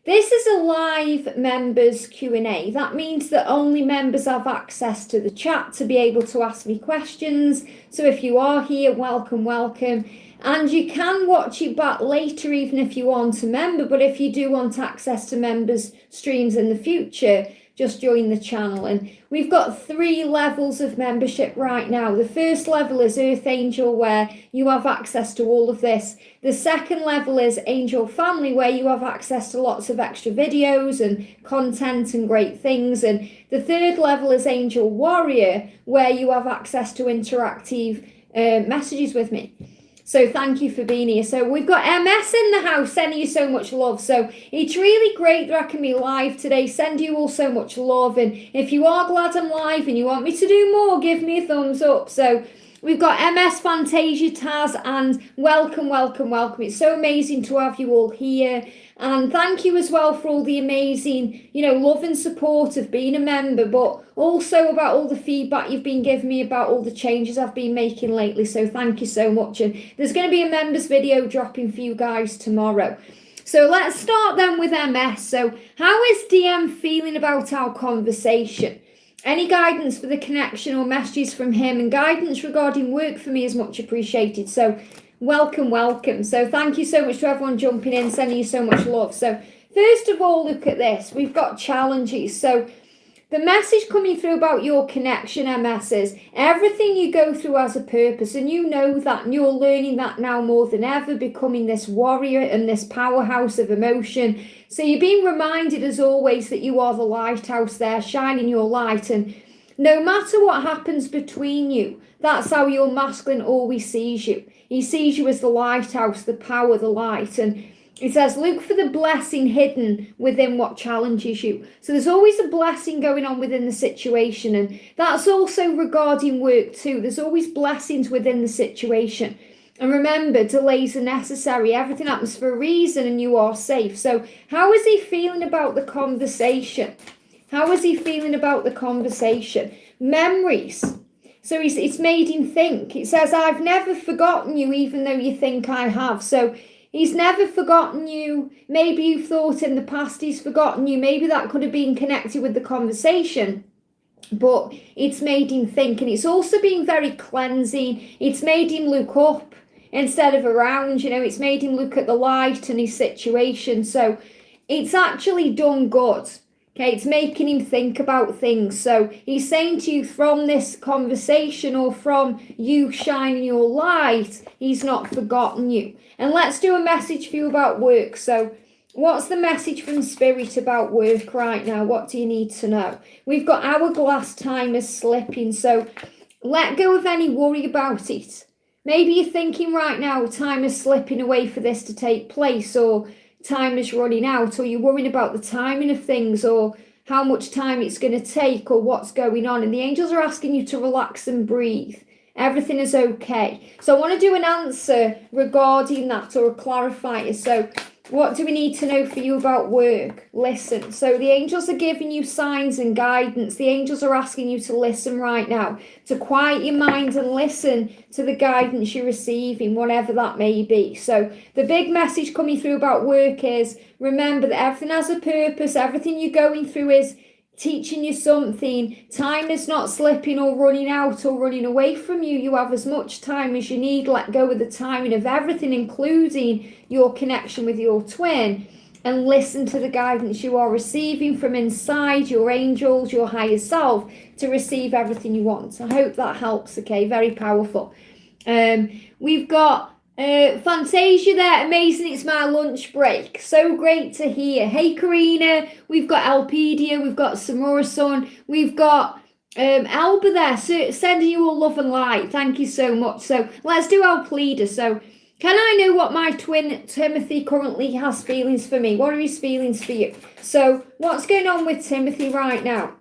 This is a live members Q&A. That means that only members have access to the chat to be able to ask me questions. So if you are here, welcome, welcome. And you can watch it back later even if you aren't a member. But if you do want access to members' streams in the future, just join the channel. And we've got 3 levels of membership right now. The first level is Earth Angel, where you have access to all of this. The second level is Angel Family, where you have access to lots of extra videos and content and great things. And the third level is Angel Warrior, where you have access to interactive messages with me. So thank you for being here. So we've got MS in the house, sending you so much love. So it's really great that I can be live today. Send you all so much love. And if you are glad I'm live and you want me to do more, give me a thumbs up. So we've got MS, Fantasia, Taz, and welcome, welcome, welcome. It's so amazing to have you all here. And thank you as well for all the amazing, love and support of being a member, but also about all the feedback you've been giving me about all the changes I've been making lately. So thank you so much. And there's going to be a members video dropping for you guys tomorrow. So let's start then with MS. So how is DM feeling about our conversation? Any guidance for the connection or messages from him, and guidance regarding work for me is much appreciated. So welcome, welcome. So thank you so much to everyone jumping in, sending you so much love. So first of all, look at this. We've got challenges. So the message coming through about your connection, MS, is everything you go through has a purpose, and you know that, and you're learning that now more than ever, becoming this warrior and this powerhouse of emotion. So you're being reminded, as always, that you are the lighthouse there, shining your light, and no matter what happens between you, that's how your masculine always sees you. He sees you as the lighthouse, the power, the light. And it says, look for the blessing hidden within what challenges you. So there's always a blessing going on within the situation. And that's also regarding work too. There's always blessings within the situation. And remember, delays are necessary. Everything happens for a reason, and you are safe. So how is he feeling about the conversation? How is he feeling about the conversation? Memories. So it's made him think. It says, I've never forgotten you, even though you think I have. So he's never forgotten you. Maybe you've thought in the past he's forgotten you. Maybe that could have been connected with the conversation. But it's made him think. And it's also been very cleansing. It's made him look up instead of around. It's made him look at the light and his situation. So it's actually done good. Okay, it's making him think about things. So he's saying to you, from this conversation or from you shining your light, he's not forgotten you. And let's do a message for you about work. So what's the message from Spirit about work right now? What do you need to know? We've got hourglass, time is slipping. So let go of any worry about it. Maybe you're thinking right now, time is slipping away for this to take place, or time is running out, or you're worrying about the timing of things, or how much time it's going to take, or what's going on. And the angels are asking you to relax and breathe. Everything is okay. So I want to do an answer regarding that, or a clarifier. So what do we need to know for you about work? Listen. So the angels are giving you signs and guidance. The angels are asking you to listen right now, to quiet your mind and listen to the guidance you're receiving, whatever that may be. So the big message coming through about work is, remember that everything has a purpose. Everything you're going through is teaching you something. Time is not slipping or running out or running away from you. You have as much time as you need. Let go of the timing of everything, including your connection with your twin, and listen to the guidance you are receiving from inside your angels, your higher self, to receive everything you want. I hope that helps. Okay, very powerful. We've got Fantasia there, amazing, it's my lunch break. So great to hear. Hey Karina, we've got Alpedia, we've got Samura-san, we've got Alba there, so sending you all love and light. Thank you so much. So let's do Alpedia. So can I know what my twin Timothy currently has feelings for me? What are his feelings for you? So what's going on with Timothy right now?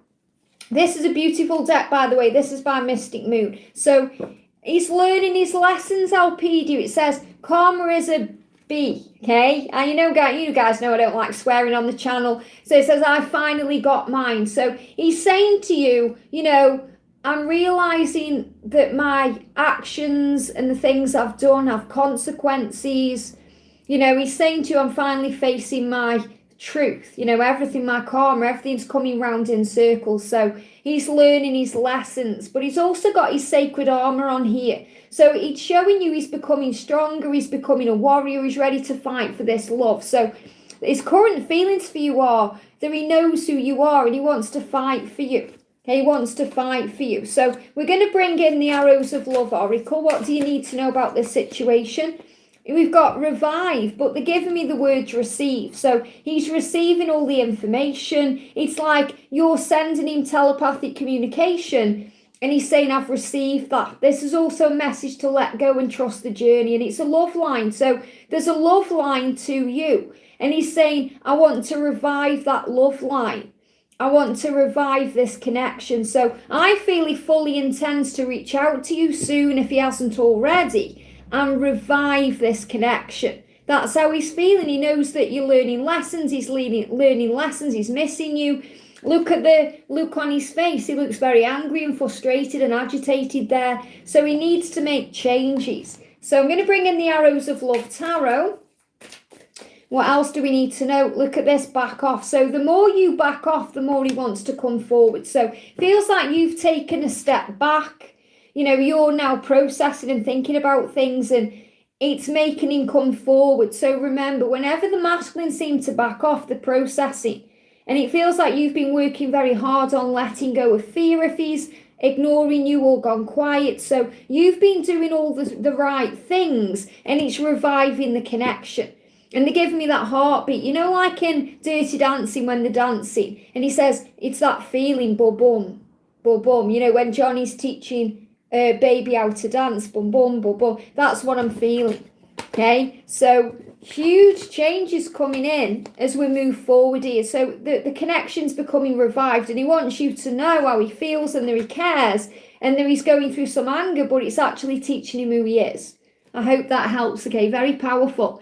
This is a beautiful deck, by the way. This is by Mystic Moon. So he's learning his lessons, Alpedia. It says karma is a B, okay? And you guys know I don't like swearing on the channel. So it says, I finally got mine. So he's saying to you, I'm realizing that my actions and the things I've done have consequences. He's saying to you, I'm finally facing my truth. You know, everything, my karma, everything's coming round in circles. So he's learning his lessons, but he's also got his sacred armor on here. So it's showing you he's becoming stronger, he's becoming a warrior, he's ready to fight for this love. So his current feelings for you are that he knows who you are and he wants to fight for you. He wants to fight for you. So we're going to bring in the Arrows of Love Oracle. What do you need to know about this situation? We've got revive, but they're giving me the word receive. So he's receiving all the information. It's like you're sending him telepathic communication and he's saying, I've received that. This is also a message to let go and trust the journey. And it's a love line. So there's a love line to you. And he's saying, I want to revive that love line. I want to revive this connection. So I feel he fully intends to reach out to you soon if he hasn't already and revive this connection. That's how he's feeling. He knows that you're learning lessons. He's learning lessons. He's missing you. Look at the look on his face. He looks very angry and frustrated and agitated there. So he needs to make changes. So I'm going to bring in the Arrows of Love Tarot. What else do we need to know? Look at this, back off. So the more you back off, the more he wants to come forward. So feels like you've taken a step back. You know, you're now processing and thinking about things and it's making him come forward. So remember, whenever the masculine seems to back off, the processing. And it feels like you've been working very hard on letting go of fear if he's ignoring you or gone quiet. So you've been doing all the right things and it's reviving the connection. And they're giving me that heartbeat, you know, like in Dirty Dancing when they're dancing. And he says, it's that feeling, bum, bum, bum. You know, when Johnny's teaching baby how to dance, bum, bum, bum, bum. That's what I'm feeling. Okay, so huge changes coming in as we move forward here. So the connection's becoming revived and he wants you to know how he feels and that he cares and that he's going through some anger, but it's actually teaching him who he is. I hope that helps. Okay, very powerful.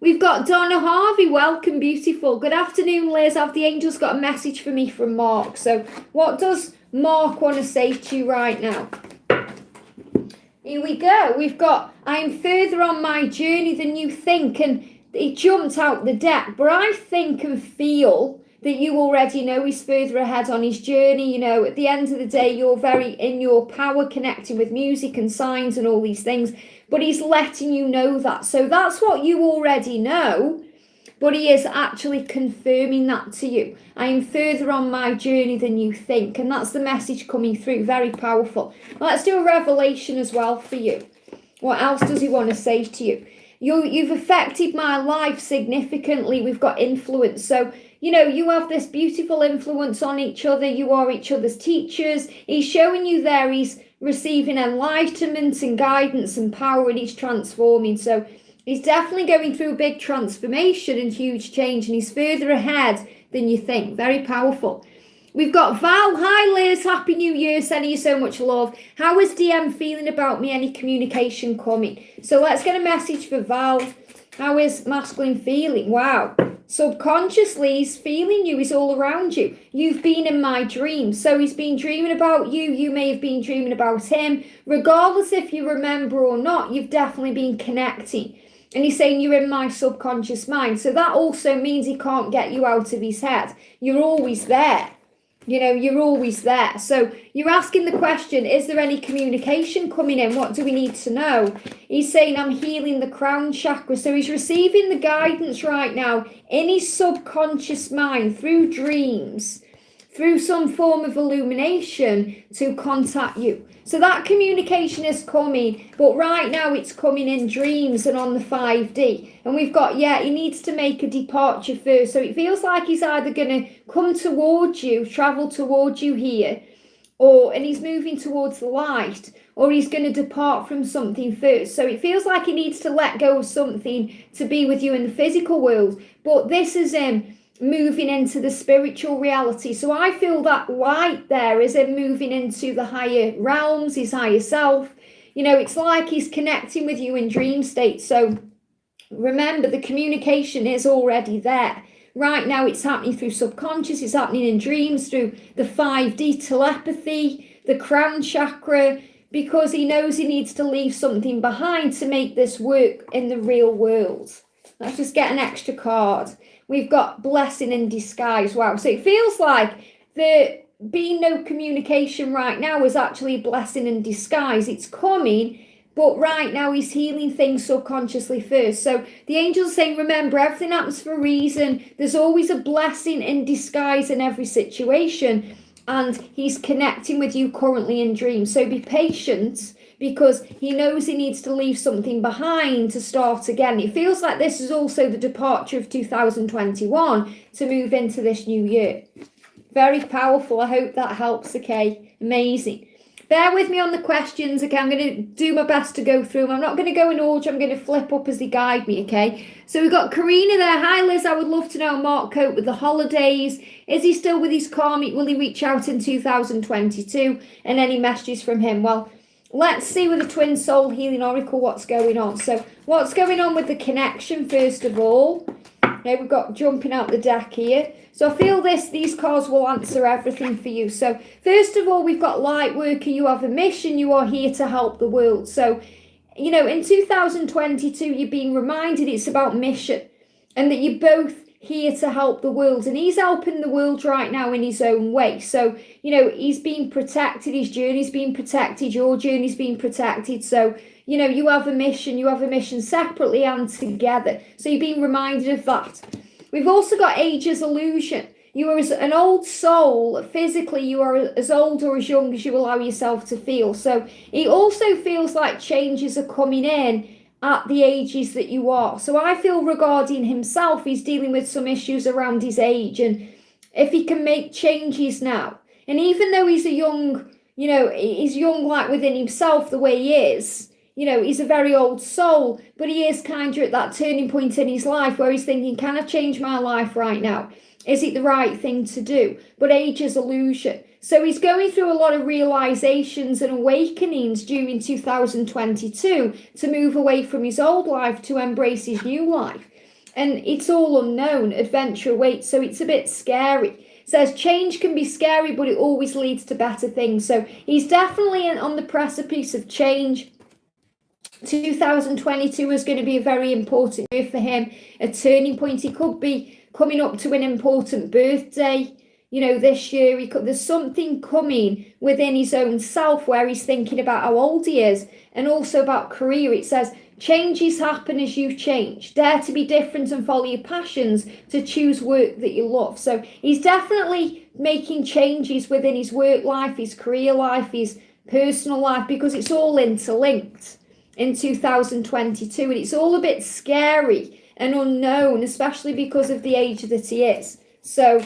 We've got Donna Harvey. Welcome, beautiful. Good afternoon, Liz. Have the angels got a message for me from Mark? So what does Mark want to say to you right now? Here we go. We've got, I am further on my journey than you think. And it jumped out the deck. But I think and feel that you already know he's further ahead on his journey. You know, at the end of the day, you're very in your power, connecting with music and signs and all these things. But he's letting you know that. So that's what you already know. But he is actually confirming that to you. I am further on my journey than you think. And that's the message coming through. Very powerful. Let's do a revelation as well for you. What else does he want to say to you? You've affected my life significantly. We've got influence. So, you know, you have this beautiful influence on each other. You are each other's teachers. He's showing you there. He's receiving enlightenment and guidance and power, and he's transforming. So he's definitely going through a big transformation and huge change, and he's further ahead than you think. Very powerful. We've got Val. Hi, Liz. Happy New Year. Sending you so much love. How is DM feeling about me? Any communication coming? So let's get a message for Val. How is masculine feeling? Wow. Subconsciously, he's feeling you. He's all around you. You've been in my dreams. So he's been dreaming about you. You may have been dreaming about him. Regardless if you remember or not, you've definitely been connecting. And he's saying you're in my subconscious mind. So that also means he can't get you out of his head. You're always there. You know, you're always there. So you're asking the question, is there any communication coming in? What do we need to know? He's saying, I'm healing the crown chakra. So he's receiving the guidance right now in his subconscious mind through dreams, through some form of illumination to contact you. So that communication is coming, but right now it's coming in dreams and on the 5D. And we've got, he needs to make a departure first. So it feels like he's either going to come towards you, travel towards you here, and he's moving towards the light, or he's going to depart from something first. So it feels like he needs to let go of something to be with you in the physical world. But this is moving into the spiritual reality. So I feel that light there is him moving into the higher realms, his higher self. You know, it's like he's connecting with you in dream state. So remember, the communication is already there. Right now it's happening through subconscious, it's happening in dreams, through the 5D telepathy, the crown chakra, because he knows he needs to leave something behind to make this work in the real world. Let's just get an extra card. we've got blessing in disguise. Wow. So it feels like the being no communication right now is actually a blessing in disguise. It's coming, but right now he's healing things subconsciously first. So the angel's saying, remember, everything happens for a reason. There's always a blessing in disguise in every situation. And he's connecting with you currently in dreams. So be patient, because he knows he needs to leave something behind to start again. It feels like this is also the departure of 2021 to move into this new year. Very powerful. I hope that helps. Okay, amazing. Bear with me on the questions. Okay, I'm going to do my best to go through them. I'm not going to go in order. I'm going to flip up as they guide me, okay? So we've got Karina there. Hi, Liz. I would love to know Mark cope with the holidays. Is he still with his karmic? Will he reach out in 2022? And any messages from him? Well, let's see with the Twin Soul Healing Oracle what's going on. So what's going on with the connection, first of all? Okay, we've got jumping out the deck here. So I feel these cards will answer everything for you. So first of all, we've got light worker. You have a mission. You are here to help the world. So, you know, in 2022, you're being reminded it's about mission and that you're both here to help the world. And he's helping the world right now in his own way. So, you know, he's being protected. His journey's being protected. Your journey's being protected. So, you know, you have a mission separately and together. So you're being reminded of that. We've also got age as illusion. You are an old soul. Physically, you are as old or as young as you allow yourself to feel. So it also feels like changes are coming in at the ages that you are. So I feel regarding himself, he's dealing with some issues around his age. And if he can make changes now, and even though he's a young, you know, he's young like within himself the way he is, you know, he's a very old soul, but he is kind of at that turning point in his life where he's thinking, can I change my life right now? Is it the right thing to do? But age is illusion. So he's going through a lot of realizations and awakenings during 2022 to move away from his old life to embrace his new life. And it's all unknown. Adventure awaits, so it's a bit scary. It says change can be scary, but it always leads to better things. So he's definitely on the precipice of change. 2022 is going to be a very important year for him, a turning point. He could be coming up to an important birthday, you know, this year. There's something coming within his own self where he's thinking about how old he is, and also about career. It says changes happen as you change. Dare to be different and follow your passions, to choose work that you love. So he's definitely making changes within his work life, his career life, his personal life, because it's all interlinked in 2022, and it's all a bit scary and unknown, especially because of the age that he is. So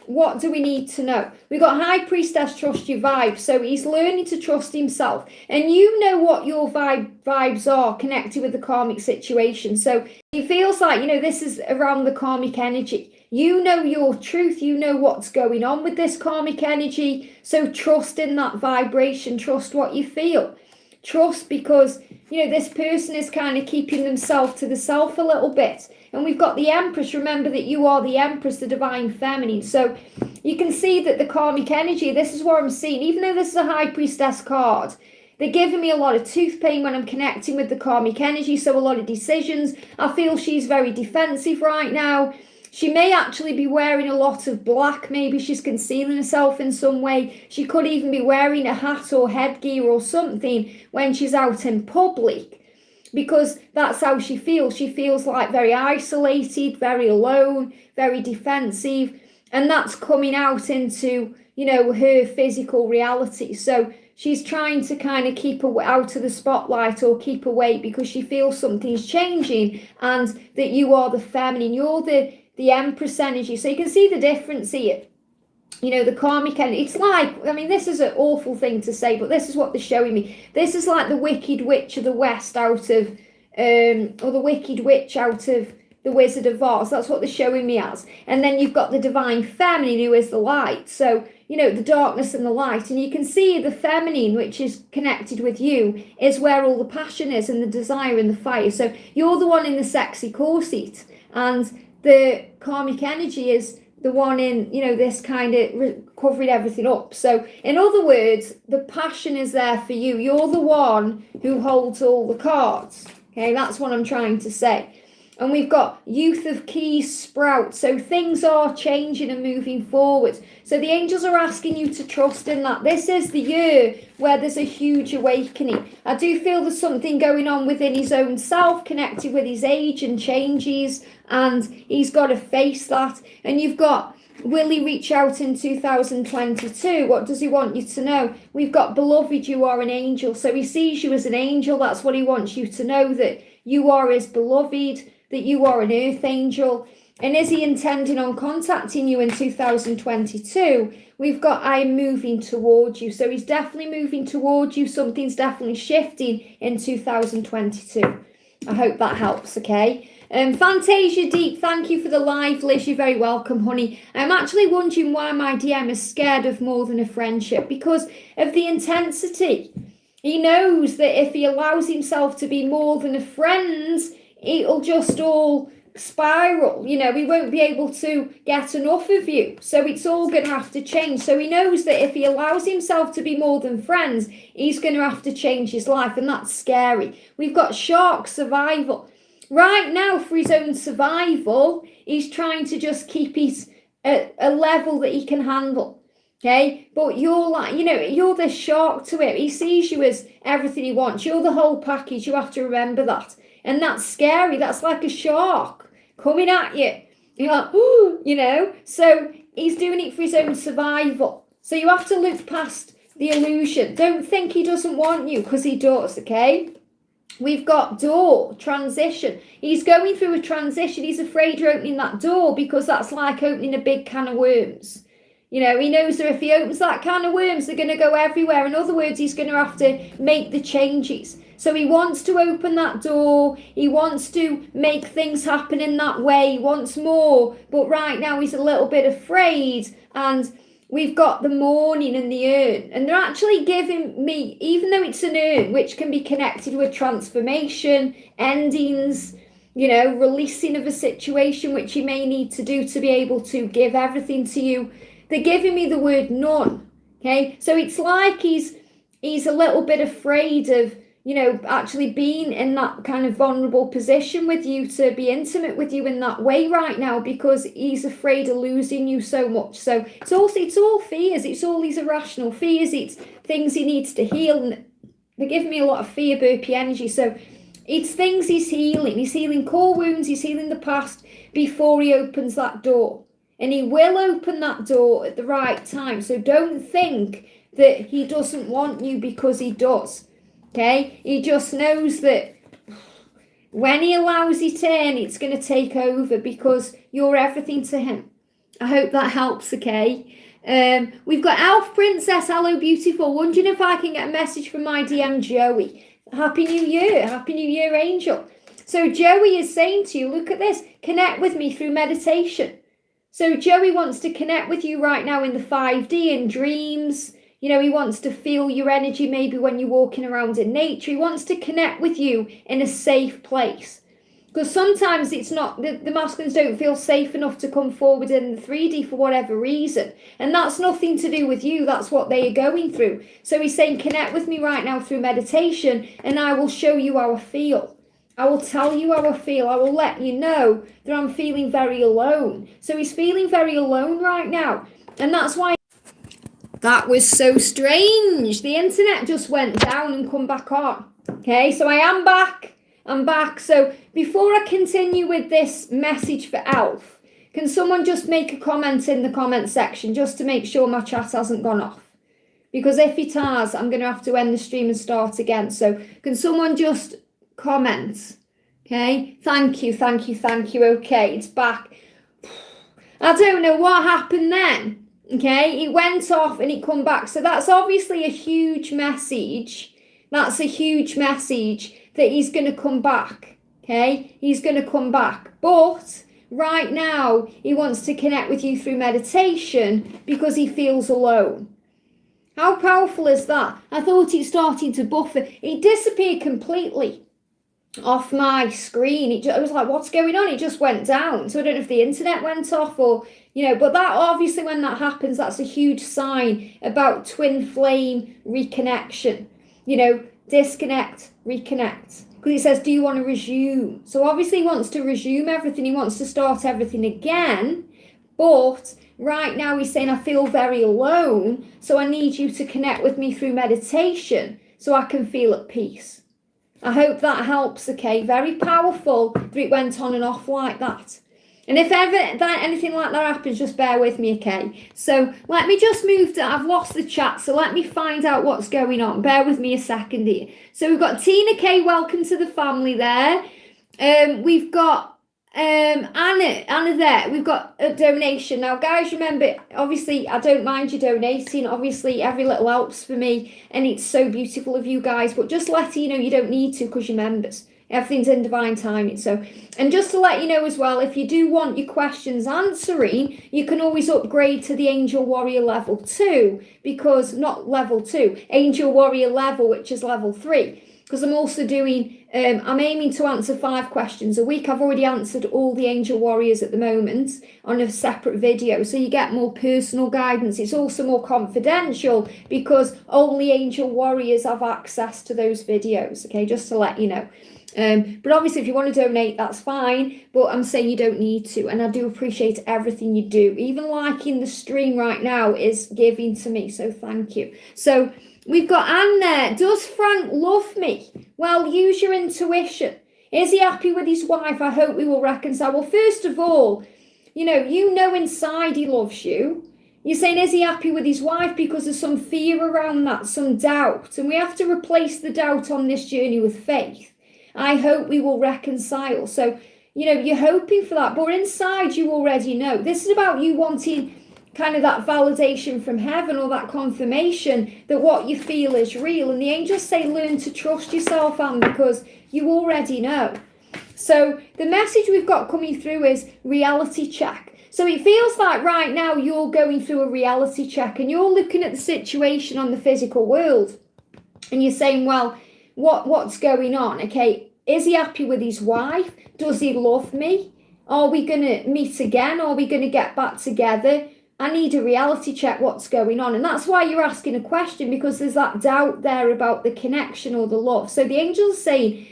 what do we need to know? We've got High Priestess, trust your vibe. So he's learning to trust himself, and you know what your vibes are connected with the karmic situation. So it feels like, you know, this is around the karmic energy. You know your truth. You know what's going on with this karmic energy. So trust in that vibration. Trust what you feel. Trust, because, you know, this person is kind of keeping themselves to the self a little bit. And we've got the Empress. Remember that you are the Empress, the divine feminine. So you can see that the karmic energy, this is what I'm seeing. Even though this is a High Priestess card, they're giving me a lot of tooth pain when I'm connecting with the karmic energy. So a lot of decisions. I feel she's very defensive right now. She may actually be wearing a lot of black. Maybe she's concealing herself in some way. She could even be wearing a hat or headgear or something when she's out in public, because that's how she feels. She feels like very isolated, very alone, very defensive. And that's coming out into, you know, her physical reality. So she's trying to kind of keep her out of the spotlight or keep away, because she feels something's changing, and that you are the feminine. You're the Empress energy. So you can see the difference here. You know, the karmic energy. It's like, I mean, this is an awful thing to say, but this is what they're showing me. This is like the Wicked Witch of the West out of, or the Wicked Witch out of the Wizard of Oz. That's what they're showing me as. And then you've got the divine feminine, who is the light. So, you know, the darkness and the light. And you can see the feminine, which is connected with you, is where all the passion is, and the desire and the fire. So you're the one in the sexy corset, and the karmic energy is the one in, you know, this kind of covering everything up. So in other words, the passion is there for you. You're the one who holds all the cards. Okay, that's what I'm trying to say. And we've got Youth of Keys sprout. So things are changing and moving forward. So the angels are asking you to trust in that. This is the year where there's a huge awakening. I do feel there's something going on within his own self, connected with his age and changes. And he's got to face that. And you've got, will he reach out in 2022? What does he want you to know? We've got, beloved, you are an angel. So he sees you as an angel. That's what he wants you to know, that you are his beloved, that you are an earth angel. And is he intending on contacting you in 2022? We've got, I am moving towards you. So he's definitely moving towards you. Something's definitely shifting in 2022. I hope that helps, okay? Fantasia Deep, thank you for the live, Liz. You're very welcome, honey. I'm actually wondering why my DM is scared of more than a friendship, because of the intensity. He knows that if he allows himself to be more than a friend, it'll just all spiral. You know, he won't be able to get enough of you. So it's all going to have to change. So he knows that if he allows himself to be more than friends, he's going to have to change his life. And that's scary. We've got shark survival. Right now, for his own survival, he's trying to just keep his at a level that he can handle. Okay, but you're like, you know, you're the shark to him. He sees you as everything he wants. You're the whole package. You have to remember that. And that's scary. That's like a shark coming at you. You're like, ooh, you know. So he's doing it for his own survival. So you have to look past the illusion. Don't think he doesn't want you, because he does, okay? We've got door, transition. He's going through a transition. He's afraid of opening that door, because that's like opening a big can of worms. You know, he knows that if he opens that can of worms, they're going to go everywhere. In other words, he's going to have to make the changes. So he wants to open that door. He wants to make things happen in that way. He wants more. But right now he's a little bit afraid. And we've got the morning and the urn. And they're actually giving me, even though it's an urn, which can be connected with transformation, endings, you know, releasing of a situation, which you may need to do to be able to give everything to you. They're giving me the word none. Okay. So it's like he's a little bit afraid of, you know, actually being in that kind of vulnerable position with you, to be intimate with you in that way right now, because he's afraid of losing you so much. So it's all fears. It's all these irrational fears. It's things he needs to heal. And they're giving me a lot of fear burpee energy. So it's things he's healing. He's healing core wounds. He's healing the past before he opens that door. And he will open that door at the right time. So don't think that he doesn't want you, because he does. Okay? He just knows that when he allows it in, it's going to take over, because you're everything to him. I hope that helps, okay? We've got Elf Princess. Hello, beautiful. Wondering if I can get a message from my DM, Joey. Happy New Year. Happy New Year, angel. So Joey is saying to you, look at this. Connect with me through meditation. So Joey wants to connect with you right now in the 5D, in dreams. You know, he wants to feel your energy maybe when you're walking around in nature. He wants to connect with you in a safe place. Because sometimes it's not, the masculines don't feel safe enough to come forward in the 3D for whatever reason. And that's nothing to do with you. That's what they are going through. So he's saying, connect with me right now through meditation, and I will show you how I feel. I will tell you how I feel. I will let you know that I'm feeling very alone. So he's feeling very alone right now. And that's why. That was so strange. The internet just went down and come back on. Okay, so I am back. I'm back. So before I continue with this message for Elf, can someone just make a comment in the comment section just to make sure my chat hasn't gone off? Because if it has, I'm going to have to end the stream and start again. So can someone just comment? Okay, thank you. Okay, it's back. I don't know what happened then. Okay, it went off and it come back. So that's obviously a huge message. That's a huge message that he's going to come back. Okay, he's going to come back. But right now, he wants to connect with you through meditation because he feels alone. How powerful is that? I thought it started to buffer. It disappeared completely off my screen. I was like, what's going on? It just went down. So I don't know if the internet went off or, you know, but that obviously when that happens, that's a huge sign about twin flame reconnection. You know, disconnect, reconnect. Because it says, do you want to resume? So obviously he wants to resume everything. He wants to start everything again. But right now he's saying, I feel very alone. So I need you to connect with me through meditation so I can feel at peace. I hope that helps, okay? Very powerful that it went on and off like that. And if ever anything like that happens, just bear with me, okay? So let me just move to, I've lost the chat, so let me find out what's going on. Bear with me a second here. So we've got Tina K, welcome to the family there. We've got Anna there. We've got a donation. Now, guys, remember, obviously, I don't mind you donating. Obviously, every little helps for me, and it's so beautiful of you guys. But just letting you know, you don't need to because you're members. Everything's in divine timing. So, and just to let you know as well, if you do want your questions answering, you can always upgrade to the Angel Warrior level 2, because not level 2, Angel Warrior level, which is level 3. Because I'm also doing, I'm aiming to answer 5 questions a week. I've already answered all the Angel Warriors at the moment on a separate video. So you get more personal guidance. It's also more confidential because only Angel Warriors have access to those videos. Okay, just to let you know. But obviously, if you want to donate, that's fine. But I'm saying you don't need to. And I do appreciate everything you do. Even liking the stream right now is giving to me. So thank you. So we've got Anne there. Does Frank love me? Well, use your intuition. Is he happy with his wife? I hope we will reconcile. Well, first of all, you know inside he loves you. You're saying, is he happy with his wife? Because there's some fear around that, some doubt. And we have to replace the doubt on this journey with faith. I hope we will reconcile. So, you're hoping for that. But inside, you already know. This is about you wanting kind of that validation from heaven or that confirmation that what you feel is real. And the angels say, learn to trust yourself, Anne, because you already know. So the message we've got coming through is reality check. So it feels like right now you're going through a reality check and you're looking at the situation on the physical world. And you're saying, well, what's going on? Okay, is he happy with his wife? Does he love me? Are we going to meet again? Are we going to get back together? I need a reality check what's going on. And that's why you're asking a question, because there's that doubt there about the connection or the love. So the angel's saying,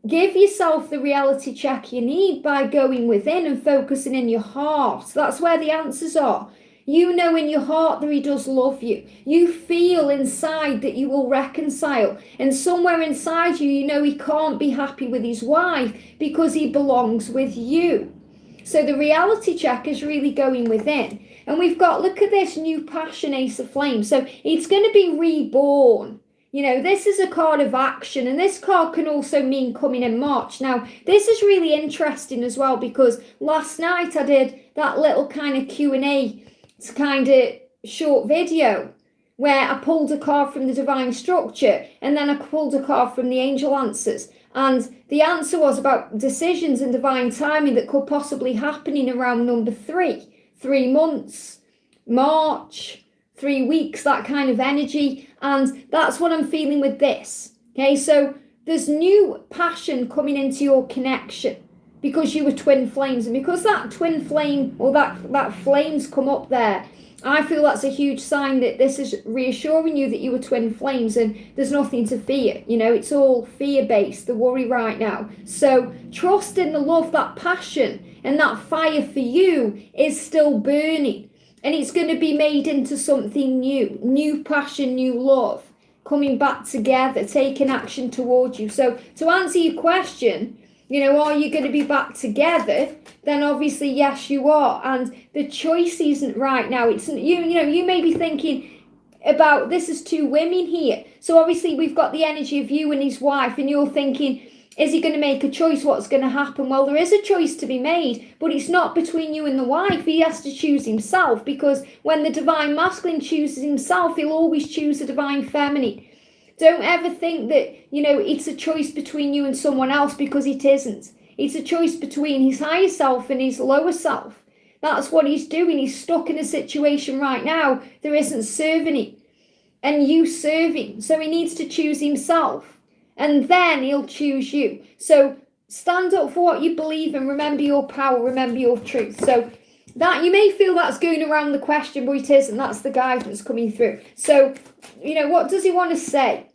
give yourself the reality check you need by going within and focusing in your heart. That's where the answers are. You know in your heart that he does love you. You feel inside that you will reconcile. And somewhere inside you, you know he can't be happy with his wife because he belongs with you. So the reality check is really going within. And we've got, look at this new passion, Ace of Flames. So it's going to be reborn. This is a card of action. And this card can also mean coming in March. Now, this is really interesting as well, because last night I did that little kind of Q&A kind of short video where I pulled a card from the divine structure and then I pulled a card from the angel answers. And the answer was about decisions and divine timing that could possibly happen in around number 3 months, March, 3 weeks, that kind of energy. And that's what I'm feeling with this. Okay, so there's new passion coming into your connection because you were twin flames. And because that twin flame or that flames come up there, I feel that's a huge sign that this is reassuring you that you were twin flames and there's nothing to fear. It's all fear-based, the worry right now. So trust in the love, that passion and that fire for you is still burning. And it's going to be made into something new passion, new love, coming back together, taking action towards you. So to answer your question, are you going to be back together? Then obviously, yes, you are. And the choice isn't right now. It's you may be thinking about, this is 2 women here. So obviously we've got the energy of you and his wife, and you're thinking, is he going to make a choice? What's going to happen? Well, there is a choice to be made, but it's not between you and the wife. He has to choose himself, because when the divine masculine chooses himself, he'll always choose the divine feminine. Don't ever think that, it's a choice between you and someone else, because it isn't. It's a choice between his higher self and his lower self. That's what he's doing. He's stuck in a situation right now that isn't serving him and you serving. So he needs to choose himself, and then he'll choose you. So stand up for what you believe and remember your power, remember your truth. So that, you may feel that's going around the question, but it isn't. That's the guidance coming through. So, what does he want to say?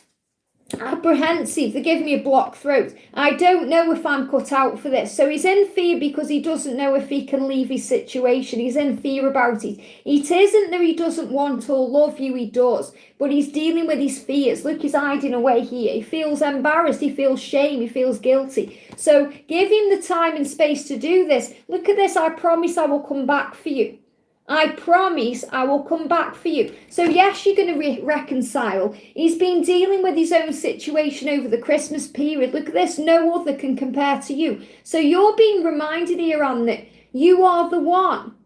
apprehensive. They're giving me a blocked throat. I don't know if I'm cut out for this. So he's in fear because he doesn't know if he can leave his situation. He's in fear about it. It isn't that he doesn't want or love you, he does. But he's dealing with his fears. Look, he's hiding away here. He feels embarrassed. He feels shame. He feels guilty. So give him the time and space to do this. Look at this. I promise I will come back for you. I promise I will come back for you. So yes, you're going to reconcile. He's been dealing with his own situation over the Christmas period. Look at this. No other can compare to you. So you're being reminded here, Anne, that you are the one.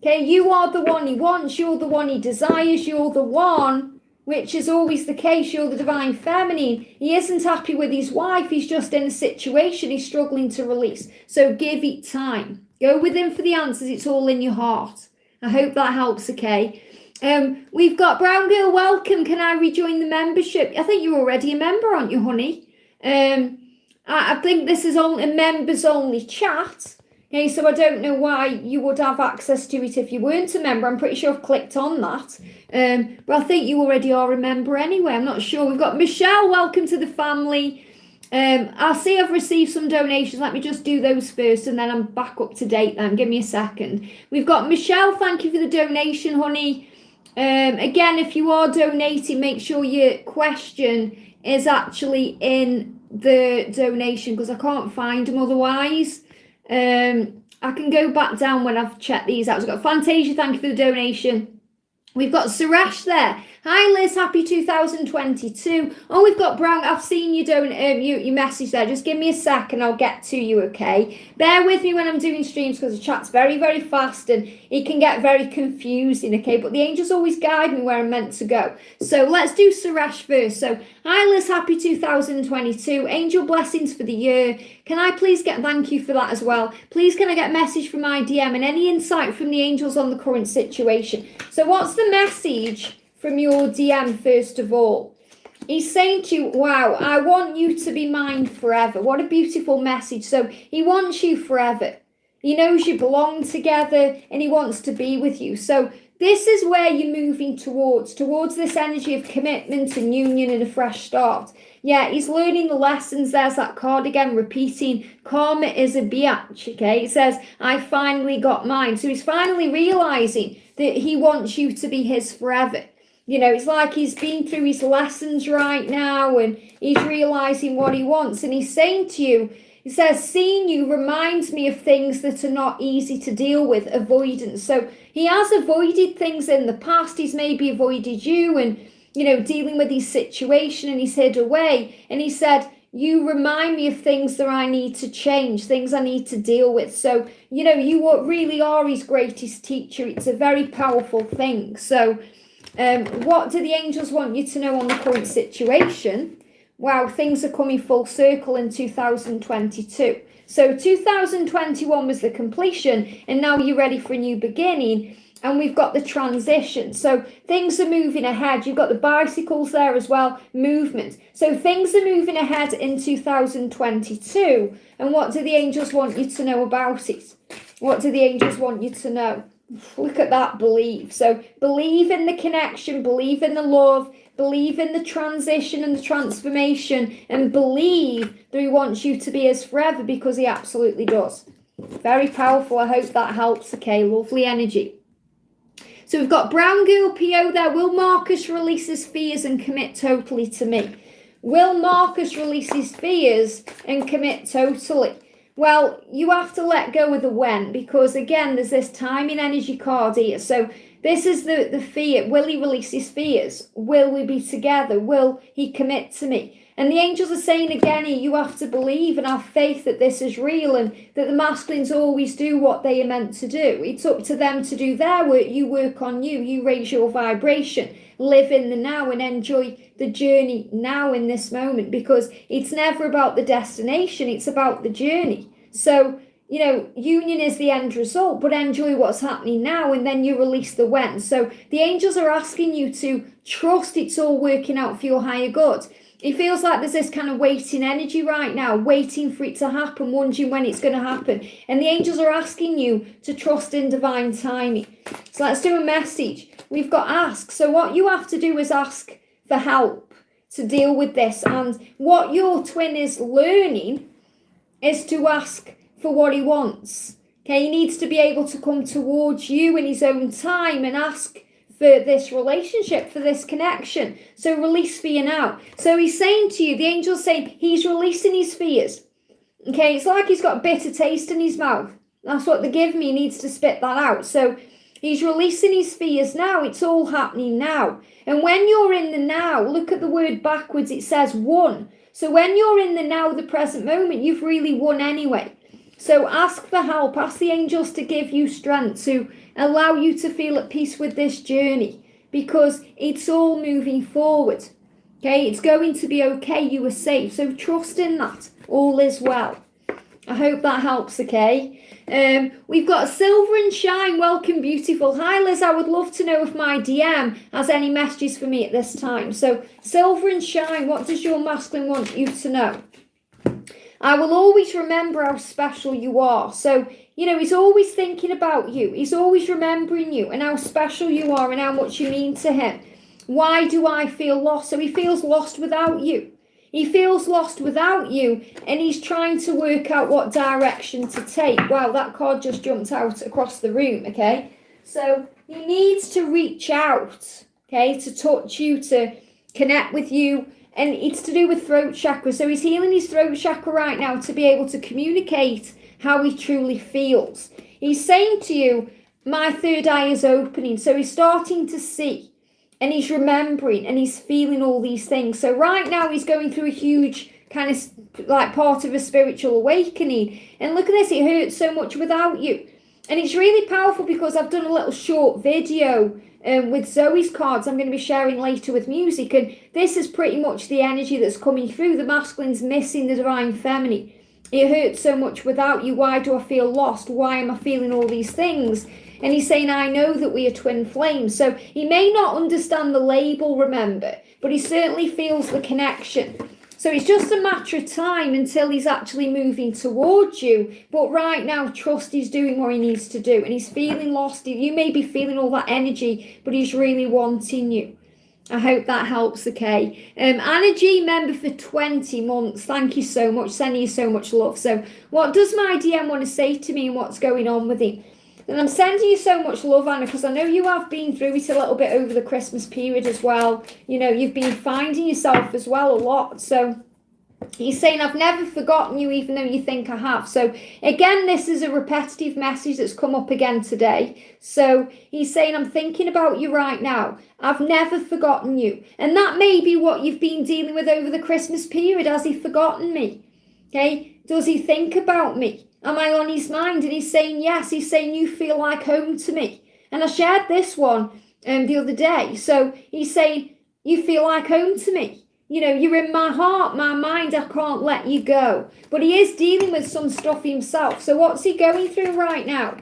Okay, you are the one he wants. You're the one he desires. You're the one, which is always the case. You're the divine feminine. He isn't happy with his wife. He's just in a situation he's struggling to release. So give it time. Go with him for the answers. It's all in your heart. I hope that helps, okay? We've got Brown Girl, welcome. Can I rejoin the membership? I think you're already a member, aren't you, honey? I think this is only a members-only chat. Okay, so I don't know why you would have access to it if you weren't a member. I'm pretty sure I've clicked on that. But I think you already are a member anyway. I'm not sure. We've got Michelle, welcome to the family. I see I've received some donations. Let me just do those first and then I'm back up to date then. Give me a second. We've got Michelle. Thank you for the donation, honey. Again, if you are donating, make sure your question is actually in the donation because I can't find them otherwise. I can go back down when I've checked these out. We've got Fantasia. Thank you for the donation. We've got Suresh there. Hi Liz, happy 2022. Oh, we've got Brown. I've seen you your message there. Just give me a sec and I'll get to you, okay? Bear with me when I'm doing streams because the chat's very, very fast and it can get very confusing, okay? But the angels always guide me where I'm meant to go. So let's do Suresh first. So, hi Liz, happy 2022. Angel blessings for the year. Can I please get, thank you for that as well. Please can I get a message from my DM and any insight from the angels on the current situation? So what's the message from your DM first of all? He's saying to you, wow, I want you to be mine forever. What a beautiful message. So he wants you forever. He knows you belong together and he wants to be with you. So this is where you're moving towards this energy of commitment and union and a fresh start. Yeah, he's learning the lessons. There's that card again, repeating. Karma is a biatch, okay? It says, I finally got mine. So he's finally realizing that he wants you to be his forever. You know, it's like he's been through his lessons right now and he's realizing what he wants. And he's saying to you, he says, seeing you reminds me of things that are not easy to deal with, avoidance. So he has avoided things in the past. He's maybe avoided you and, you know, dealing with his situation and he's hid away. And he said, you remind me of things that I need to change, things I need to deal with. So, you know, you really are his greatest teacher. It's a very powerful thing. So, what do the angels want you to know on the current situation? Wow, things are coming full circle in 2022. So 2021 was the completion, and now you're ready for a new beginning. And we've got the transition. So things are moving ahead. You've got the bicycles there as well, movement. So things are moving ahead in 2022. And what do the angels want you to know about it? What do the angels want you to know? Look at that, believe. So believe in the connection, believe in the love, believe in the transition and the transformation, and believe that he wants you to be his forever because he absolutely does. Very powerful. I hope that helps. Okay, lovely energy. So we've got Brown Girl PO there. Will Marcus release his fears and commit totally to me? Will Marcus release his fears and commit totally? Well, you have to let go of the when, because again, there's this timing energy card here. So this is the fear. Will he release his fears? Will we be together? Will he commit to me? And the angels are saying again here, you have to believe and have faith that this is real and that the masculines always do what they are meant to do. It's up to them to do their work. You work on you. You raise your vibration. Live in the now and enjoy the journey now in this moment, because it's never about the destination. It's about the journey. So, you know, union is the end result, but enjoy what's happening now and then you release the when. So the angels are asking you to trust it's all working out for your higher good. It feels like there's this kind of waiting energy right now, waiting for it to happen, wondering when it's going to happen. And the angels are asking you to trust in divine timing. So let's do a message. We've got ask. So what you have to do is ask for help to deal with this. And what your twin is learning is to ask for what he wants. Okay, he needs to be able to come towards you in his own time and ask for this relationship, for this connection. So release fear now. So he's saying to you, the angel's saying he's releasing his fears. Okay, it's like he's got a bitter taste in his mouth. That's what they give me. He needs to spit that out. So he's releasing his fears now. It's all happening now. And when you're in the now, look at the word backwards. It says won. So when you're in the now, the present moment, you've really won anyway. So ask for help. Ask the angels to give you strength, to allow you to feel at peace with this journey, because it's all moving forward. Okay, it's going to be okay. You are safe. So trust in that. All is well. I hope that helps, okay? We've got Silver and Shine. Welcome, beautiful. Hi, Liz. I would love to know if my DM has any messages for me at this time. So Silver and Shine, what does your masculine want you to know? I will always remember how special you are. So, you know, he's always thinking about you. He's always remembering you and how special you are and how much you mean to him. Why do I feel lost? So he feels lost without you. He feels lost without you, and he's trying to work out what direction to take. Wow, that card just jumped out across the room, okay? So he needs to reach out, okay, to touch you, to connect with you, and it's to do with throat chakra. So he's healing his throat chakra right now to be able to communicate how he truly feels. He's saying to you, my third eye is opening. So he's starting to see. And he's remembering and he's feeling all these things. So right now he's going through a huge kind of like part of a spiritual awakening. And look at this, it hurts so much without you. And it's really powerful because I've done a little short video with Zoe's cards I'm going to be sharing later with music. And this is pretty much the energy that's coming through. The masculine's missing the divine feminine. It hurts so much without you. Why do I feel lost? Why am I feeling all these things? And he's saying, I know that we are twin flames. So he may not understand the label, remember, but he certainly feels the connection. So it's just a matter of time until he's actually moving towards you. But right now, trust he's doing what he needs to do. And he's feeling lost. You may be feeling all that energy, but he's really wanting you. I hope that helps, okay? Anna G, member for 20 months. Thank you so much. Sending you so much love. So what does my DM want to say to me and what's going on with him? And I'm sending you so much love, Anna, because I know you have been through it a little bit over the Christmas period as well. You know, you've been finding yourself as well a lot. So he's saying, I've never forgotten you, even though you think I have. So again, this is a repetitive message that's come up again today. So he's saying, I'm thinking about you right now. I've never forgotten you. And that may be what you've been dealing with over the Christmas period. Has he forgotten me? Okay. Does he think about me? Am I on his mind? And he's saying, yes. He's saying, you feel like home to me. And I shared this one the other day. So he's saying, you feel like home to me. You know, you're in my heart, my mind. I can't let you go. But he is dealing with some stuff himself. So what's he going through right now?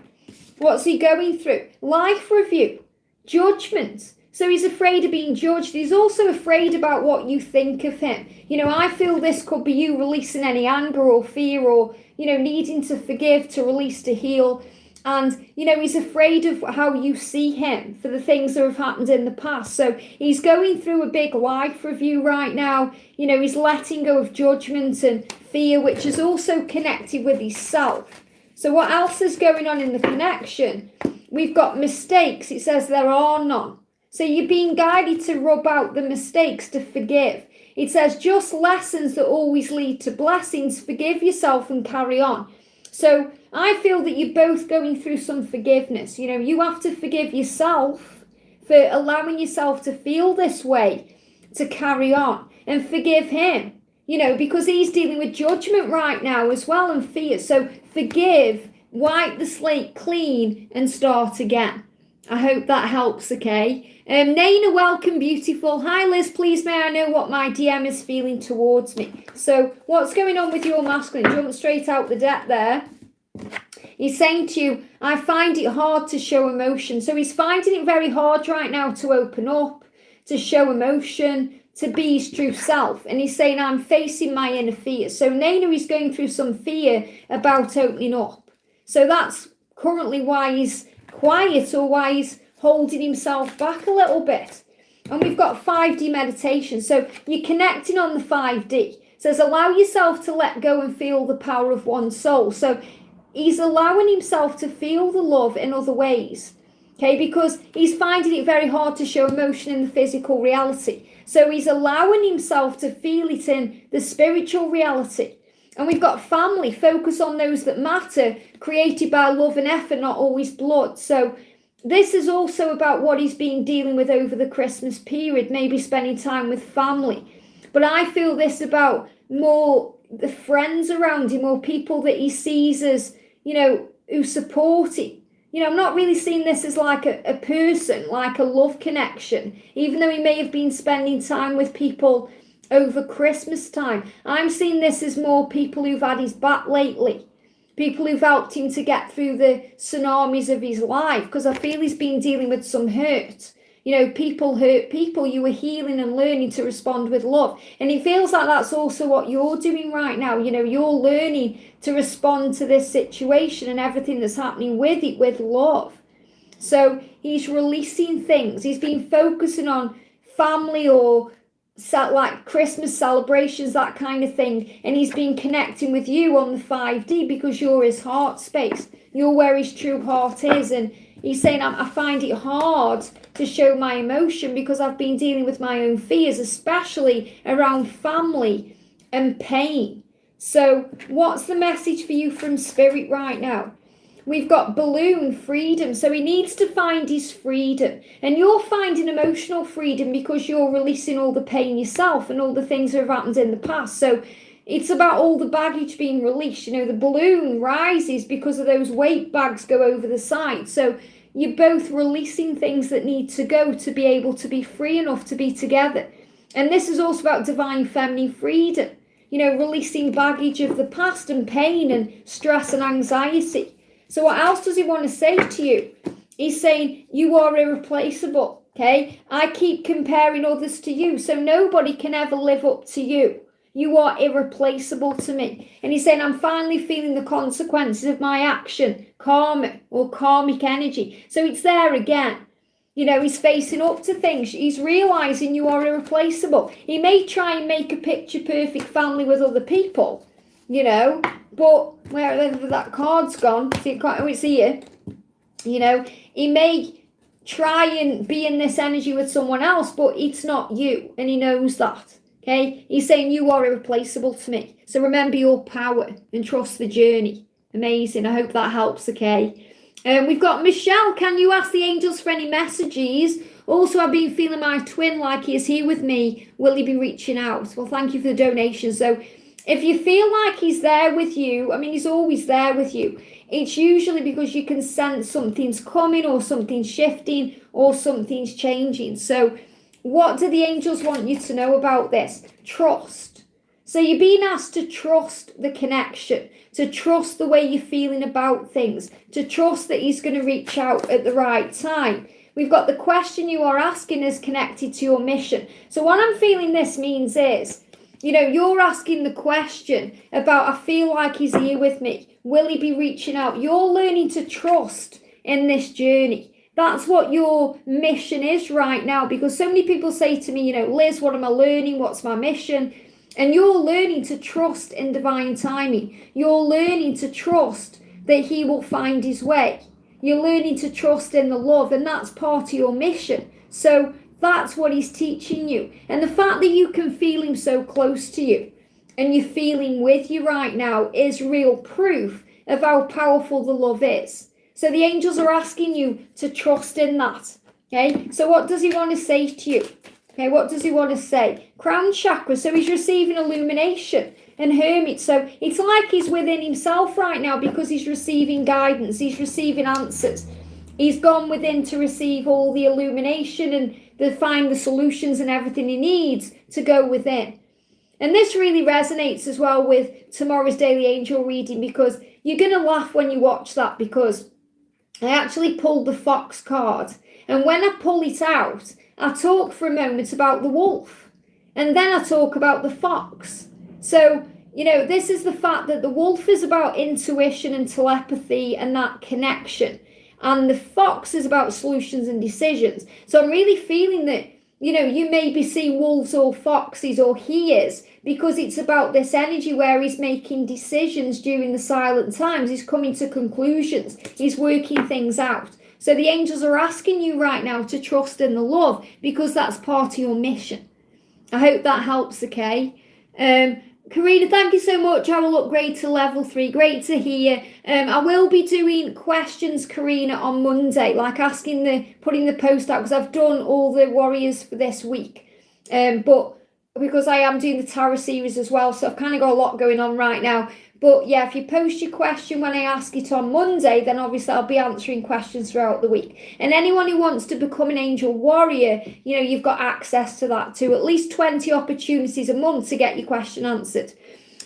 What's he going through? Life review, judgment. So he's afraid of being judged. He's also afraid about what you think of him. You know, I feel this could be you releasing any anger or fear or, you know, needing to forgive, to release, to heal. And, you know, he's afraid of how you see him for the things that have happened in the past. So he's going through a big life review right now. You know, he's letting go of judgment and fear, which is also connected with himself. So what else is going on in the connection? We've got mistakes. It says there are none. So you're being guided to rub out the mistakes, to forgive. It says just lessons that always lead to blessings. Forgive yourself and carry on. So I feel that you're both going through some forgiveness. You know, you have to forgive yourself for allowing yourself to feel this way, to carry on, and forgive him, you know, because he's dealing with judgment right now as well and fear. So forgive, wipe the slate clean and start again. I hope that helps, okay? Naina, welcome, beautiful. Hi, Liz, please may I know what my DM is feeling towards me? So what's going on with your masculine? Jump straight out the deck there. He's saying to you, I find it hard to show emotion. So he's finding it very hard right now to open up, to show emotion, to be his true self. And he's saying, I'm facing my inner fear. So Naina is going through some fear about opening up. So that's currently why he's quiet, or why he's holding himself back a little bit. And we've got 5D meditation. So you're connecting on the 5D. It says allow yourself to let go and feel the power of one soul. So he's allowing himself to feel the love in other ways. Okay, because he's finding it very hard to show emotion in the physical reality. So he's allowing himself to feel it in the spiritual reality. And we've got family, focus on those that matter, created by love and effort, not always blood. So this is also about what he's been dealing with over the Christmas period, maybe spending time with family. But I feel this about more the friends around him or people that he sees as, who support him. I'm not really seeing this as like a person, like a love connection, even though he may have been spending time with people over Christmas time. I'm seeing this as more people who've had his back lately, people who've helped him to get through the tsunamis of his life, because I feel he's been dealing with some hurt. People hurt people, you are healing and learning to respond with love. And it feels like that's also what you're doing right now. You're learning to respond to this situation and everything that's happening with it with love. So he's releasing things. He's been focusing on family or like Christmas celebrations, that kind of thing. And he's been connecting with you on the 5D because you're his heart space. You're where his true heart is. And he's saying, I find it hard to show my emotion because I've been dealing with my own fears, especially around family and pain. So what's the message for you from Spirit right now? We've got balloon freedom. So he needs to find his freedom. And you're finding emotional freedom because you're releasing all the pain yourself and all the things that have happened in the past. So it's about all the baggage being released. The balloon rises because of those weight bags go over the side. So you're both releasing things that need to go to be able to be free enough to be together. And this is also about divine feminine freedom. Releasing baggage of the past and pain and stress and anxiety. So what else does he want to say to you? He's saying you are irreplaceable, okay? I keep comparing others to you, so nobody can ever live up to you. You are irreplaceable to me. And he's saying, I'm finally feeling the consequences of my action, karma or karmic energy. So it's there again. He's facing up to things. He's realizing you are irreplaceable. He may try and make a picture perfect family with other people, but wherever that card's gone, it's here, he may try and be in this energy with someone else, but it's not you, and he knows that, okay? He's saying you are irreplaceable to me. So remember your power and trust the journey. Amazing. I hope that helps, okay? We've got Michelle. Can you ask the angels for any messages? Also, I've been feeling my twin like he is here with me. Will he be reaching out? Well, thank you for the donation. So if you feel like he's there with you, he's always there with you. It's usually because you can sense something's coming or something's shifting or something's changing. So what do the angels want you to know about this? Trust. So you're being asked to trust the connection, to trust the way you're feeling about things, to trust that he's going to reach out at the right time. We've got the question you are asking is connected to your mission. So what I'm feeling this means is, you're asking the question about, I feel like he's here with me. Will he be reaching out? You're learning to trust in this journey. That's what your mission is right now, because so many people say to me, Liz, what am I learning? What's my mission? And you're learning to trust in divine timing. You're learning to trust that he will find his way. You're learning to trust in the love, and that's part of your mission. So that's what he's teaching you. And the fact that you can feel him so close to you and you're feeling with you right now is real proof of how powerful the love is. So the angels are asking you to trust in that. Okay, so what does he want to say to you? Okay, what does he want to say? Crown chakra, so he's receiving illumination. And hermit, so it's like he's within himself right now because he's receiving guidance, he's receiving answers. He's gone within to receive all the illumination and to find the solutions and everything he needs to go within. And this really resonates as well with tomorrow's daily angel reading, because you're going to laugh when you watch that, because I actually pulled the fox card. And when I pull it out, I talk for a moment about the wolf. And then I talk about the fox. So, this is the fact that the wolf is about intuition and telepathy and that connection. And the fox is about solutions and decisions. So I'm really feeling that, you maybe see wolves or foxes, or he is, because it's about this energy where he's making decisions during the silent times. He's coming to conclusions. He's working things out. So the angels are asking you right now to trust in the love, because that's part of your mission. I hope that helps, okay? Karina, thank you so much. I will upgrade to level 3. Great to hear. I will be doing questions, Karina, on Monday, like putting the post out, because I've done all the warriors for this week. But because I am doing the tarot series as well, so I've kind of got a lot going on right now. But yeah, if you post your question when I ask it on Monday, then obviously I'll be answering questions throughout the week. And anyone who wants to become an angel warrior, you've got access to that too. At least 20 opportunities a month to get your question answered.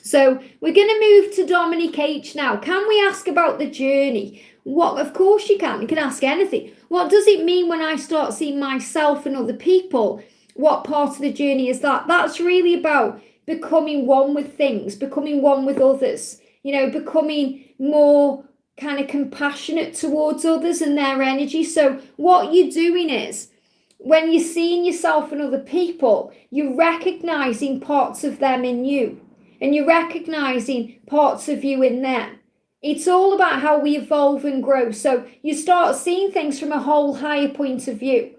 So we're going to move to Dominic H now. Can we ask about the journey? What? Of course you can. You can ask anything. What does it mean when I start seeing myself and other people? What part of the journey is that? That's really about becoming one with things, becoming one with others, becoming more kind of compassionate towards others and their energy. So what you're doing is, when you're seeing yourself and other people, you're recognizing parts of them in you, and you're recognizing parts of you in them. It's all about how we evolve and grow. So you start seeing things from a whole higher point of view.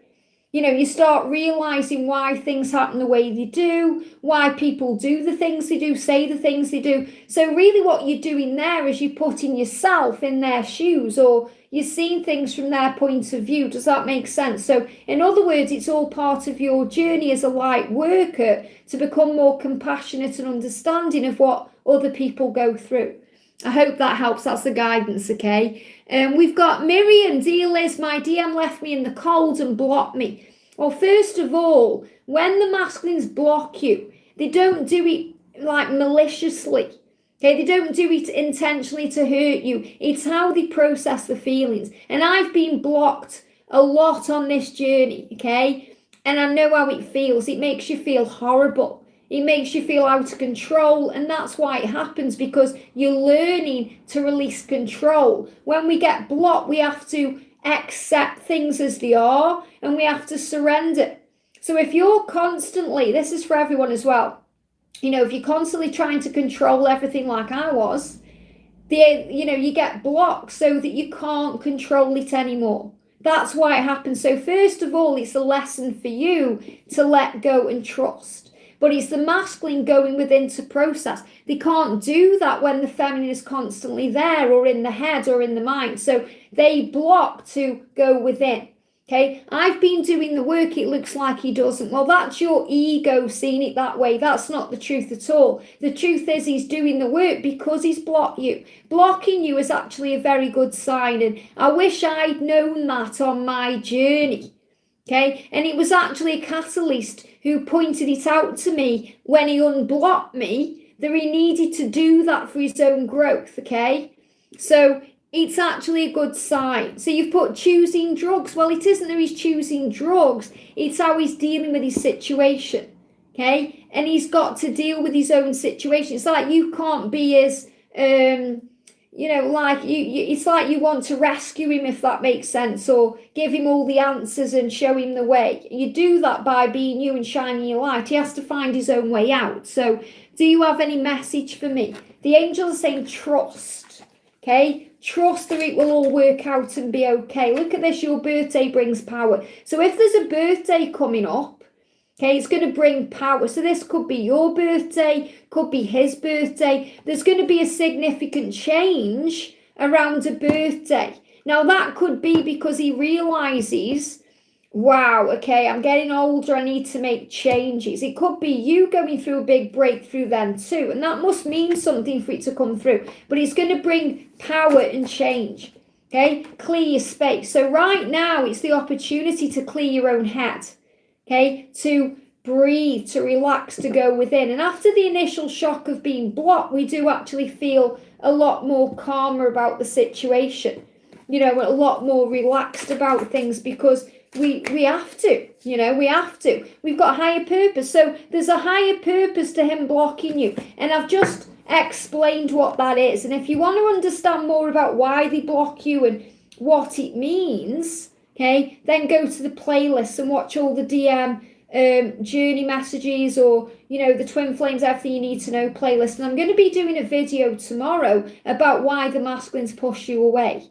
You start realizing why things happen the way they do, why people do the things they do, say the things they do. So really what you're doing there is you're putting yourself in their shoes, or you're seeing things from their point of view. Does that make sense? So in other words, it's all part of your journey as a light worker to become more compassionate and understanding of what other people go through. I hope that helps. That's the guidance, okay? We've got Miriam. Dear Liz, my DM left me in the cold and blocked me. Well, first of all, when the masculines block you, they don't do it like maliciously. Okay, they don't do it intentionally to hurt you. It's how they process the feelings. And I've been blocked a lot on this journey, okay? And I know how it feels. It makes you feel horrible. It makes you feel out of control, and that's why it happens, because you're learning to release control. When we get blocked, we have to accept things as they are, and we have to surrender. So if you're constantly, this is for everyone as well, if you're constantly trying to control everything like I was, you get blocked so that you can't control it anymore. That's why it happens. So first of all, it's a lesson for you to let go and trust. But it's the masculine going within to process. They can't do that when the feminine is constantly there, or in the head, or in the mind. So they block to go within. Okay, I've been doing the work, it looks like he doesn't. Well, that's your ego seeing it that way. That's not the truth at all. The truth is he's doing the work because he's blocked you. Blocking you is actually a very good sign. And I wish I'd known that on my journey. Okay, and it was actually a catalyst who pointed it out to me when he unblocked me, that he needed to do that for his own growth, okay? So it's actually a good sign. So you've put choosing drugs. Well, it isn't that he's choosing drugs. It's how he's dealing with his situation, okay? And he's got to deal with his own situation. It's like you can't be as... it's like you want to rescue him, if that makes sense, or give him all the answers and show him the way. You do that by being you and shining your light. He has to find his own way out. So do you have any message for me? The angels are saying trust, okay? Trust that it will all work out and be okay. Look at this, your birthday brings power. So if there's a birthday coming up, okay, it's going to bring power. So this could be your birthday, could be his birthday. There's going to be a significant change around a birthday. Now, that could be because he realizes, wow, okay, I'm getting older, I need to make changes. It could be you going through a big breakthrough then too, and that must mean something for it to come through. But it's going to bring power and change, okay? Clear your space. So right now, it's the opportunity to clear your own head. Okay, to breathe, to relax, to go within. And after the initial shock of being blocked, we do actually feel a lot more calmer about the situation. A lot more relaxed about things, because we have to, we have to. We've got a higher purpose. So there's a higher purpose to him blocking you. And I've just explained what that is. And if you want to understand more about why they block you and what it means... okay, then go to the playlist and watch all the DM journey messages, or the twin flames, everything you need to know playlist. And I'm going to be doing a video tomorrow about why the masculines push you away.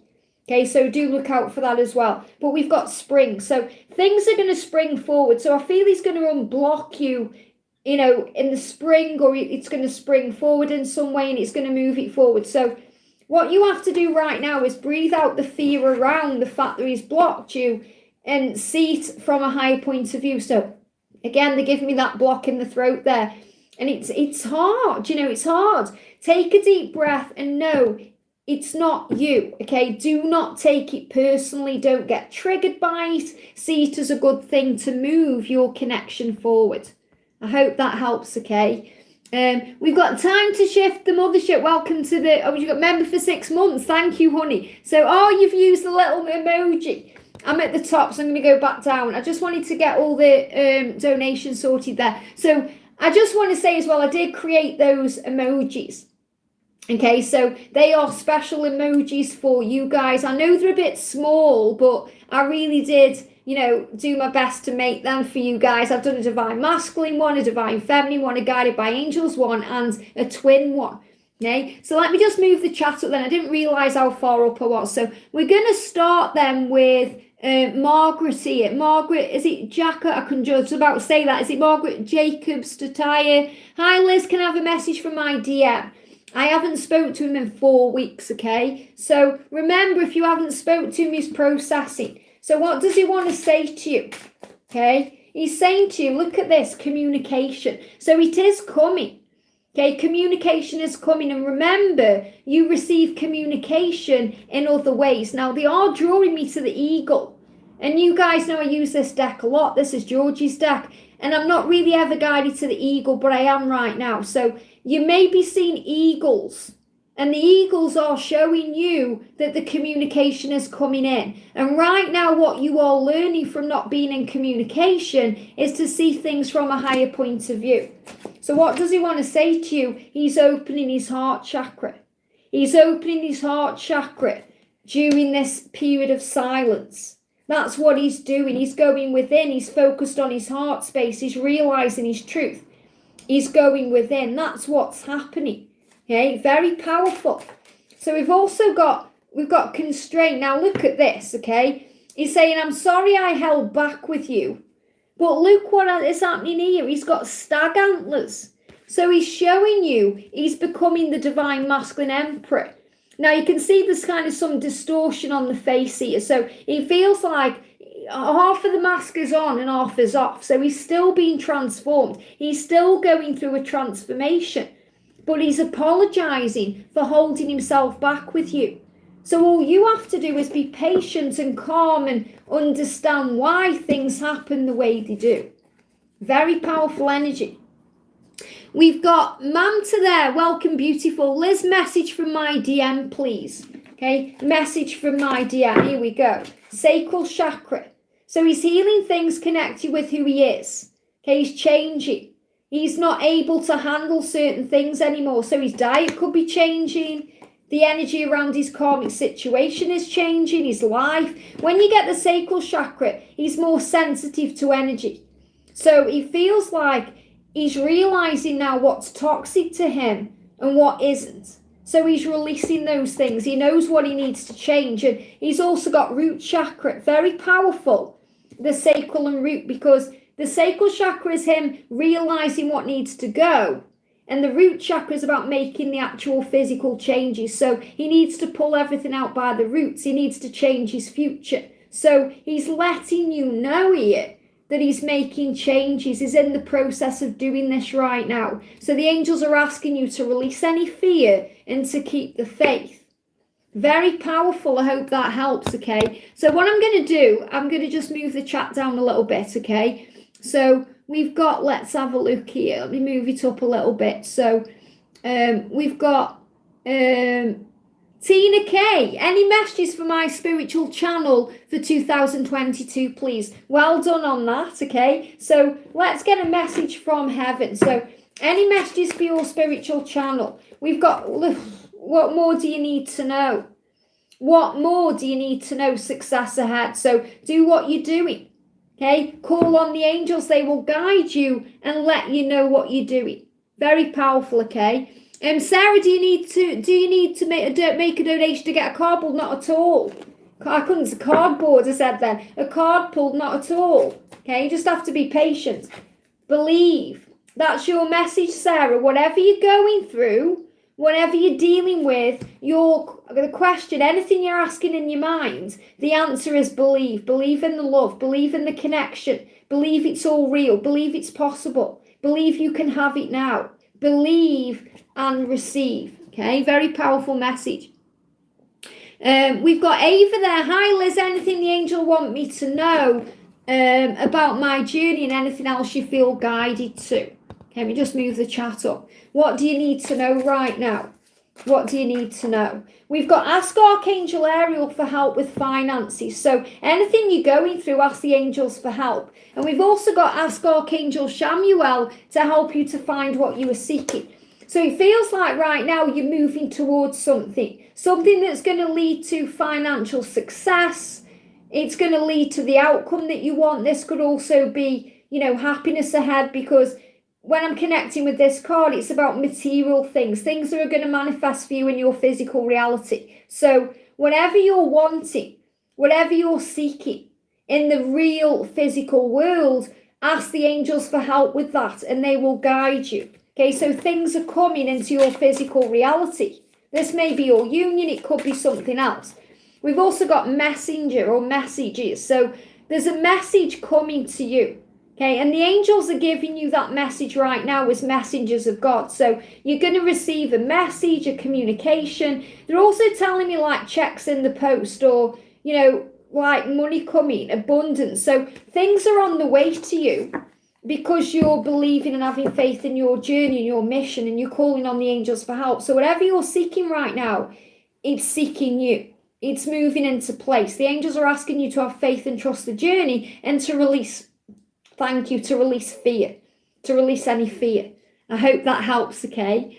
Okay, so do look out for that as well. But we've got spring, so things are going to spring forward. So I feel he's going to unblock you, in the spring, or it's going to spring forward in some way, and it's going to move it forward. So what you have to do right now is breathe out the fear around the fact that he's blocked you and see it from a higher point of view. So again, they give me that block in the throat there. And it's hard, it's hard. Take a deep breath and know it's not you, okay? Do not take it personally. Don't get triggered by it. See it as a good thing to move your connection forward. I hope that helps, okay? We've got time to shift the mothership. Welcome to you've got member for 6 months. Thank you, honey. So, you've used the little emoji. I'm at the top, so I'm going to go back down. I just wanted to get all the donations sorted there. So I just want to say as well, I did create those emojis. Okay, so they are special emojis for you guys. I know they're a bit small, but I really did, do my best to make them for you guys. I've done a divine masculine one, a divine feminine one, a guided by angels one, and a twin one. Okay, so let me just move the chat up then. I didn't realise how far up I was. So we're going to start then with Margaret here. Margaret, is it Jacka? I can just about to say that. Is it Margaret Jacobs to Tyre? Hi Liz, can I have a message from my DM? I haven't spoke to him in 4 weeks, okay? So remember, if you haven't spoke to him, he's processing. So what does he want to say to you? Okay? He's saying to you, look at this, communication. So it is coming. Okay, communication is coming. And remember, you receive communication in other ways. Now, they are drawing me to the eagle. And you guys know I use this deck a lot. This is Georgie's deck. And I'm not really ever guided to the eagle, but I am right now. So you may be seeing eagles. And the eagles are showing you that the communication is coming in. And right now, what you are learning from not being in communication is to see things from a higher point of view. So what does he want to say to you? He's opening his heart chakra. He's opening his heart chakra during this period of silence. That's what he's doing. He's going within. He's focused on his heart space. He's realizing his truth. He's going within. That's what's happening. Okay, very powerful. So we've got constraint. Now look at this, okay? He's saying, I'm sorry I held back with you. But look what is happening here. He's got stag antlers. So he's showing you he's becoming the divine masculine emperor. Now you can see there's kind of some distortion on the face here. So it feels like half of the mask is on and half is off. So he's still being transformed. He's still going through a transformation. But he's apologizing for holding himself back with you. So all you have to do is be patient and calm and understand why things happen the way they do. Very powerful energy. We've got Mamta there. Welcome, beautiful. Liz, message from my DM, please. Okay, message from my DM. Here we go. Sacral chakra. So he's healing things connected with who he is. Okay, he's changing. He's not able to handle certain things anymore. So his diet could be changing. The energy around his karmic situation is changing. His life. When you get the sacral chakra, he's more sensitive to energy. So he feels like he's realizing now what's toxic to him and what isn't. So he's releasing those things. He knows what he needs to change. And he's also got root chakra. Very powerful. The sacral and root, because the sacral chakra is him realizing what needs to go. And the root chakra is about making the actual physical changes. So he needs to pull everything out by the roots. He needs to change his future. So he's letting you know here that he's making changes. He's in the process of doing this right now. So the angels are asking you to release any fear and to keep the faith. Very powerful. I hope that helps, okay? So what I'm going to do, I'm going to just move the chat down a little bit, okay? So we've got, let's have a look here. Let me move it up a little bit. So we've got Tina K. Any messages for my spiritual channel for 2022, please? Well done on that, okay? So let's get a message from heaven. So any messages for your spiritual channel? We've got, what more do you need to know? What more do you need to know? Success ahead. So do what you're doing. Okay, call on the angels. They will guide you and let you know what you're doing. Very powerful. Okay. Sarah, do you need to make a donation to get a card pulled? Not at all. I couldn't say cardboard. I said then a card pulled. Not at all. Okay, you just have to be patient. Believe. That's your message, Sarah. Whatever you're going through, whatever you're dealing with, the question, anything you're asking in your mind, the answer is believe. Believe in the love. Believe in the connection. Believe it's all real. Believe it's possible. Believe you can have it now. Believe and receive. Okay, very powerful message. We've got Ava there. Hi, Liz. Anything the angel want me to know about my journey and anything else you feel guided to? Okay, let me just move the chat up. What do you need to know right now? What do you need to know? We've got ask Archangel Ariel for help with finances. So anything you're going through, ask the angels for help. And we've also got ask Archangel Samuel to help you to find what you are seeking. So it feels like right now you're moving towards something that's going to lead to financial success. It's going to lead to the outcome that you want. This could also be, happiness ahead, because when I'm connecting with this card, it's about material things that are going to manifest for you in your physical reality. So whatever you're wanting, whatever you're seeking in the real physical world, ask the angels for help with that and they will guide you. Okay, so things are coming into your physical reality. This may be your union, it could be something else. We've also got messenger or messages. So there's a message coming to you. Okay, and the angels are giving you that message right now as messengers of God. So you're going to receive a message, a communication. They're also telling me like checks in the post or, like money coming, abundance. So things are on the way to you because you're believing and having faith in your journey and your mission, and you're calling on the angels for help. So whatever you're seeking right now, it's seeking you. It's moving into place. The angels are asking you to have faith and trust the journey and to release. Thank you, to release fear, to release any fear. I hope that helps, okay?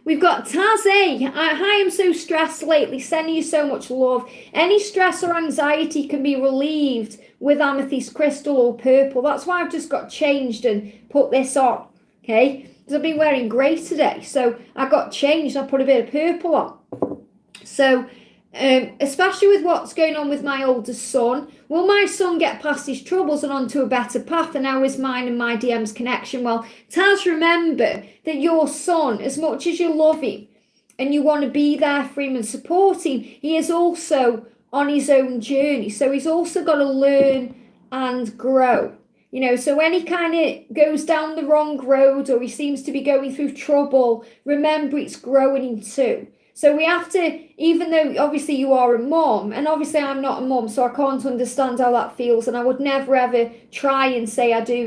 We've got Tarzan. Hi, I'm so stressed lately. Sending you so much love. Any stress or anxiety can be relieved with amethyst crystal or purple. That's why I've just got changed and put this on, okay? Because I've been wearing grey today. So I got changed. I put a bit of purple on. So especially with what's going on with my oldest son, will my son get past his troubles and onto a better path? And how is mine and my DM's connection? Well, Taz, remember that your son, as much as you love him and you want to be there for him and support him, he is also on his own journey. So he's also got to learn and grow. So when he kind of goes down the wrong road or he seems to be going through trouble, remember it's growing him too. So we have to, even though obviously you are a mom, and obviously I'm not a mom, so I can't understand how that feels, and I would never ever try and say I do,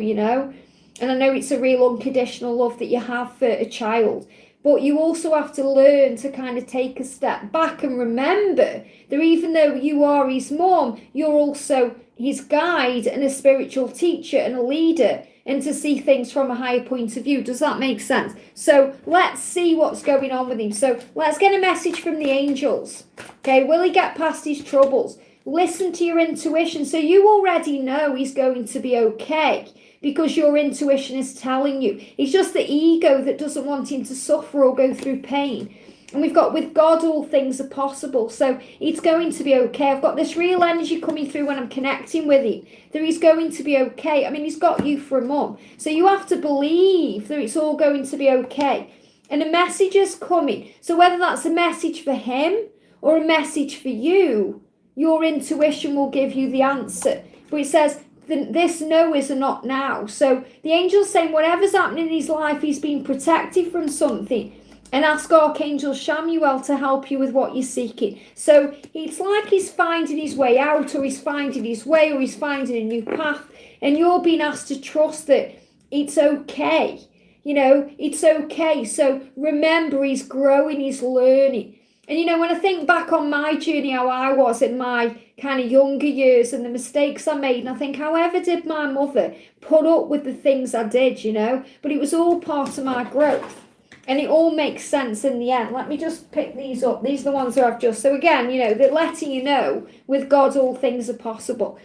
and I know it's a real unconditional love that you have for a child, but you also have to learn to kind of take a step back and remember that even though you are his mom, you're also his guide and a spiritual teacher and a leader, and to see things from a higher point of view. Does that make sense? So let's see what's going on with him. So let's get a message from the angels. Okay, will he get past his troubles? Listen to your intuition. So you already know he's going to be okay because your intuition is telling you. It's just the ego that doesn't want him to suffer or go through pain. And we've got, with God, all things are possible. So it's going to be okay. I've got this real energy coming through when I'm connecting with him, that he's going to be okay. I mean, he's got you for a mum. So you have to believe that it's all going to be okay. And a message is coming. So whether that's a message for him or a message for you, your intuition will give you the answer. But it says, this no is a not now. So the angel's saying whatever's happening in his life, he's being protected from something. And ask Archangel Samuel to help you with what you're seeking. So it's like he's finding his way out, or he's finding his way, or he's finding a new path. And you're being asked to trust that it's okay. It's okay. So remember, he's growing, he's learning. And when I think back on my journey, how I was in my kind of younger years and the mistakes I made, and I think, however did my mother put up with the things I did, But it was all part of my growth. And it all makes sense in the end. Let me just pick these up. These are the ones that I've just... So again, they're letting you know, with God, all things are possible.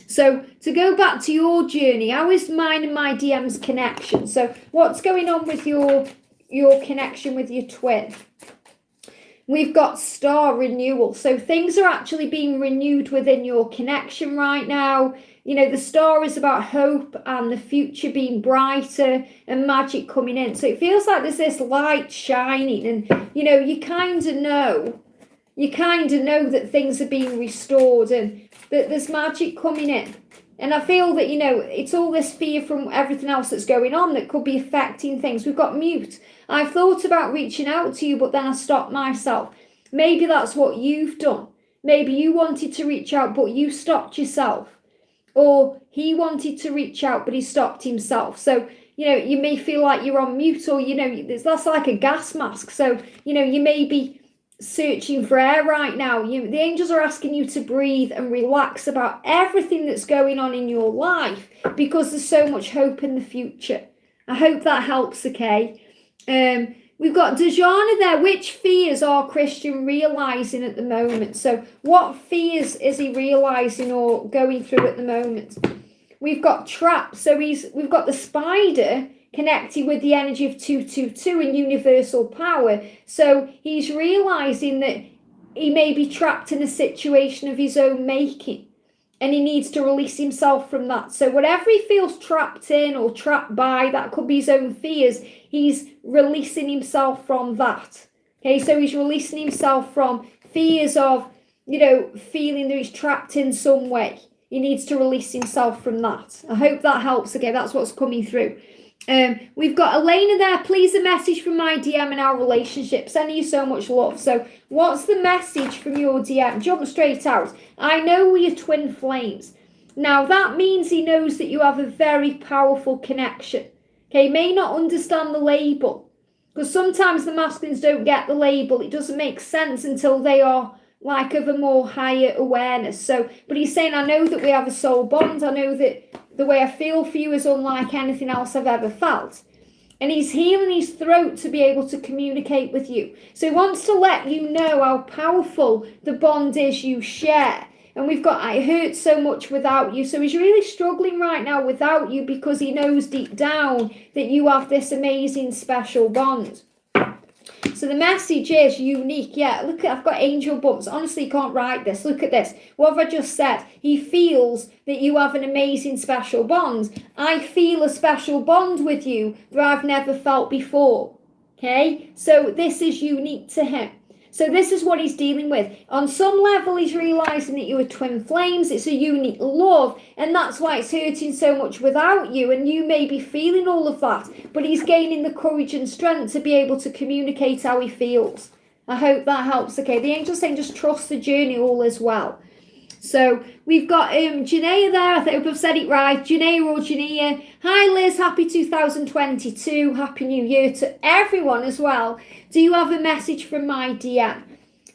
So to go back to your journey, how is mine and my DM's connection? So what's going on with your connection with your twin? We've got star renewal. So things are actually being renewed within your connection right now. You know, the star is about hope and the future being brighter and magic coming in. So it feels like there's this light shining, and, you know, you kind of know that things are being restored and that there's magic coming in. And I feel that, you know, it's all this fear from everything else that's going on that could be affecting things. We've got mute. I've thought about reaching out to you, but then I stopped myself. Maybe that's what you've done. Maybe you wanted to reach out, but you stopped yourself. Or he wanted to reach out, but he stopped himself. So, you know, you may feel like you're on mute, or, you know, that's like a gas mask. So, you know, you may be searching for air right now. The angels are asking you to breathe and relax about everything that's going on in your life, because there's so much hope in the future. I hope that helps, okay? We've got Dejana there. Which fears are Christian realizing at the moment? So what fears is he realizing or going through at the moment? We've got trap. So we've got the spider connected with the energy of 222 and universal power. So he's realizing that he may be trapped in a situation of his own making, and he needs to release himself from that. So whatever he feels trapped in or trapped by, that could be his own fears, he's releasing himself from that. Okay, so he's releasing himself from fears of, you know, feeling that he's trapped in some way. He needs to release himself from that. I hope that helps. Okay, that's what's coming through. We've got Elena there. Please, a message from my DM and our relationship. Sending you so much love. So what's the message from your DM? Jump straight out. I know we're twin flames. Now that means he knows that you have a very powerful connection. Okay, he may not understand the label, because sometimes the masculines don't get the label. It doesn't make sense until they are like of a more higher awareness. So, but he's saying, I know that we have a soul bond. I know that the way I feel for you is unlike anything else I've ever felt. And he's healing his throat to be able to communicate with you. So he wants to let you know how powerful the bond is you share. And we've got, I hurt so much without you. So he's really struggling right now without you, because he knows deep down that you have this amazing special bond. So the message is unique. Yeah, look, I've got angel bumps. Honestly, you can't write this. Look at this. What have I just said? He feels that you have an amazing special bond. I feel a special bond with you that I've never felt before. Okay? So this is unique to him. So this is what he's dealing with. On some level, he's realizing that you are twin flames. It's a unique love, and that's why it's hurting so much without you, and you may be feeling all of that, but he's gaining the courage and strength to be able to communicate how he feels. I hope that helps. Okay, the angel's saying just trust the journey, all is well. So we've got Janae there. I hope I've said it right. Janae or Jania. Hi Liz, happy 2022. Happy New Year to everyone as well. Do you have a message from my DM?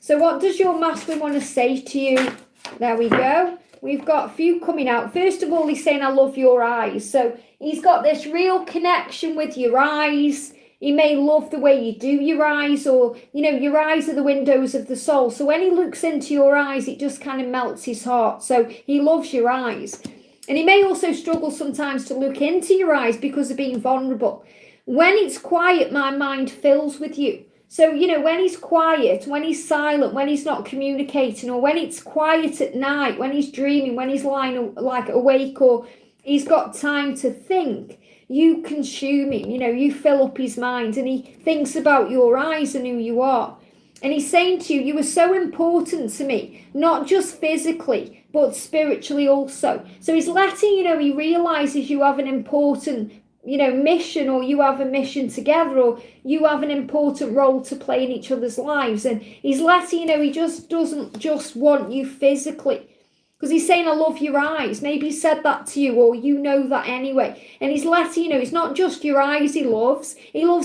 So what does your masculine want to say to you? There we go. We've got a few coming out. First of all, he's saying, I love your eyes. So he's got this real connection with your eyes. He may love the way you do your eyes, or, you know, your eyes are the windows of the soul. So when he looks into your eyes, it just kind of melts his heart. So he loves your eyes. And he may also struggle sometimes to look into your eyes because of being vulnerable. When it's quiet, my mind fills with you. So, you know, when he's quiet, when he's silent, when he's not communicating, or when it's quiet at night, when he's dreaming, when he's lying like awake, or he's got time to think, you consume him, you know, you fill up his mind, and he thinks about your eyes and who you are. And he's saying to you, you are so important to me, not just physically, but spiritually also. So he's letting you know, he realizes you have an important, you know, mission, or you have a mission together, or you have an important role to play in each other's lives. And he's letting you know, he just doesn't just want you physically. Because he's saying, I love your eyes. Maybe he said that to you, or you know that anyway. And he's letting you know, it's not just your eyes he loves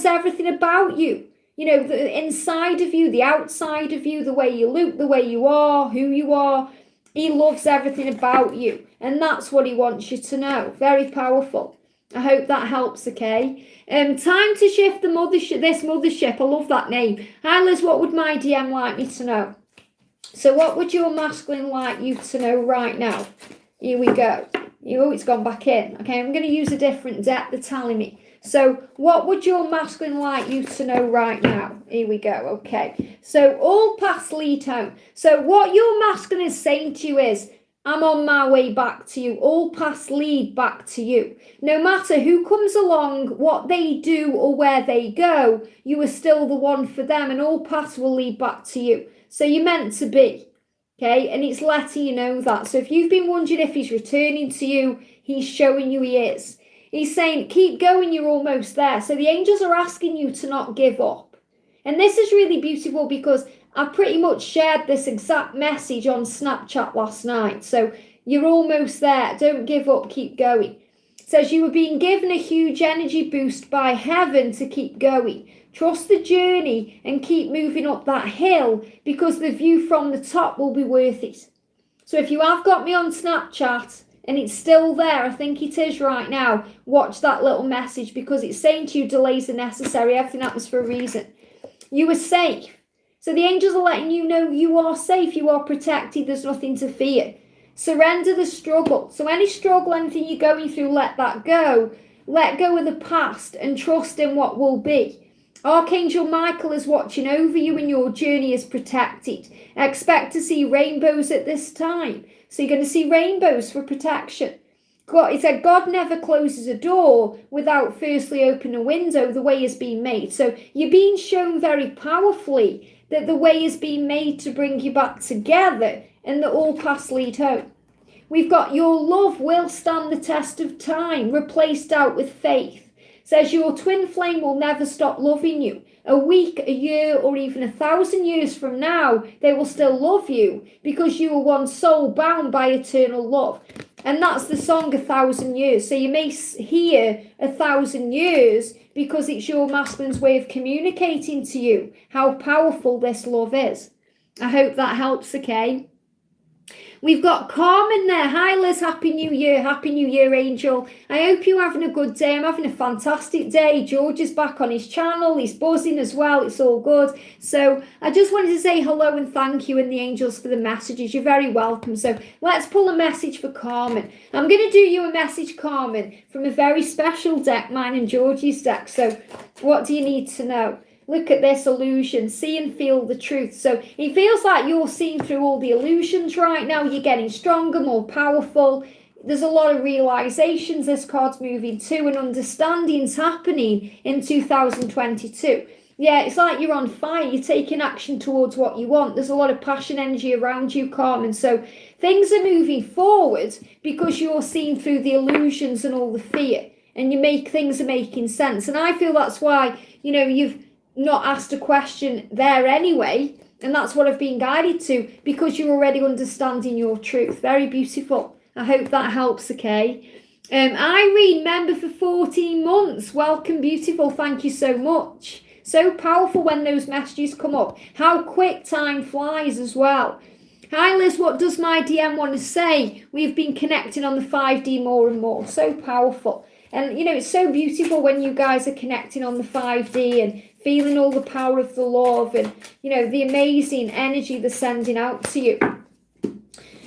everything about you. You know, the inside of you, the outside of you, the way you look, the way you are, who you are. He loves everything about you. And that's what he wants you to know. Very powerful. I hope that helps, okay? Time to shift the mothership, this mothership. I love that name. Hi Liz, what would my DM like me to know? So what would your masculine like you to know right now? Here we go. Oh, it's gone back in. Okay, I'm going to use a different deck, they're telling me. So what would your masculine like you to know right now? Here we go. Okay, so all paths lead home. So what your masculine is saying to you is, I'm on my way back to you. All paths lead back to you. No matter who comes along, what they do or where they go, you are still the one for them, and all paths will lead back to you. So you're meant to be. Okay, and it's letting you know that. So if you've been wondering if he's returning to you, he's showing you he is. He's saying, keep going, you're almost there. So the angels are asking you to not give up. And this is really beautiful because I pretty much shared this exact message on Snapchat last night. So you're almost there. Don't give up, keep going. It says you were being given a huge energy boost by heaven to keep going. Trust the journey and keep moving up that hill because the view from the top will be worth it. So if you have got me on Snapchat and it's still there, I think it is right now, watch that little message because it's saying to you delays are necessary, everything happens for a reason. You are safe. So the angels are letting you know you are safe, you are protected, there's nothing to fear. Surrender the struggle. So any struggle, anything you're going through, let that go. Let go of the past and trust in what will be. Archangel Michael is watching over you and your journey is protected. Expect to see rainbows at this time. So you're going to see rainbows for protection. God, it said God never closes a door without firstly opening a window. The way is being made. So you're being shown very powerfully that the way is being made to bring you back together and that all paths lead home. We've got your love will stand the test of time, replaced out with faith. Says your twin flame will never stop loving you. A week, a year, or even 1,000 years from now, they will still love you because you are one soul bound by eternal love. And that's the song 1,000 years. So you may hear 1,000 years because it's your masculine's way of communicating to you how powerful this love is. I hope that helps, okay? We've got Carmen there. Hi, Liz. Happy New Year. Happy New Year, Angel. I hope you're having a good day. I'm having a fantastic day. George is back on his channel. He's buzzing as well. It's all good. So I just wanted to say hello and thank you and the angels for the messages. You're very welcome. So let's pull a message for Carmen. I'm going to do you a message, Carmen, from a very special deck, mine and Georgie's deck. So what do you need to know? Look at this illusion, see and feel the truth. So it feels like you're seeing through all the illusions right now. You're getting stronger, more powerful. There's a lot of realizations this card's moving to and understandings happening in 2022. Yeah, it's like you're on fire. You're taking action towards what you want. There's a lot of passion energy around you, Carmen. So things are moving forward because you're seeing through the illusions and all the fear. And things are making sense. And I feel that's why, you've not asked a question there anyway, and that's what I've been guided to because you're already understanding your truth. Very beautiful. I hope that helps, okay? Irene, member for 14 months. Welcome, beautiful. Thank you so much. So powerful when those messages come up. How quick time flies as well. Hi, Liz. What does my DM want to say? We've been connecting on the 5D more and more. So powerful. And, it's so beautiful when you guys are connecting on the 5D and feeling all the power of the love and, the amazing energy they're sending out to you.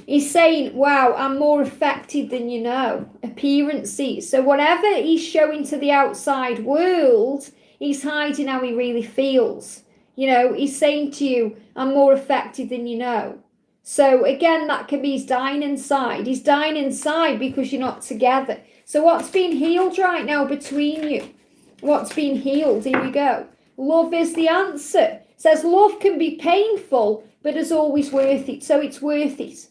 He's saying, wow, I'm more affected than you know. Appearances. So whatever he's showing to the outside world, he's hiding how he really feels. He's saying to you, I'm more affected than you know. So again, that can be he's dying inside. He's dying inside because you're not together. So what's being healed right now between you? What's being healed? Here we go. Love is the answer. It says love can be painful, but is always worth it. So it's worth it.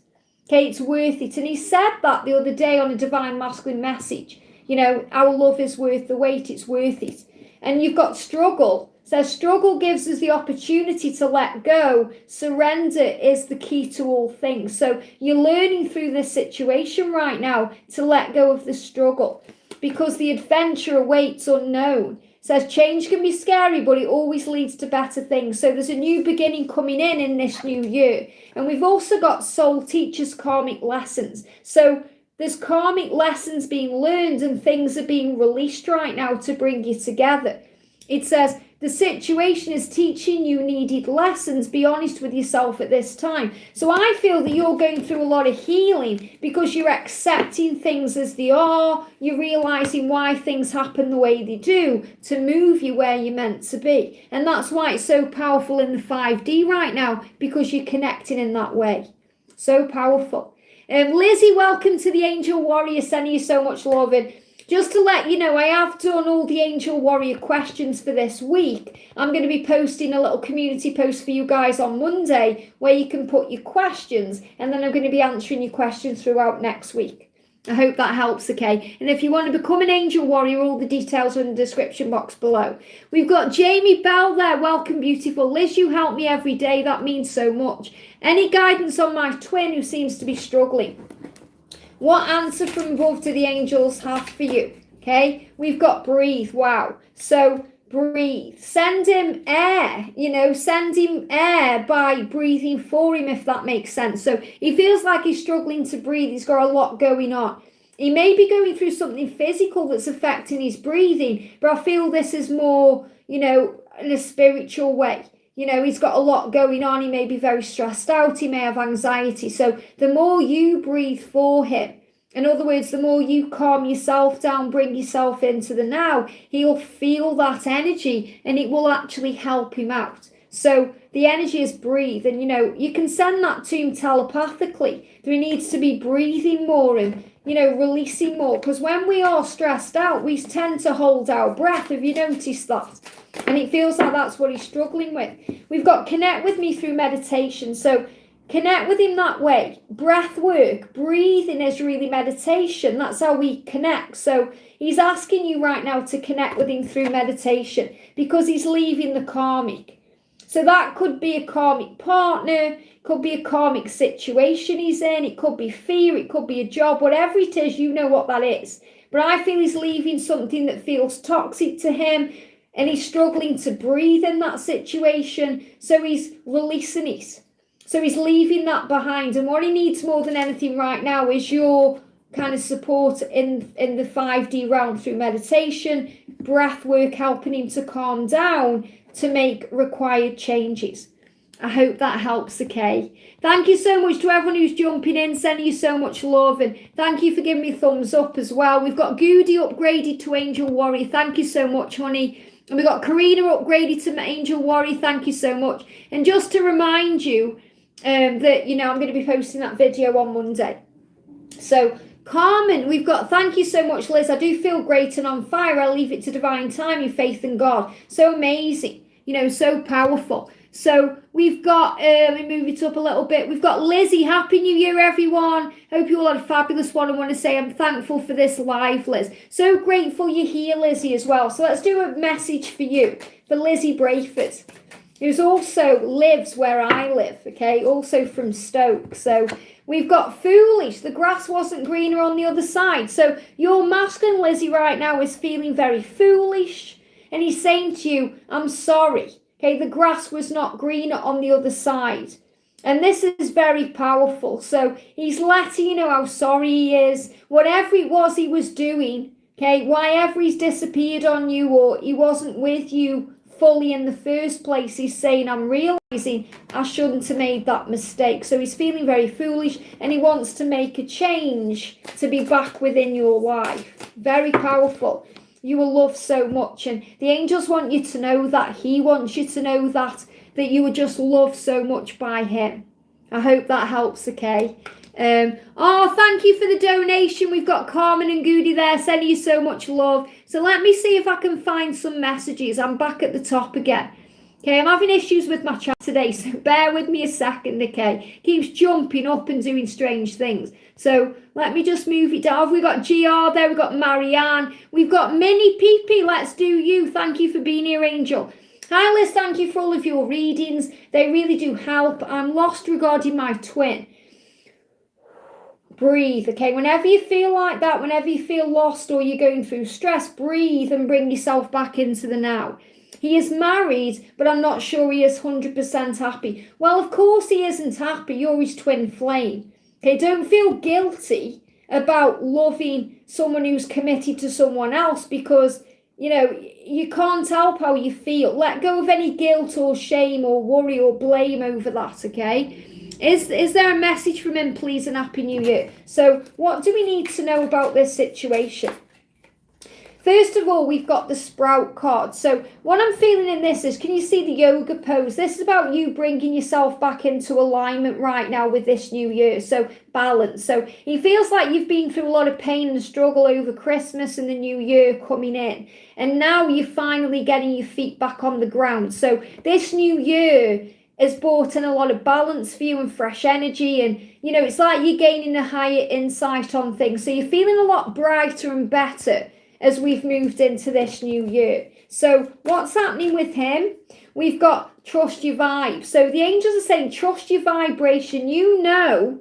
Okay, it's worth it. And he said that the other day on a Divine Masculine message. Our love is worth the wait. It's worth it. And you've got struggle. It says struggle gives us the opportunity to let go. Surrender is the key to all things. So you're learning through this situation right now to let go of the struggle because the adventure awaits unknown. It says change can be scary, but it always leads to better things. So there's a new beginning coming in this new year. And we've also got soul teachers, karmic lessons. So there's karmic lessons being learned and things are being released right now to bring you together. It says The situation is teaching you needed lessons. Be honest with yourself at this time. So I feel that you're going through a lot of healing because you're accepting things as they are. You're realizing why things happen the way they do to move you where you're meant to be. And that's why it's so powerful in the 5D right now, because you're connecting in that way. So powerful. Lizzy, welcome to the Angel Warrior. Sending you so much love. And just to let you know, I have done all the Angel Warrior questions for this week. I'm going to be posting a little community post for you guys on Monday where you can put your questions, and then I'm going to be answering your questions throughout next week. I hope that helps, okay? And if you want to become an Angel Warrior, all the details are in the description box below. We've got Jamie Bell there. Welcome, beautiful. Liz, you help me every day. That means so much. Any guidance on my twin who seems to be struggling? What answer from above do the angels have for you? Okay, we've got breathe. Wow. So breathe. Send him air, send him air by breathing for him, if that makes sense. So he feels like he's struggling to breathe. He's got a lot going on. He may be going through something physical that's affecting his breathing, but I feel this is more, in a spiritual way. He's got a lot going on. He may be very stressed out. He may have anxiety. So the more you breathe for him, in other words, the more you calm yourself down, bring yourself into the now, he'll feel that energy and it will actually help him out. So the energy is breathe. And, you can send that to him telepathically. He needs to be breathing more and, releasing more. Because when we are stressed out, we tend to hold our breath. Have you noticed that? And it feels like that's what he's struggling with. We've got connect with me through meditation. So connect with him that way. Breath work, breathing is really meditation. That's how we connect. So he's asking you right now to connect with him through meditation because he's leaving the karmic. So that could be a karmic partner, could be a karmic situation he's in, it could be fear, it could be a job, whatever it is, you know what that is. But I feel he's leaving something that feels toxic to him and he's struggling to breathe in that situation. So he's releasing it. So he's leaving that behind. And what he needs more than anything right now is your kind of support in the 5D realm through meditation, breath work, helping him to calm down to make required changes. I hope that helps, okay? Thank you so much to everyone who's jumping in, sending you so much love, and thank you for giving me a thumbs up as well. We've got Goody upgraded to Angel Warrior. Thank you so much, honey. And we've got Karina upgraded to Angel Warrior. Thank you so much. And just to remind you that, I'm going to be posting that video on Monday. So Carmen, we've got, thank you so much, Liz. I do feel great and on fire. I'll leave it to divine timing, faith in God. So amazing, so powerful. So we've got, let me move it up a little bit. We've got Lizzy. Happy New Year, everyone. Hope you all had a fabulous one. I want to say I'm thankful for this live, Liz. So grateful you're here, Lizzy, as well. So let's do a message for you, for Lizzy Brayford, who's also lives where I live, okay? Also from Stoke. So we've got foolish. The grass wasn't greener on the other side. So your masculine Lizzy right now is feeling very foolish. And he's saying to you, I'm sorry. Okay, the grass was not greener on the other side. And this is very powerful. So he's letting you know how sorry he is. Whatever it was he was doing, okay, why he's disappeared on you or he wasn't with you fully in the first place, he's saying, I'm realizing I shouldn't have made that mistake. So he's feeling very foolish and he wants to make a change to be back within your life. Very powerful. You will love so much, and the angels want you to know that. He wants you to know that you were just loved so much by him. I hope that helps, okay? Thank you for the donation. We've got Carmen and Goody there sending you so much love. So let me see if I can find some messages. I'm back at the top again. Okay, I'm having issues with my chat today, so bear with me a second, okay? Keeps jumping up and doing strange things. So let me just move it down. We've got GR there, we've got Marianne, we've got Minnie Peepee. Let's do you. Thank you for being here, Angel. Hi, Liz, thank you for all of your readings. They really do help. I'm lost regarding my twin. Breathe, okay? Whenever you feel like that, whenever you feel lost or you're going through stress, breathe and bring yourself back into the now. He is married, but I'm not sure he is 100% happy. Well, of course he isn't happy. You're his twin flame. Okay, don't feel guilty about loving someone who's committed to someone else because, you can't help how you feel. Let go of any guilt or shame or worry or blame over that, okay? Is there a message from him, please, and Happy New Year? So what do we need to know about this situation? First of all, we've got the Sprout card. So what I'm feeling in this is, can you see the yoga pose? This is about you bringing yourself back into alignment right now with this new year. So balance. So it feels like you've been through a lot of pain and struggle over Christmas and the new year coming in. And now you're finally getting your feet back on the ground. So this new year has brought in a lot of balance for you and fresh energy. And, it's like you're gaining a higher insight on things. So you're feeling a lot brighter and better as we've moved into this new year. So what's happening with him? We've got trust your vibe. So the angels are saying, trust your vibration. You know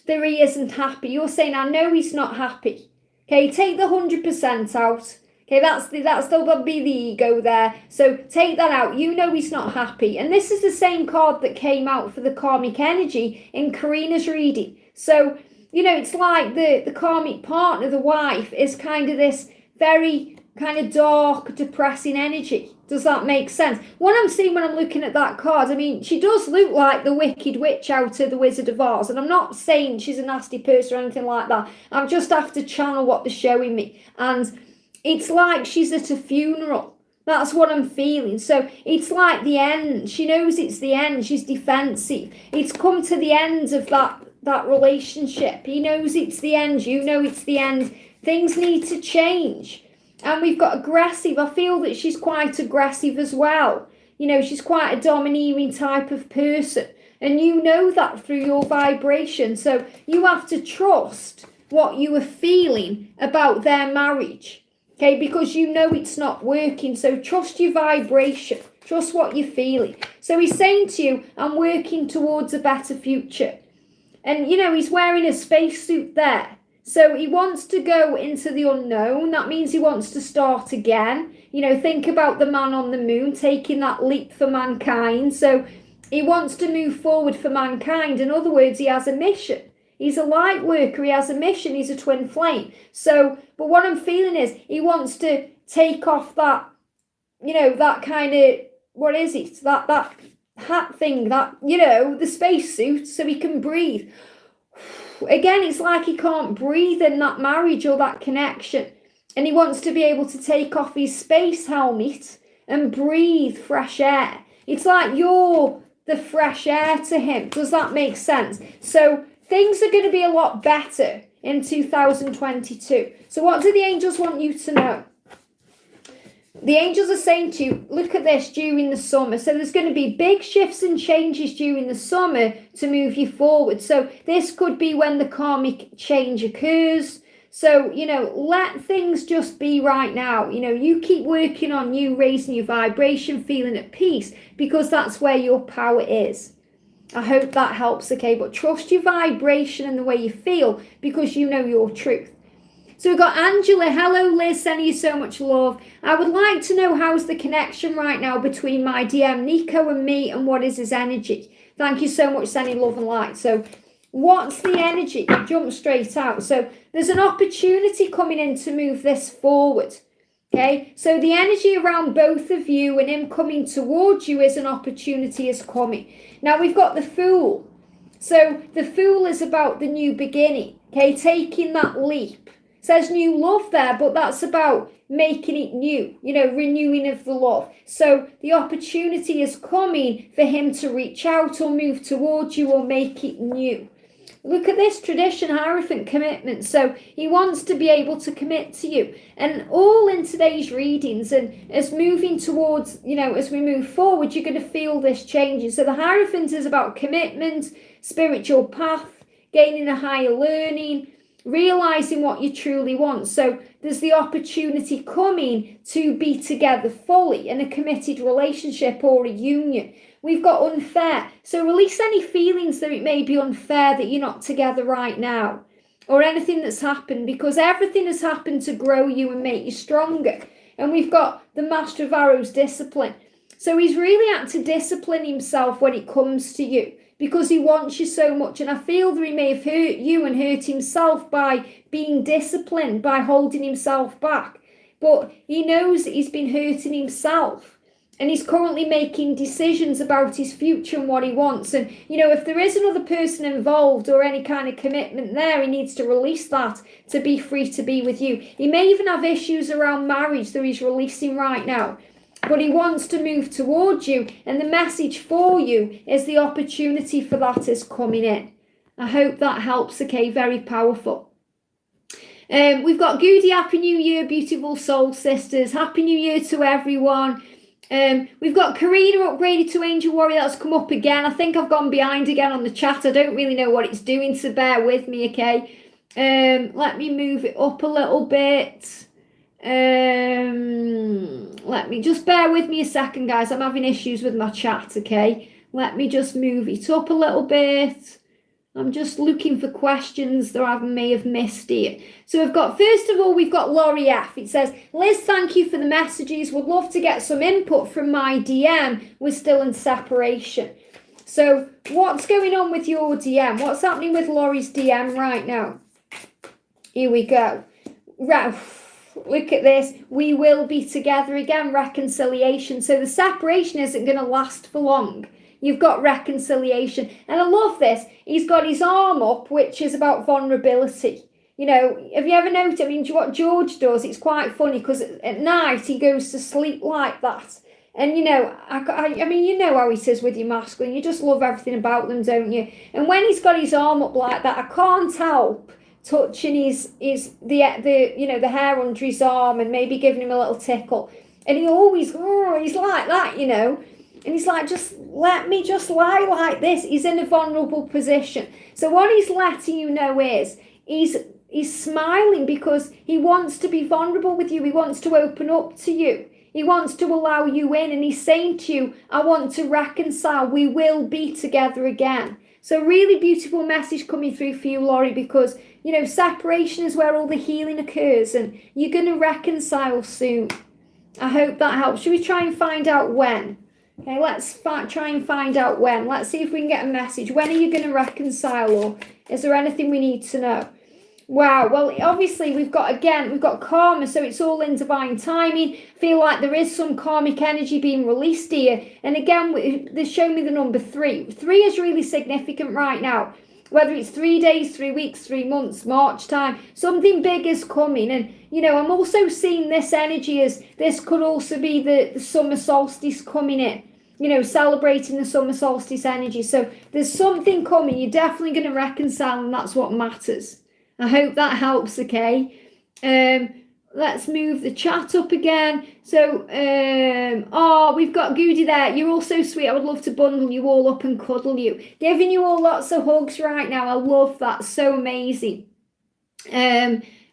that he isn't happy. You're saying, I know he's not happy. Okay, take the 100% out. Okay, that's still be the ego there. So take that out. You know he's not happy. And this is the same card that came out for the karmic energy in Karina's reading. So, it's like the karmic partner, the wife, is kind of this very kind of dark, depressing energy. Does that make sense? What I'm seeing when I'm looking at that card, she does look like the Wicked Witch out of the Wizard of Oz. And I'm not saying she's a nasty person or anything like that. I'm just after channel what they're showing me. And it's like she's at a funeral. That's what I'm feeling. So it's like the end. She knows it's the end. She's defensive. It's come to the end of that relationship. He knows it's the end. You know it's the end. Things need to change. And we've got aggressive. I feel that she's quite aggressive as well. She's quite a domineering type of person. And you know that through your vibration. So you have to trust what you are feeling about their marriage. Okay, because you know it's not working. So trust your vibration. Trust what you're feeling. So he's saying to you, I'm working towards a better future. And, he's wearing a spacesuit there. So he wants to go into the unknown. That means he wants to start again. Think about the man on the moon taking that leap for mankind. So he wants to move forward for mankind. In other words, he has a mission. He's a light worker. He has a mission. He's a twin flame. So, but what I'm feeling is he wants to take off that, that kind of, what is it? That hat thing, the spacesuit so he can breathe. Again, it's like he can't breathe in that marriage or that connection. And he wants to be able to take off his space helmet and breathe fresh air. It's like you're the fresh air to him. Does that make sense? So things are going to be a lot better in 2022. So what do the angels want you to know? The angels are saying to you, look at this during the summer. So there's going to be big shifts and changes during the summer to move you forward. So this could be when the karmic change occurs. So, let things just be right now. You keep working on you, raising your vibration, feeling at peace, because that's where your power is. I hope that helps, okay? But trust your vibration and the way you feel, because you know your truth. So we've got Angela. Hello, Liz. Sending you so much love. I would like to know how's the connection right now between my DM, Nico, and me, and what is his energy? Thank you so much, sending love and light. So what's the energy? Jump straight out. So there's an opportunity coming in to move this forward. Okay, so the energy around both of you and him coming towards you is an opportunity is coming. Now we've got the Fool. So the Fool is about the new beginning. Okay, taking that leap. Says new love there, but that's about making it new, renewing of the love. So the opportunity is coming for him to reach out or move towards you or make it new. Look at this tradition, Hierophant, commitment. So he wants to be able to commit to you. And all in today's readings and as moving towards, as we move forward, you're going to feel this changing. So the Hierophant is about commitment, spiritual path, gaining a higher learning, realizing what you truly want. So there's the opportunity coming to be together fully in a committed relationship or a union. We've got unfair. So release any feelings that it may be unfair that you're not together right now or anything that's happened, because everything has happened to grow you and make you stronger. And we've got the Master of Arrows, discipline. So he's really had to discipline himself when it comes to you, because he wants you so much. And I feel that he may have hurt you and hurt himself by being disciplined, by holding himself back. but he knows that he's been hurting himself. And he's currently making decisions about his future and what he wants. And, you know, if there is another person involved or any kind of commitment there, he needs to release that to be free to be with you. He may even have issues around marriage that he's releasing right now. But he wants to move towards you. And the message for you is the opportunity for that is coming in. I hope that helps, okay? Very powerful. We've got Goody, Happy New Year, beautiful soul sisters. Happy New Year to everyone. We've got Karina upgraded to Angel Warrior. That's come up again. I think I've gone behind again on the chat. I don't really know what it's doing, so bear with me, okay? Let me move it up a little bit. Let me just bear with me a second, guys. I'm having issues with my chat, okay? Let me just move it up a little bit. I'm just looking for questions that I may have missed here. So we've got, first of all, we've got Laurie F. It says, Liz, thank you for the messages. Would love to get some input from my DM. We're still in separation. So what's going on with your DM? What's happening with Laurie's DM right now? Here we go. Look at this. We will be together again. Reconciliation. So the separation isn't going to last for long. You've got reconciliation. And I love this. He's got his arm up, which is about vulnerability. You know, have you ever noticed, I mean, what George does, it's quite funny because at night he goes to sleep like that. And, you know, I mean, you know how he says with your masculine, you just love everything about them, don't you? And when he's got his arm up like that, I can't help touching the hair under his arm and maybe giving him a little tickle. And he always, he's like that, you know. And he's like, just let me just lie like this. He's in a vulnerable position. So what he's letting you know is he's smiling because he wants to be vulnerable with you. He wants to open up to you. He wants to allow you in. And he's saying to you, I want to reconcile. We will be together again. So really beautiful message coming through for you, Laurie, because, you know, separation is where all the healing occurs. And you're going to reconcile soon. I hope that helps. Should we try and find out when? Okay, let's try and find out when. Let's see if we can get a message. When are you going to reconcile, or is there anything we need to know? Wow, well, obviously we've got karma, so it's all in divine timing. Feel like there is some karmic energy being released here. And again, they show me the number 3. 3 is really significant right now. Whether it's 3 days, 3 weeks, 3 months, March time, something big is coming. And, you know, I'm also seeing this energy as this could also be the summer solstice coming in, you know, celebrating the summer solstice energy. So there's something coming. You're definitely going to reconcile, and that's what matters. I hope that helps, okay? Let's move the chat up again. So, we've got Goody there. You're all so sweet. I would love to bundle you all up and cuddle you. Giving you all lots of hugs right now. I love that. So amazing.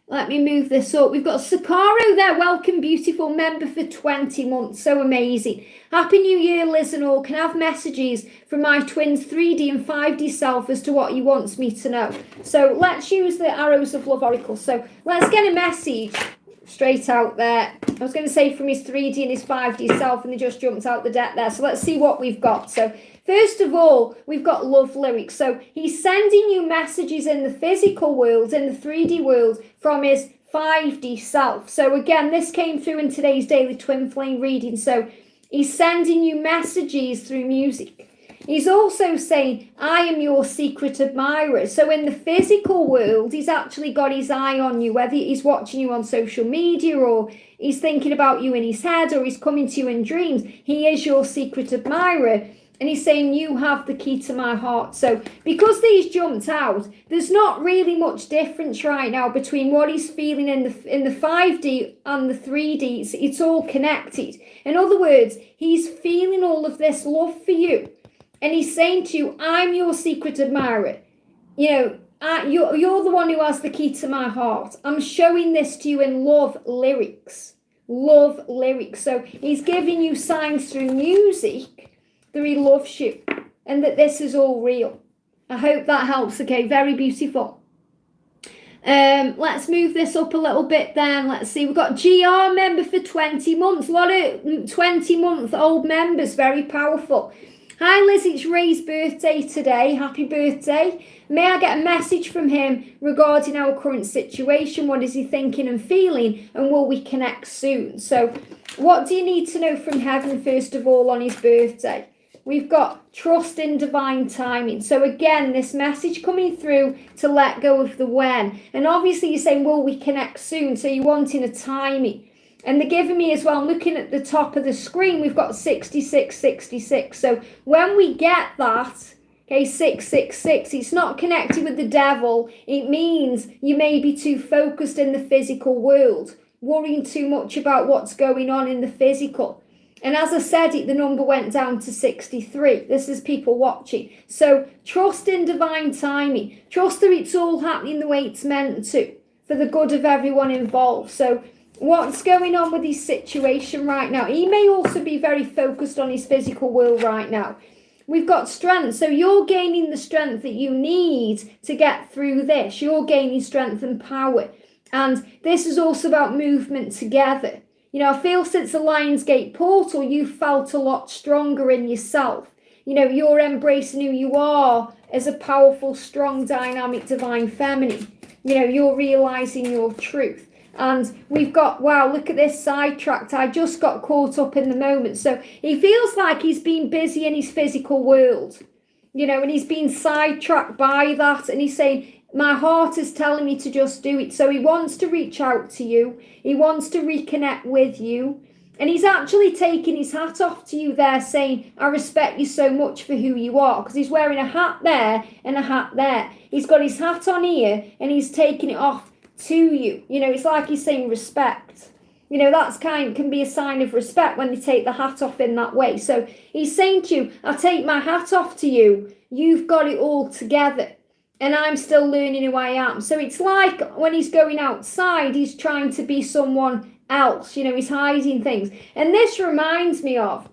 Let me move this up. We've got Sakaro there. Welcome, beautiful member for 20 months. So amazing. Happy New Year, Liz and all. Can I have messages from my twins 3D and 5D self as to what he wants me to know? So let's use the Arrows of Love Oracle. So let's get a message straight out there. I was going to say from his 3D and his 5D self, and they just jumped out the deck there. So let's see what we've got. So first of all, we've got love lyrics. So he's sending you messages in the physical world, in the 3D world, from his 5D self. So again, this came through in today's daily twin flame reading. So he's sending you messages through music. He's also saying, I am your secret admirer. So in the physical world, he's actually got his eye on you, whether he's watching you on social media or he's thinking about you in his head or he's coming to you in dreams. He is your secret admirer. And he's saying, you have the key to my heart. So because these jumped out, there's not really much difference right now between what he's feeling in the 5D and the 3D. It's all connected. In other words, he's feeling all of this love for you. And he's saying to you, I'm your secret admirer. You know, you're the one who has the key to my heart. I'm showing this to you in love lyrics. Love lyrics. So he's giving you signs through music that he loves you and that this is all real. I hope that helps. Okay, very beautiful. Let's move this up a little bit then. Let's see. We've got GR member for 20 months. A lot of 20-month-old members. Very powerful. Hi Liz, it's Ray's birthday today. Happy birthday. May I get a message from him regarding our current situation? What is he thinking and feeling? And will we connect soon? So what do you need to know from heaven, first of all, on his birthday? We've got trust in divine timing. So again, this message coming through to let go of the when. And obviously you're saying, will we connect soon? So you're wanting a timing. And they're giving me as well, I'm looking at the top of the screen, we've got 66, 66. So when we get that, okay, 666, it's not connected with the devil. It means you may be too focused in the physical world, worrying too much about what's going on in the physical. And as I said, the number went down to 63. This is people watching. So trust in divine timing. Trust that it's all happening the way it's meant to, for the good of everyone involved. So what's going on with his situation right now? He may also be very focused on his physical world right now. We've got strength. So you're gaining the strength that you need to get through this. You're gaining strength and power. And this is also about movement together. You know, I feel since the Lionsgate portal, you felt a lot stronger in yourself. You know, you're embracing who you are as a powerful, strong, dynamic, divine feminine. You know, you're realizing your truth. And we've got, wow, look at this, sidetracked. I just got caught up in the moment. So he feels like he's been busy in his physical world, you know, and he's been sidetracked by that. And he's saying, my heart is telling me to just do it. So he wants to reach out to you. He wants to reconnect with you. And he's actually taking his hat off to you there, saying, I respect you so much for who you are. Because he's wearing a hat there and a hat there. He's got his hat on here and he's taking it off to you. You know, it's like he's saying respect. You know, that's can be a sign of respect when they take the hat off in that way. So he's saying to you, I take my hat off to you. You've got it all together. And I'm still learning who I am. So it's like when he's going outside, he's trying to be someone else. You know, he's hiding things. And this reminds me of,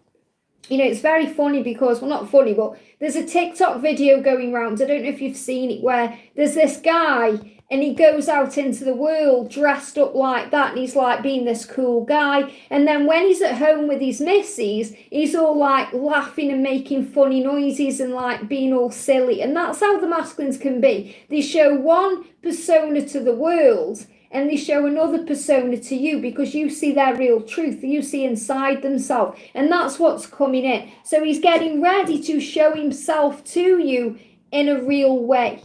you know, it's very funny because, well, not funny, but there's a TikTok video going around. I don't know if you've seen it, where there's this guy and he goes out into the world dressed up like that, and he's like being this cool guy. And then when he's at home with his missus, he's all like laughing and making funny noises and like being all silly. And that's how the masculines can be. They show one persona to the world and they show another persona to you, because you see their real truth. You see inside themselves. And that's what's coming in. So he's getting ready to show himself to you in a real way.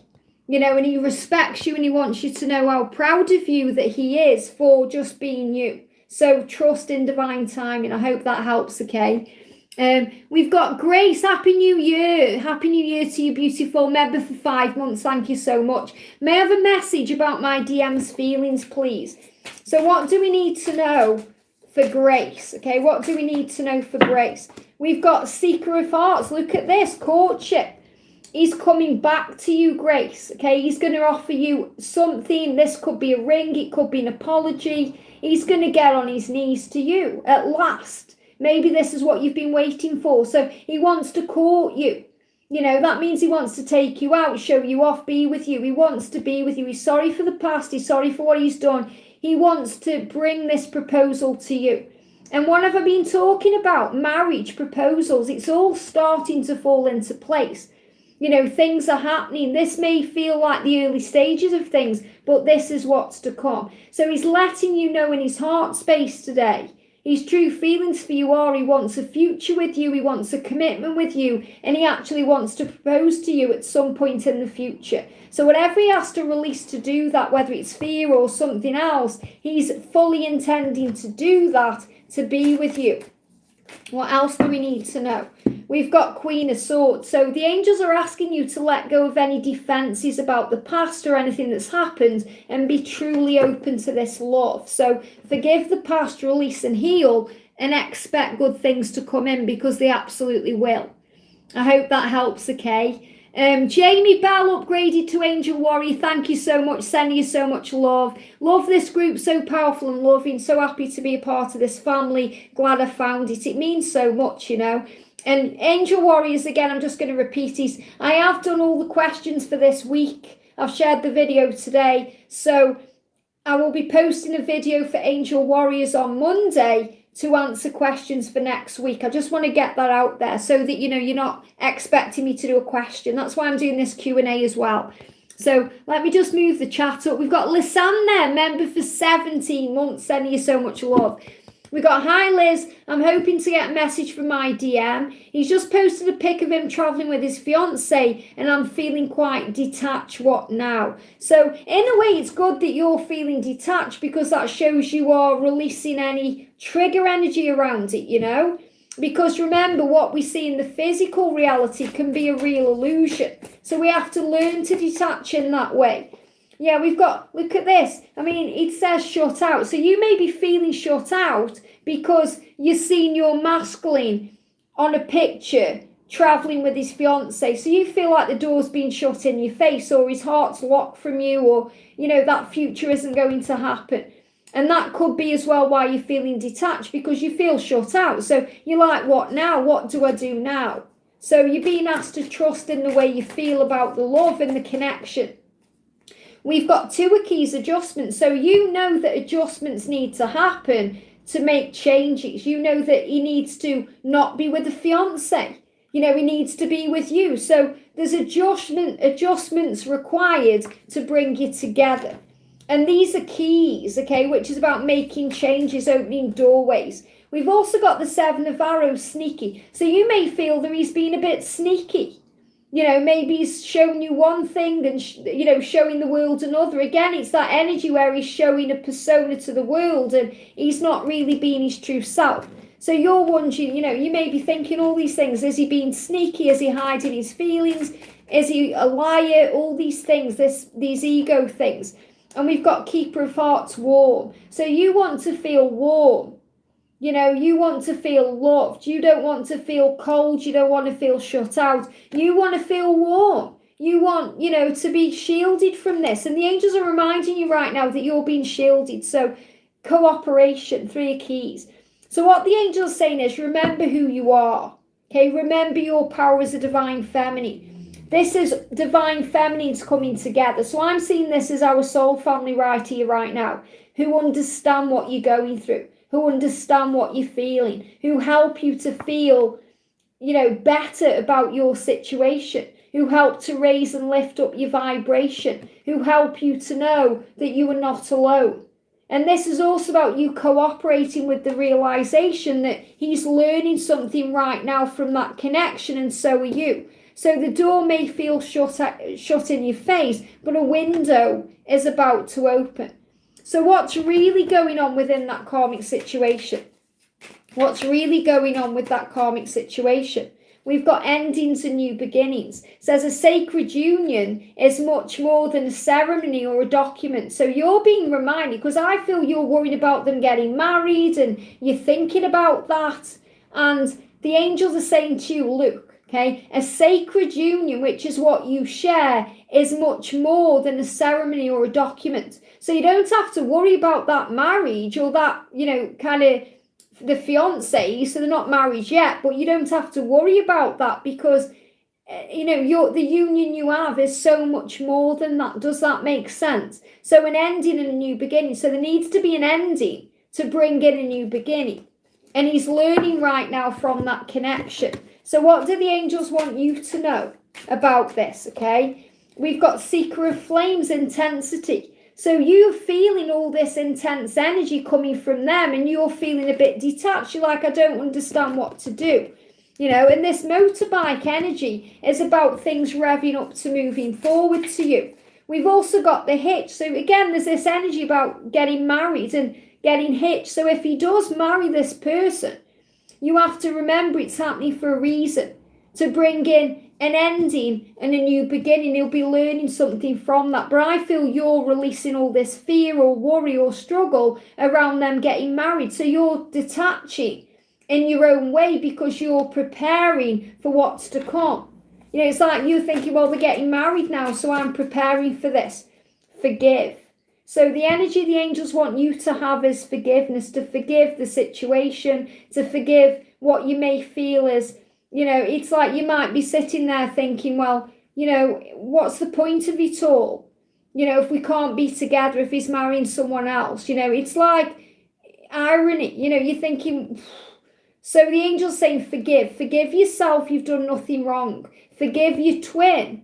You know, and he respects you and he wants you to know how proud of you that he is for just being you. So trust in divine timing. I hope that helps, okay? We've got Grace. Happy New Year. Happy New Year to you, beautiful member for 5 months. Thank you so much. May I have a message about my DM's feelings, please? So what do we need to know for Grace? Okay, what do we need to know for Grace? We've got Seeker of Hearts. Look at this, courtship. He's coming back to you, Grace, okay? He's going to offer you something. This could be a ring. It could be an apology. He's going to get on his knees to you at last. Maybe this is what you've been waiting for. So he wants to court you. You know, that means he wants to take you out, show you off, be with you. He wants to be with you. He's sorry for the past. He's sorry for what he's done. He wants to bring this proposal to you. And what have I been talking about? Marriage, proposals. It's all starting to fall into place. You know, things are happening. This may feel like the early stages of things, but this is what's to come. So he's letting you know in his heart space today, his true feelings for you are, he wants a future with you, he wants a commitment with you, and he actually wants to propose to you at some point in the future. So whatever he has to release to do that, whether it's fear or something else, he's fully intending to do that, to be with you. What else do we need to know? We've got Queen of Swords. So the angels are asking you to let go of any defenses about the past or anything that's happened and be truly open to this love. So forgive the past, release and heal, and expect good things to come in, because they absolutely will. I hope that helps, okay? Jamie Bell upgraded to Angel Warrior. Thank you so much. Sending you so much love. Love this group. So powerful and loving. So happy to be a part of this family. Glad I found it. It means so much, you know. And Angel Warriors, again, I'm just going to repeat these. I have done all the questions for this week. I've shared the video today. So I will be posting a video for Angel Warriors on Monday to answer questions for next week. I just want to get that out there so that, you know, you're not expecting me to do a question. That's why I'm doing this Q&A as well. So let me just move the chat up. We've got Lisanne there, member for 17 months, sending you so much love. We got, hi Liz, I'm hoping to get a message from my DM. He's just posted a pic of him travelling with his fiancée and I'm feeling quite detached. What now? So in a way, it's good that you're feeling detached because that shows you are releasing any trigger energy around it, you know? Because remember, what we see in the physical reality can be a real illusion. So we have to learn to detach in that way. Yeah, we've got, look at this. I mean, it says shut out. So you may be feeling shut out because you're seeing your masculine on a picture traveling with his fiancée. So you feel like the door's been shut in your face or his heart's locked from you or, you know, that future isn't going to happen. And that could be as well why you're feeling detached because you feel shut out. So you're like, what now? What do I do now? So you're being asked to trust in the way you feel about the love and the connection. We've got 2 of keys adjustments. So you know that adjustments need to happen to make changes. You know that he needs to not be with a fiancé. You know, he needs to be with you. So there's adjustments required to bring you together. And these are keys, okay, which is about making changes, opening doorways. We've also got the 7 of arrows, sneaky. So you may feel that he's been a bit sneaky. You know, maybe he's showing you one thing and, you know, showing the world another. Again, it's that energy where he's showing a persona to the world and he's not really being his true self. So you're wondering, you know, you may be thinking all these things. Is he being sneaky? Is he hiding his feelings? Is he a liar? All these things, these ego things. And we've got keeper of hearts, warm. So you want to feel warm. You know, you want to feel loved. You don't want to feel cold. You don't want to feel shut out. You want to feel warm. You want, you know, to be shielded from this. And the angels are reminding you right now that you're being shielded. So cooperation, 3 of keys. So what the angels are saying is remember who you are. Okay, remember your power as a divine feminine. This is divine feminines coming together. So I'm seeing this as our soul family right here, right now, who understand what you're going through, who understand what you're feeling, who help you to feel, you know, better about your situation, who help to raise and lift up your vibration, who help you to know that you are not alone. And this is also about you cooperating with the realization that he's learning something right now from that connection, and so are you. So the door may feel shut in your face, but a window is about to open. So what's really going on within that karmic situation? What's really going on with that karmic situation? We've got endings and new beginnings. It says a sacred union is much more than a ceremony or a document. So you're being reminded, because I feel you're worried about them getting married and you're thinking about that. And the angels are saying to you, look, okay, a sacred union, which is what you share, is much more than a ceremony or a document. So you don't have to worry about that marriage or that, you know, kind of the fiance. So they're not married yet, but you don't have to worry about that because, you know, the union you have is so much more than that. Does that make sense? So an ending and a new beginning. So there needs to be an ending to bring in a new beginning. And he's learning right now from that connection. So what do the angels want you to know about this, okay? We've got seeker of flames, intensity. So you're feeling all this intense energy coming from them and you're feeling a bit detached. You're like, I don't understand what to do. You know, and this motorbike energy is about things revving up to moving forward to you. We've also got the hitch. So again, there's this energy about getting married and getting hitched. So if he does marry this person, you have to remember it's happening for a reason, to bring in an ending and a new beginning. He'll be learning something from that. But I feel you're releasing all this fear or worry or struggle around them getting married. So you're detaching in your own way because you're preparing for what's to come. You know, it's like you thinking, well, they're getting married now, so I'm preparing for this. Forgive. So the energy the angels want you to have is forgiveness, to forgive the situation, to forgive what you may feel is, you know, it's like you might be sitting there thinking, well, you know, what's the point of it all? You know, if we can't be together, if he's marrying someone else, you know, it's like, irony, you know, you're thinking, so the angel's saying, forgive yourself, you've done nothing wrong. Forgive your twin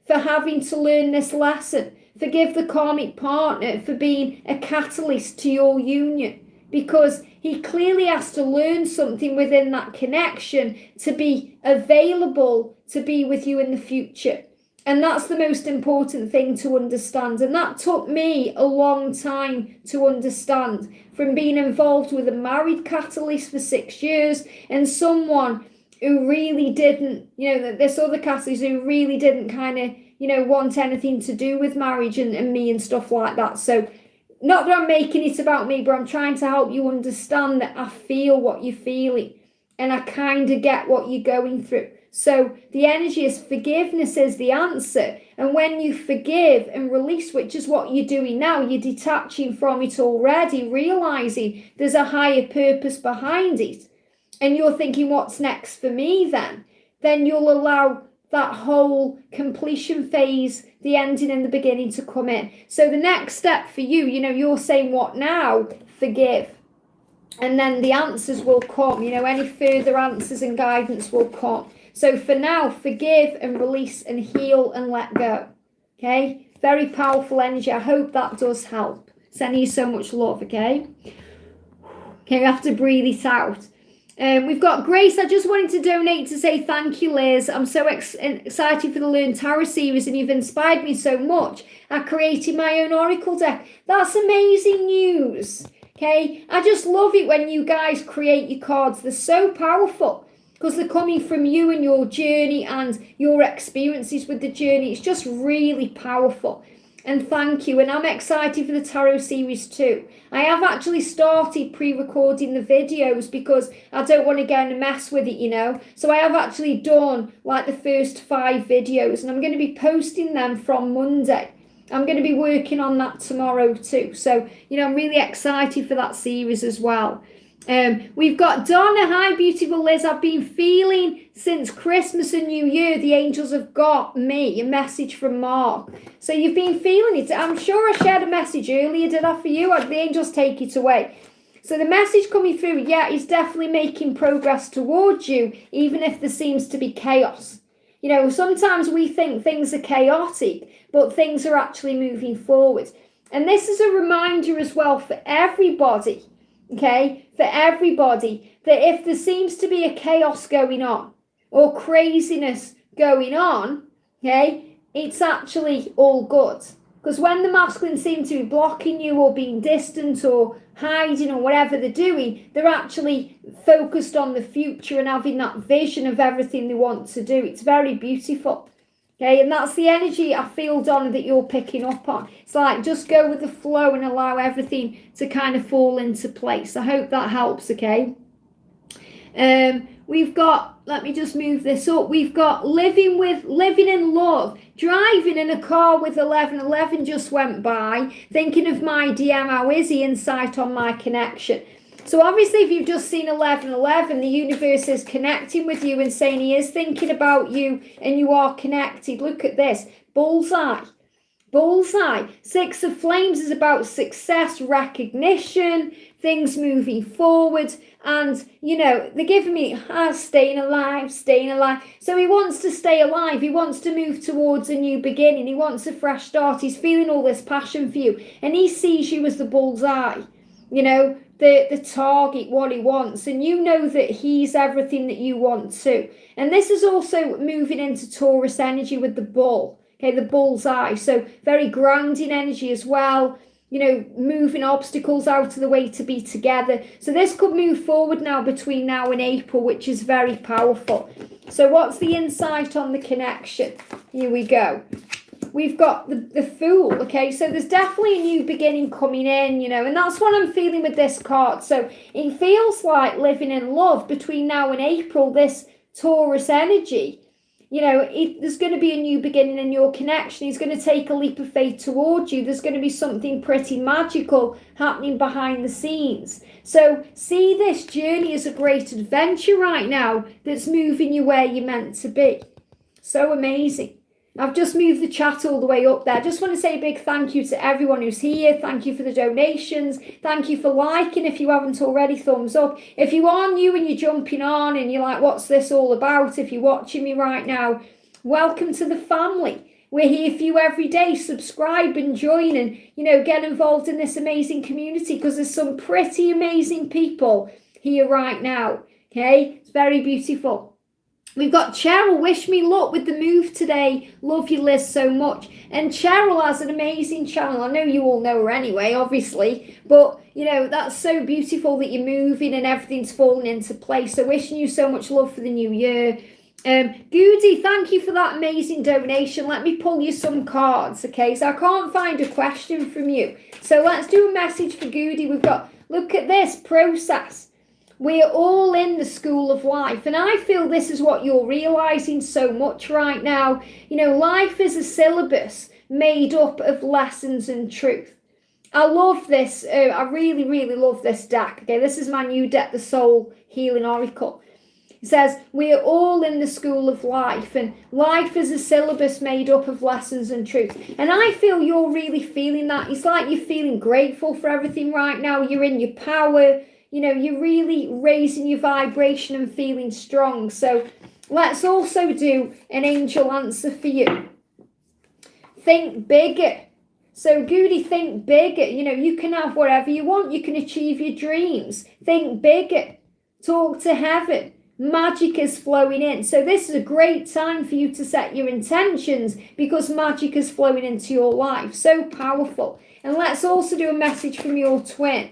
for having to learn this lesson. Forgive the karmic partner for being a catalyst to your union, because he clearly has to learn something within that connection to be available to be with you in the future. And that's the most important thing to understand. And that took me a long time to understand, from being involved with a married catalyst for 6 years and someone who really didn't, you know, this other catalyst who really didn't kind of, you know, want anything to do with marriage and me and stuff like that. So not that I'm making it about me, but I'm trying to help you understand that I feel what you're feeling and I kind of get what you're going through. So the energy is forgiveness is the answer. And when you forgive and release, which is what you're doing now, you're detaching from it already, realizing there's a higher purpose behind it. And you're thinking, what's next for me then? Then you'll allow that whole completion phase, the ending and the beginning, to come in. So the next step for you, you know, you're saying, what now? Forgive. And then the answers will come, you know, any further answers and guidance will come. So for now, forgive and release and heal and let go. Okay? Very powerful energy. I hope that does help. Sending you so much love, okay? Okay, we have to breathe it out. We've got Grace. I just wanted to donate to say thank you, Liz. I'm so excited for the Learn Tarot series and you've inspired me so much. I created my own Oracle deck. That's amazing news. Okay, I just love it when you guys create your cards. They're so powerful because they're coming from you and your journey and your experiences with the journey. It's just really powerful. And thank you. And I'm excited for the tarot series too. I have actually started pre-recording the videos because I don't want to get in a mess with it, you know. So I have actually done like the first 5 videos and I'm going to be posting them from Monday. I'm going to be working on that tomorrow too. So, you know, I'm really excited for that series as well. We've got Donna. Hi, beautiful Liz. I've been feeling since Christmas and New Year, the angels have got me a message from Mark. So you've been feeling it. I'm sure I shared a message earlier, did I, for you? The angels take it away. So the message coming through, yeah, is definitely making progress towards you, even if there seems to be chaos. You know, sometimes we think things are chaotic, but things are actually moving forward. And this is a reminder as well for everybody, okay, for everybody, that if there seems to be a chaos going on or craziness going on, okay, it's actually all good. Because when the masculine seem to be blocking you or being distant or hiding or whatever they're doing, they're actually focused on the future and having that vision of everything they want to do. It's very beautiful. Okay, and that's the energy I feel, Donna, that you're picking up on. It's like, just go with the flow and allow everything to kind of fall into place. I hope that helps, okay? We've got, let me just move this up. We've got living in love, driving in a car with 1111 just went by, thinking of my DM, how is he? Insight on my connection. So obviously, if you've just seen 1111, the universe is connecting with you and saying he is thinking about you and you are connected. Look at this. Bullseye. Bullseye. 6 of Flames is about success, recognition, things moving forward. And, you know, they're giving me staying alive, staying alive. So he wants to stay alive. He wants to move towards a new beginning. He wants a fresh start. He's feeling all this passion for you. And he sees you as the bullseye, you know, the target, what he wants. And you know that he's everything that you want too. And this is also moving into Taurus energy with the bull. Okay, the bullseye. So very grounding energy as well. You know, moving obstacles out of the way to be together. So this could move forward now between now and April, which is very powerful. So what's the insight on the connection? Here we go. We've got the Fool, okay? So there's definitely a new beginning coming in, you know, and that's what I'm feeling with this card. So it feels like living in love between now and April, this Taurus energy. You know, there's going to be a new beginning in your connection. He's going to take a leap of faith towards you. There's going to be something pretty magical happening behind the scenes. So see this journey as a great adventure right now that's moving you where you're meant to be. So amazing. I've just moved the chat all the way up there. Just want to say a big thank you to everyone who's here. Thank you for the donations. Thank you for liking if you haven't already. Thumbs up. If you are new and you're jumping on and you're like, what's this all about? If you're watching me right now, welcome to the family. We're here for you every day. Subscribe and join and, get involved in this amazing community because there's some pretty amazing people here right now. Okay, it's very beautiful. We've got Cheryl. Wish me luck with the move today. Love you, Liz, so much. And Cheryl has an amazing channel. I know you all know her anyway, obviously. But, that's so beautiful that you're moving and everything's falling into place. So wishing you so much love for the new year. Goody, thank you for that amazing donation. Let me pull you some cards, okay? So I can't find a question from you. So let's do a message for Goody. We've got, look at this process. We're all in the school of life. And I feel this is what you're realizing so much right now. Life is a syllabus made up of lessons and truth. I love this. I really, really love this deck. Okay, this is my new deck, the Soul Healing Oracle. It says, we're all in the school of life, and life is a syllabus made up of lessons and truth. And I feel you're really feeling that. It's like you're feeling grateful for everything right now. You're in your power. You're really raising your vibration and feeling strong. So let's also do an angel answer for you. Think bigger. So Goody, think bigger. You can have whatever you want. You can achieve your dreams. Think bigger. Talk to heaven. Magic is flowing in. So this is a great time for you to set your intentions because magic is flowing into your life. So powerful. And let's also do a message from your twin.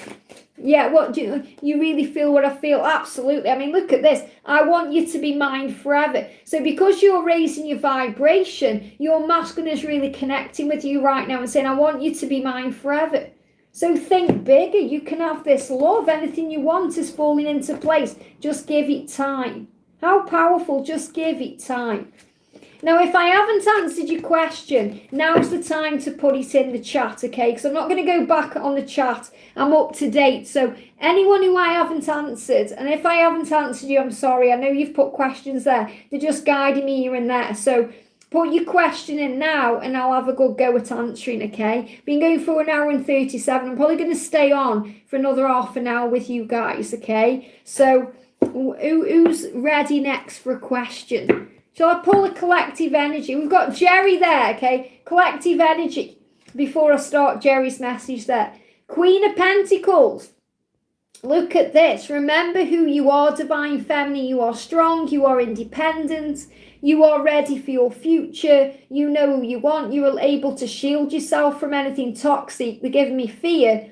Yeah, what do you really feel what I feel? Absolutely. I mean, look at this. I want you to be mine forever. So because you're raising your vibration, your masculine is really connecting with you right now and saying, I want you to be mine forever. So think bigger. You can have this love. Anything you want is falling into place. Just give it time. How powerful. Just give it time. Now, if I haven't answered your question, now's the time to put it in the chat, okay? Because I'm not going to go back on the chat. I'm up to date. So anyone who I haven't answered, and if I haven't answered you, I'm sorry. I know you've put questions there. They're just guiding me here and there. So put your question in now and I'll have a good go at answering, okay? Been going for 1 hour and 37. I'm probably going to stay on for another half an hour with you guys, okay? So who's ready next for a question? Shall I pull a collective energy? We've got Jerry there, okay? Collective energy. Before I start Jerry's message there. Queen of Pentacles. Look at this. Remember who you are, Divine Feminine. You are strong. You are independent. You are ready for your future. You know who you want. You are able to shield yourself from anything toxic. They're giving me fear.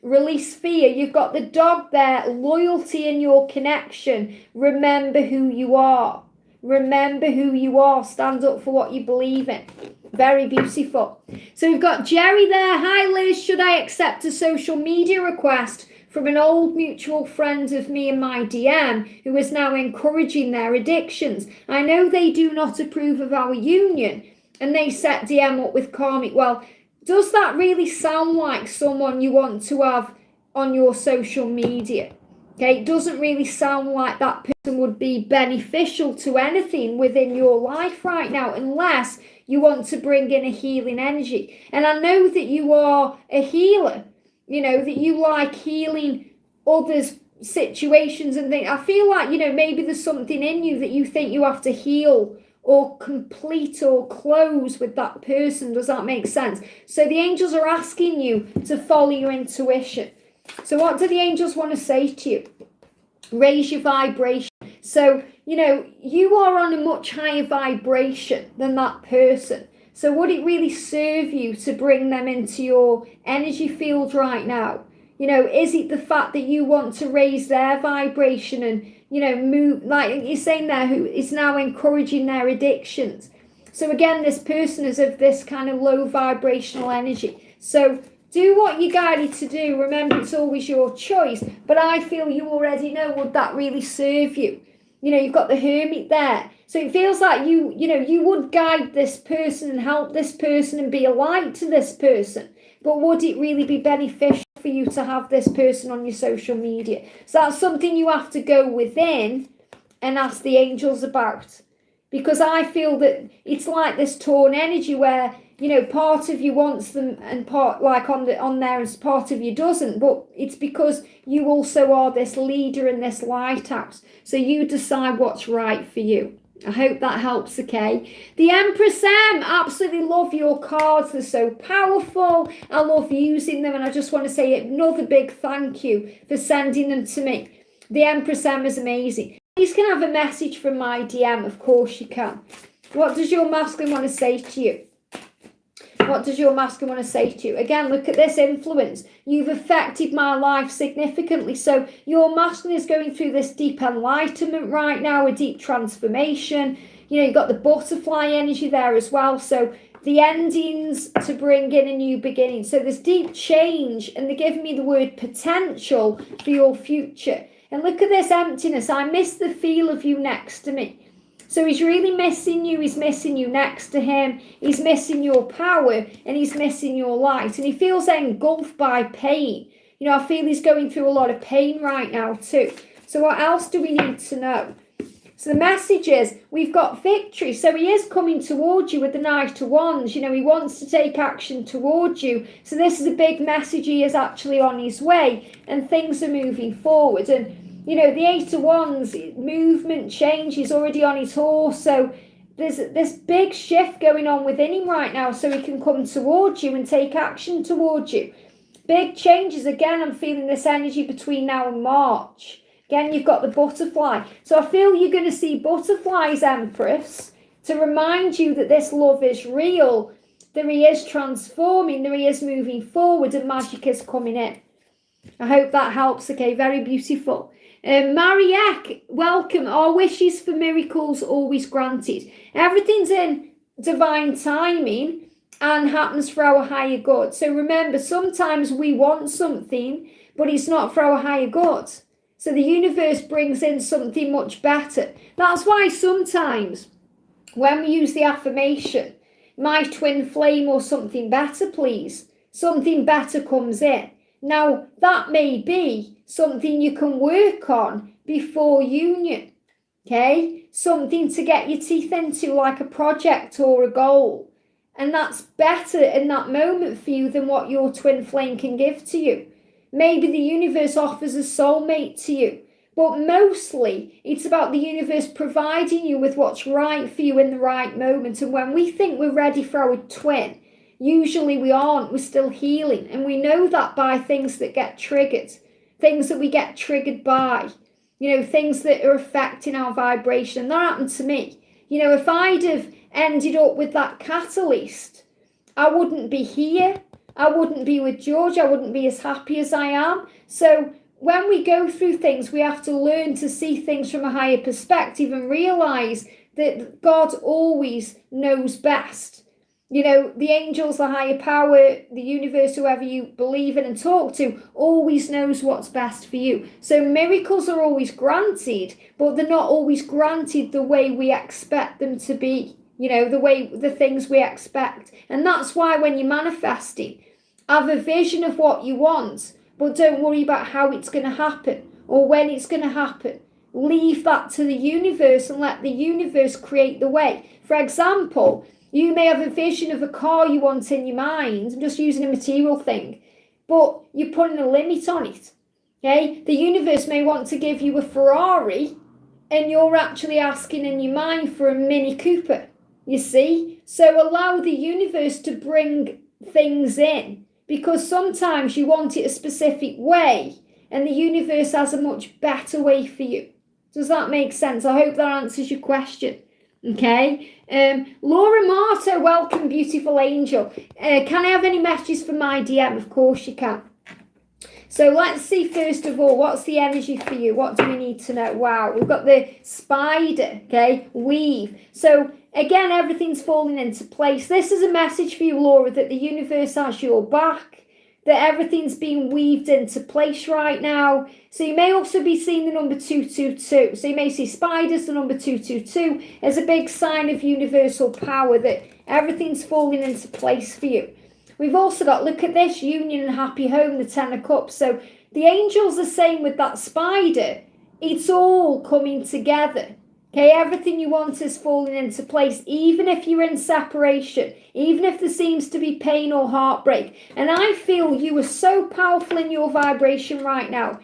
Release fear. You've got the dog there. Loyalty in your connection. Remember who you are. Remember who you are. Stand up for what you believe in. Very beautiful. So we've got Jerry there. Hi, Liz. Should I accept a social media request from an old mutual friend of me in my DM who is now encouraging their addictions? I know they do not approve of our union and they set DM up with karmic. Well, does that really sound like someone you want to have on your social media? Okay, it doesn't really sound like that person would be beneficial to anything within your life right now unless you want to bring in a healing energy. And I know that you are a healer, that you like healing others' situations and things. I feel like, maybe there's something in you that you think you have to heal or complete or close with that person. Does that make sense? So the angels are asking you to follow your intuition. So what do the angels want to say to you? Raise your vibration. So, you are on a much higher vibration than that person. So would it really serve you to bring them into your energy field right now? Is it the fact that you want to raise their vibration and, move, like you're saying there, who is now encouraging their addictions? So again, this person is of this kind of low vibrational energy. So do what you're guided to do. Remember, it's always your choice. But I feel you already know, would that really serve you? You've got the Hermit there. So it feels like you would guide this person and help this person and be a light to this person. But would it really be beneficial for you to have this person on your social media? So that's something you have to go within and ask the angels about. because I feel that it's like this torn energy where, you know, part of you wants them and part like on there as part of you doesn't, but it's because you also are this leader in this lighthouse. So you decide what's right for you. I hope that helps, okay? The Empress M, absolutely love your cards. They're so powerful. I love using them, and I just want to say another big thank you for sending them to me. The Empress M is amazing. Please can have a message from my DM, of course you can. What does your masculine want to say to you? What does your masculine want to say to you? Again, look at this influence. You've affected my life significantly. So your masculine is going through this deep enlightenment right now, a deep transformation. You know, you've got the butterfly energy there as well. So the endings to bring in a new beginning. So there's deep change, and they're giving me the word potential for your future. And look at this emptiness. I miss the feel of you next to me. So he's really missing you. He's missing you next to him. He's missing your power, and he's missing your light. And he feels engulfed by pain. You know, I feel he's going through a lot of pain right now too. So what else do we need to know? So the message is we've got victory. So he is coming towards you with the Knight of Wands. You know, he wants to take action towards you. So this is a big message. He is actually on his way, and things are moving forward. And you know, the Eight of Wands, movement, change, he's already on his horse. So there's this big shift going on within him right now, so he can come towards you and take action towards you. Big changes. Again, I'm feeling this energy between now and March. Again, you've got the butterfly. So I feel you're going to see butterflies, Empress, to remind you that this love is real, that he is transforming, that he is moving forward, and magic is coming in. I hope that helps, okay? Very beautiful. Mariek, welcome. Our wishes for miracles always granted. Everything's in divine timing and happens for our higher good. So remember, sometimes we want something, but it's not for our higher good. So the universe brings in something much better. That's why sometimes when we use the affirmation, my twin flame or something better, please, something better comes in. Now, that may be something you can work on before union, okay? Something to get your teeth into, like a project or a goal. And that's better in that moment for you than what your twin flame can give to you. Maybe the universe offers a soulmate to you, but mostly it's about the universe providing you with what's right for you in the right moment. And when we think we're ready for our twin, usually we aren't. We're still healing. And we know that by things that get triggered, things that we get triggered by, you know, things that are affecting our vibration. And that happened to me. You know, if I'd have ended up with that catalyst, I wouldn't be here. I wouldn't be with George. I wouldn't be as happy as I am. So when we go through things, we have to learn to see things from a higher perspective and realize that God always knows best. You know, the angels, the higher power, the universe, whoever you believe in and talk to, always knows what's best for you. So miracles are always granted, but they're not always granted the way we expect them to be. You know, the things we expect. And that's why when you're manifesting, have a vision of what you want, but don't worry about how it's going to happen or when it's going to happen. Leave that to the universe and let the universe create the way. For example, you may have a vision of a car you want in your mind. I'm just using a material thing, but you're putting a limit on it. Okay? The universe may want to give you a Ferrari, and you're actually asking in your mind for a Mini Cooper. You see? So allow the universe to bring things in, because sometimes you want it a specific way, and the universe has a much better way for you. Does that make sense? I hope that answers your question. Okay. Laura Marta, welcome, beautiful angel. Can I have any messages for my DM? Of course you can. So let's see, first of all, what's the energy for you? What do we need to know? Wow, we've got the spider, okay, weave. So again, everything's falling into place. This is a message for you, Laura, that the universe has your back, that everything's being weaved into place right now. So you may also be seeing the number 222. So you may see spiders, the number 222, as a big sign of universal power, that everything's falling into place for you. We've also got, look at this, union and happy home, the 10 of cups. So the angels are saying with that spider, it's all coming together. Okay, everything you want is falling into place, even if you're in separation, even if there seems to be pain or heartbreak. And I feel you are so powerful in your vibration right now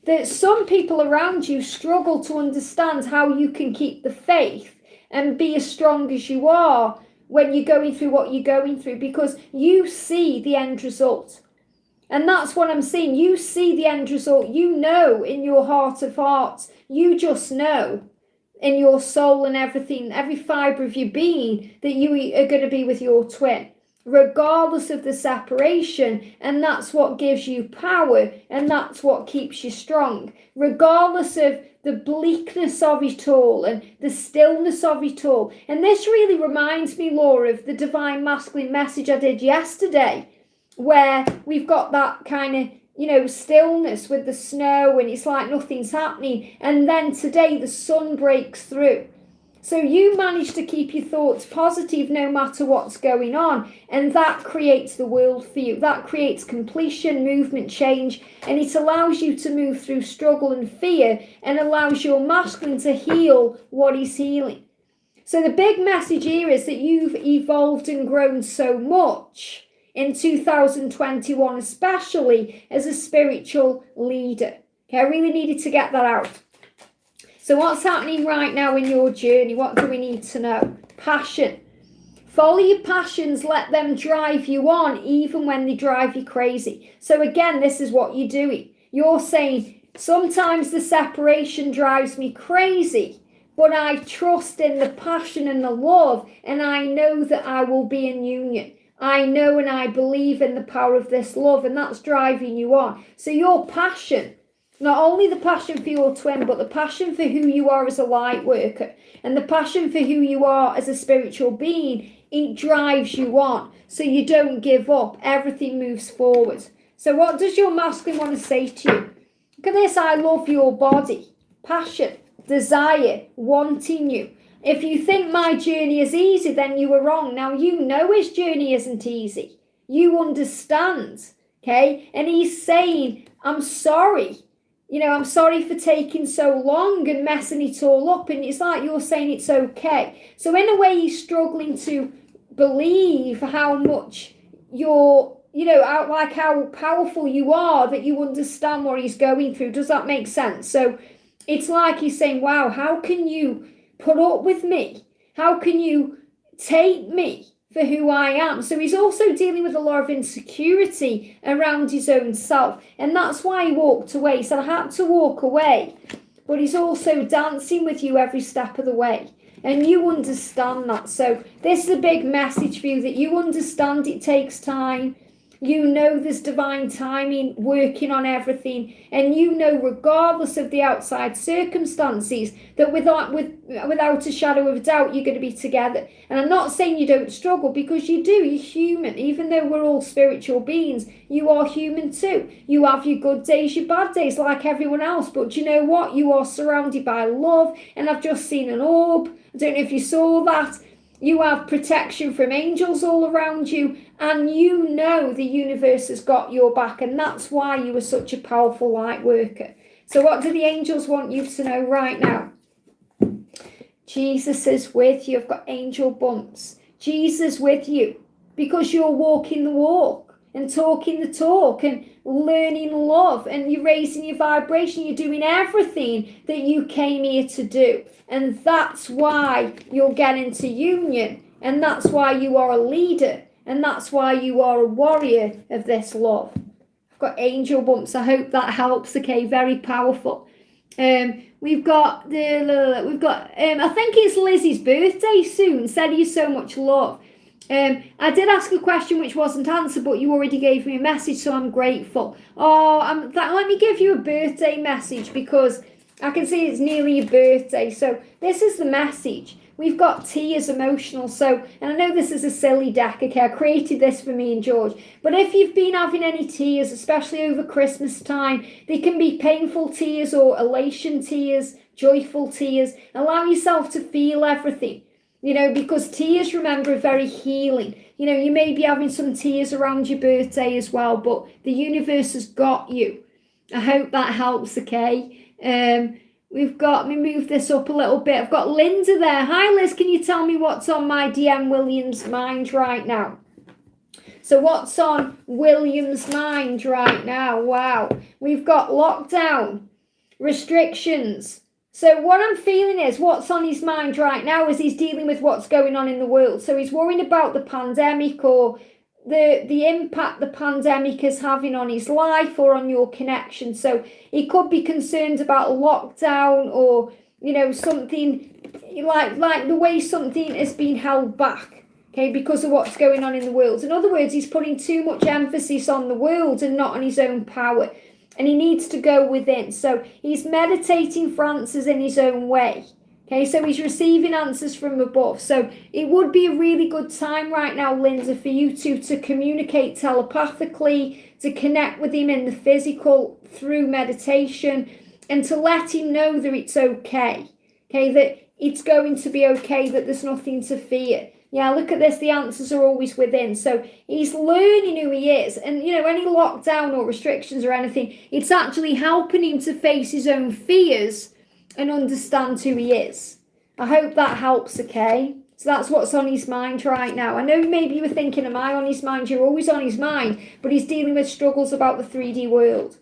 that some people around you struggle to understand how you can keep the faith and be as strong as you are when you're going through what you're going through, because you see the end result. And that's what I'm seeing. You see the end result. You know in your heart of hearts. You just know in your soul and everything, every fibre of your being, that you are going to be with your twin, regardless of the separation. And that's what gives you power, and that's what keeps you strong, regardless of the bleakness of it all and the stillness of it all. And this really reminds me, Laura, of the Divine Masculine message I did yesterday, where we've got that kind of, stillness with the snow, and it's like nothing's happening. And then today the sun breaks through. So you manage to keep your thoughts positive no matter what's going on. And that creates the world for you. That creates completion, movement, change. And it allows you to move through struggle and fear, and allows your masculine to heal what is healing. So the big message here is that you've evolved and grown so much in 2021, especially as a spiritual leader. Okay, I really needed to get that out. So what's happening right now in your journey? What do we need to know? Passion. Follow your passions, let them drive you on, even when they drive you crazy. So again, this is what you're doing. You're saying, sometimes the separation drives me crazy, but I trust in the passion and the love, and I know that I will be in union. I know and I believe in the power of this love, and that's driving you on. So your passion, not only the passion for your twin, but the passion for who you are as a light worker, and the passion for who you are as a spiritual being, it drives you on. So you don't give up. Everything moves forward. So what does your masculine want to say to you? Look at this. I love your body. Passion, desire, wanting you. If you think my journey is easy, then you were wrong. Now you know his journey isn't easy. You understand, okay? And he's saying, I'm sorry. I'm sorry for taking so long and messing it all up. And it's like you're saying it's okay. So in a way, he's struggling to believe how much you're, like how powerful you are, that you understand what he's going through. Does that make sense? So it's like he's saying, wow, how can you put up with me? How can you take me for who I am? So he's also dealing with a lot of insecurity around his own self. And that's why he walked away. He said, I had to walk away. But he's also dancing with you every step of the way. And you understand that. So this is a big message for you, that you understand it takes time. You know there's divine timing working on everything, and you know regardless of the outside circumstances that without a shadow of a doubt you're going to be together. And I'm not saying you don't struggle, because you do. You're human. Even though we're all spiritual beings, you are human too. You have your good days, your bad days, like everyone else. But do you know what? You are surrounded by love, and I've just seen an orb. I don't know if you saw that. You have protection from angels all around you, and you know the universe has got your back, and that's why you are such a powerful light worker. So what do the angels want you to know right now? Jesus is with you. I've got angel bumps. Jesus with you, because you're walking the walk and talking the talk and learning love, and you're raising your vibration. You're doing everything that you came here to do. And that's why you'll get into union. And that's why you are a leader. And that's why you are a warrior of this love. I've got angel bumps. I hope that helps. Okay, very powerful. We've got I think it's Lizzie's birthday soon. Sending you so much love. I did ask a question which wasn't answered, but you already gave me a message, so I'm grateful. Let me give you a birthday message, because I can see it's nearly your birthday. So this is the message. We've got tears, emotional. So, and I know this is a silly deck, okay? I created this for me and George. But if you've been having any tears, especially over Christmas time, they can be painful tears or elation tears, joyful tears. Allow yourself to feel everything, because tears, remember, are very healing. You may be having some tears around your birthday as well, but the universe has got you. I hope that helps, okay? We've got, let me move this up a little bit. I've got Linda there. Hi, Liz. Can you tell me what's on my DM William's mind right now? So what's on William's mind right now? Wow. We've got lockdown, restrictions. So what I'm feeling is what's on his mind right now is he's dealing with what's going on in the world. So he's worrying about the pandemic or the impact the pandemic is having on his life or on your connection. So he could be concerned about a lockdown or, you know, something like the way something is being held back, okay, because of what's going on in the world. In other words, he's putting too much emphasis on the world and not on his own power. And he needs to go within. So he's meditating for answers in his own way. Okay, so he's receiving answers from above. So it would be a really good time right now, Linda, for you to communicate telepathically, to connect with him in the physical through meditation, and to let him know that it's okay. Okay, that it's going to be okay, that there's nothing to fear. Yeah, look at this. The answers are always within. So he's learning who he is. And, you know, any lockdown or restrictions or anything, it's actually helping him to face his own fears and understand who he is. I hope that helps, okay? So that's what's on his mind right now. I know maybe you were thinking, am I on his mind? You're always on his mind, but he's dealing with struggles about the 3D world.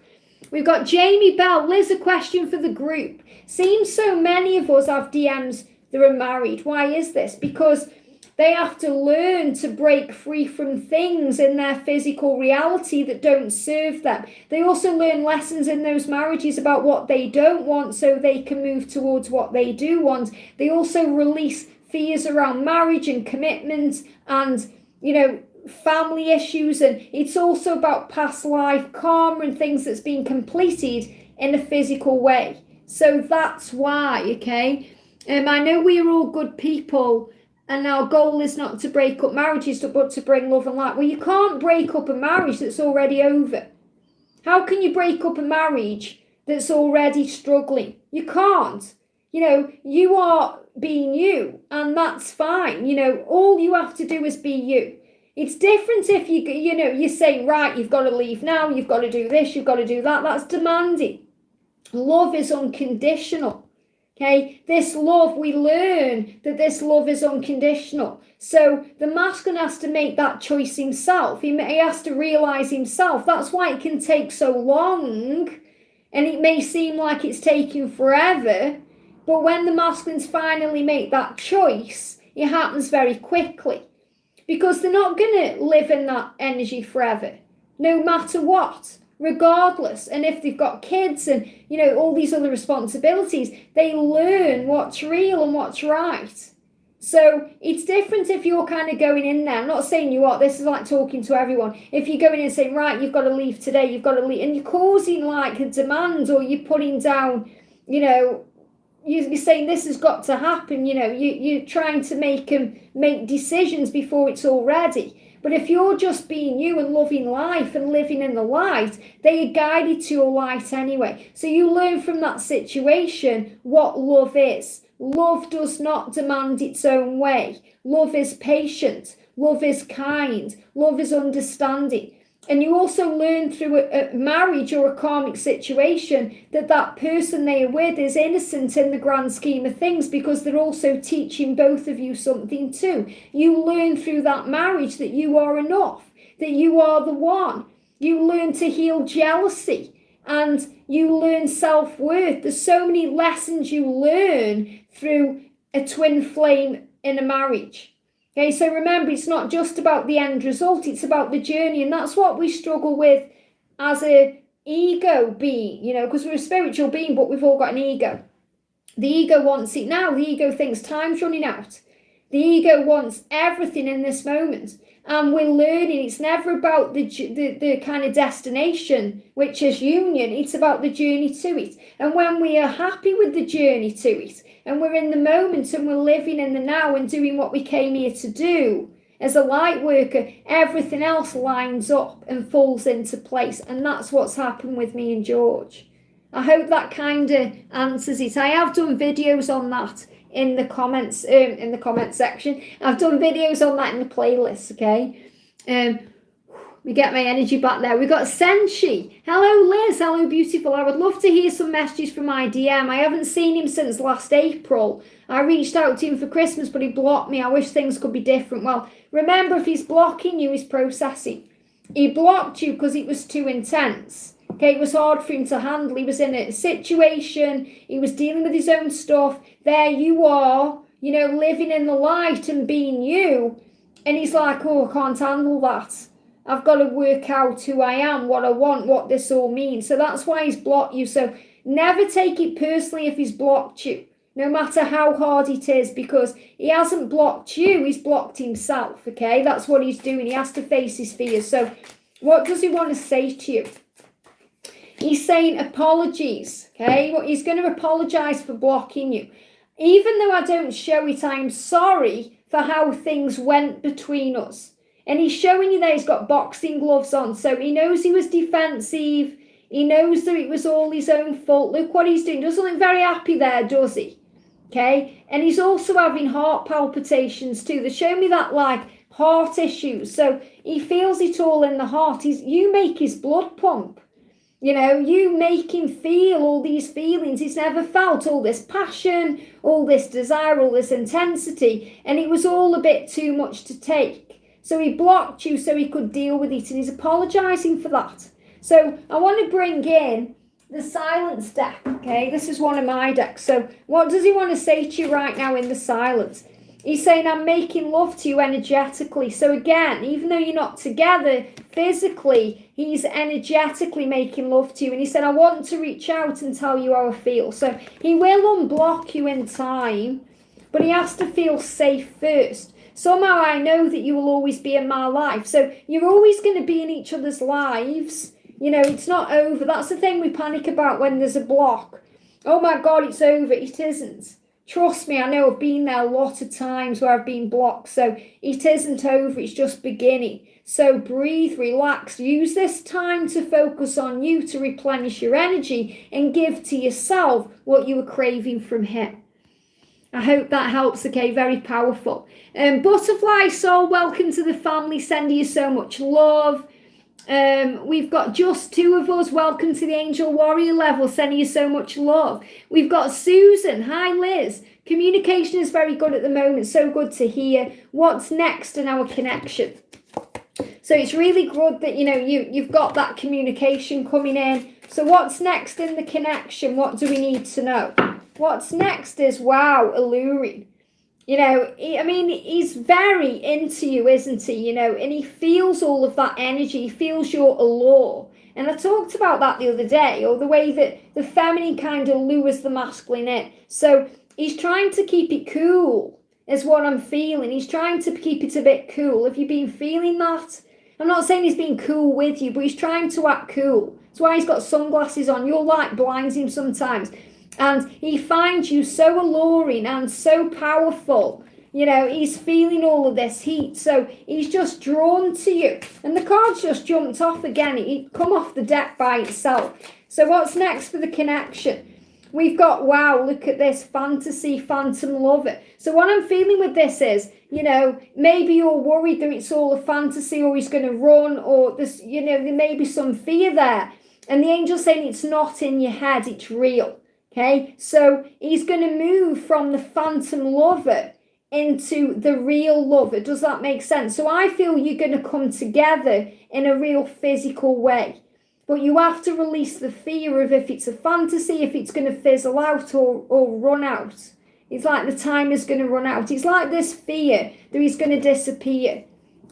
We've got Jamie Bell. Liz, a question for the group. Seems so many of us have DMs that are married. Why is this? Because they have to learn to break free from things in their physical reality that don't serve them. They also learn lessons in those marriages about what they don't want so they can move towards what they do want. They also release fears around marriage and commitment and, you know, family issues. And it's also about past life karma and things that's been completed in a physical way. So that's why, okay? I know we are all good people, and our goal is not to break up marriages, but to bring love and light. Well, you can't break up a marriage that's already over. How can you break up a marriage that's already struggling? You can't. You know, you are being you, and that's fine. You know, all you have to do is be you. It's different if you say, right, you've got to leave now, you've got to do this, you've got to do that. That's demanding. Love is unconditional. Okay, this love, we learn that this love is unconditional. So the masculine has to make that choice himself. He has to realize himself. That's why it can take so long, and it may seem like it's taking forever. But when the masculines finally make that choice, it happens very quickly. Because they're not going to live in that energy forever, no matter what. Regardless, and if they've got kids and, you know, all these other responsibilities, they learn what's real and what's right. So it's different if you're kind of going in there. I'm not saying you are. This is like talking to everyone. If you're going in and saying, right, you've got to leave today, you've got to leave, and you're causing like a demand, or you're putting down, you know, you're saying this has got to happen, you know, you're trying to make decisions before it's all ready. But if you're just being you and loving life and living in the light, they are guided to your light anyway. So you learn from that situation what love is. Love does not demand its own way. Love is patient. Love is kind. Love is understanding. And you also learn through a marriage or a karmic situation that person they are with is innocent in the grand scheme of things, because they're also teaching both of you something too. You learn through that marriage that you are enough, that you are the one. You learn to heal jealousy, and you learn self-worth. There's so many lessons you learn through a twin flame in a marriage. Okay, so remember, it's not just about the end result, it's about the journey. And that's what we struggle with as a ego being, you know, because we're a spiritual being, but we've all got an ego. The ego wants it now. The ego thinks time's running out. The ego wants everything in this moment. And we're learning it's never about the kind of destination, which is union. It's about the journey to it. And when we are happy with the journey to it, and we're in the moment and we're living in the now and doing what we came here to do, as a light worker, everything else lines up and falls into place. And that's what's happened with me and George. I hope that kind of answers it. I have done videos on that in the comments section. I've done videos on that in the playlist, okay? We get my energy back there. We've got Senshi. Hello, Liz. Hello, beautiful. I would love to hear some messages from my DM. I haven't seen him since last April. I reached out to him for Christmas, but he blocked me. I wish things could be different. Well, remember, if he's blocking you, he's processing. He blocked you because it was too intense. Okay, it was hard for him to handle. He was in a situation. He was dealing with his own stuff. There you are, you know, living in the light and being you. And he's like, oh, I can't handle that. I've got to work out who I am, what I want, what this all means. So that's why he's blocked you. So never take it personally if he's blocked you, no matter how hard it is, because he hasn't blocked you, he's blocked himself, okay? That's what he's doing. He has to face his fears. So what does he want to say to you? He's saying apologies, okay? Well, he's going to apologize for blocking you. Even though I don't show it, I'm sorry for how things went between us. And he's showing you that he's got boxing gloves on. So he knows he was defensive. He knows that it was all his own fault. Look what he's doing. Doesn't look very happy there, does he? Okay. And he's also having heart palpitations too. They show me that like heart issues. So he feels it all in the heart. You make his blood pump. You know, you make him feel all these feelings. He's never felt all this passion, all this desire, all this intensity. And it was all a bit too much to take. So he blocked you so he could deal with it, and he's apologising for that. So I want to bring in the silence deck, okay? This is one of my decks. So what does he want to say to you right now in the silence? He's saying, I'm making love to you energetically. So again, even though you're not together physically, he's energetically making love to you. And he said, I want to reach out and tell you how I feel. So he will unblock you in time, but he has to feel safe first. Somehow I know that you will always be in my life. So you're always going to be in each other's lives. You know, it's not over. That's the thing we panic about when there's a block. Oh my God, it's over. It isn't. Trust me, I know I've been there a lot of times where I've been blocked. So it isn't over. It's just beginning. So breathe, relax. Use this time to focus on you, to replenish your energy and give to yourself what you were craving from him. I hope that helps, okay? Very powerful. Butterfly Soul, welcome to the family. Sending you so much love. We've got just two of us. Welcome to the Angel Warrior level. Sending you so much love. We've got Susan. Hi, Liz. Communication is very good at the moment. So good to hear. What's next in our connection? So it's really good that, you know, you've got that communication coming in. So what's next in the connection? What do we need to know? What's next is, wow, alluring. You know, he's very into you, isn't he? You know, and he feels all of that energy. He feels your allure. And I talked about that the other day, or the way that the feminine kind of lures the masculine in. So he's trying to keep it cool, is what I'm feeling. He's trying to keep it a bit cool. Have you been feeling that? I'm not saying he's being cool with you, but he's trying to act cool. That's why he's got sunglasses on. Your light blinds him sometimes. And he finds you so alluring and so powerful. You know, he's feeling all of this heat. So he's just drawn to you. And the card's just jumped off again. It come off the deck by itself. So what's next for the connection? We've got, wow, look at this, fantasy, phantom lover. So what I'm feeling with this is, you know, maybe you're worried that it's all a fantasy, or he's going to run, or this, you know, there may be some fear there. And the angel's saying it's not in your head, it's real. Okay, so he's going to move from the phantom lover into the real lover. Does that make sense? So I feel you're going to come together in a real physical way. But you have to release the fear of if it's a fantasy, if it's going to fizzle out or run out. It's like the time is going to run out. It's like this fear that he's going to disappear,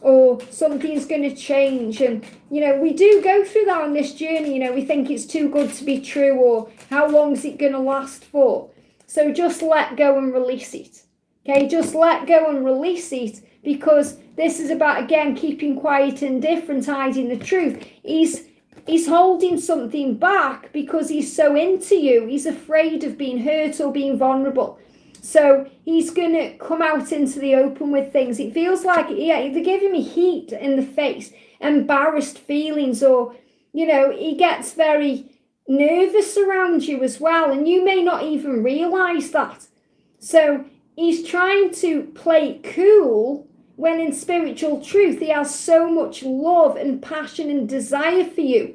or something's going to change. And, you know, we do go through that on this journey. You know, we think it's too good to be true, or how long is it going to last for? So just let go and release it. Okay, just let go and release it, because this is about, again, keeping quiet and different, hiding the truth. He's holding something back because he's so into you. He's afraid of being hurt or being vulnerable. So he's going to come out into the open with things. It feels like, yeah, they're giving me heat in the face, embarrassed feelings, or, you know, he gets very nervous around you as well. And you may not even realize that. So he's trying to play it cool, when in spiritual truth he has so much love and passion and desire for you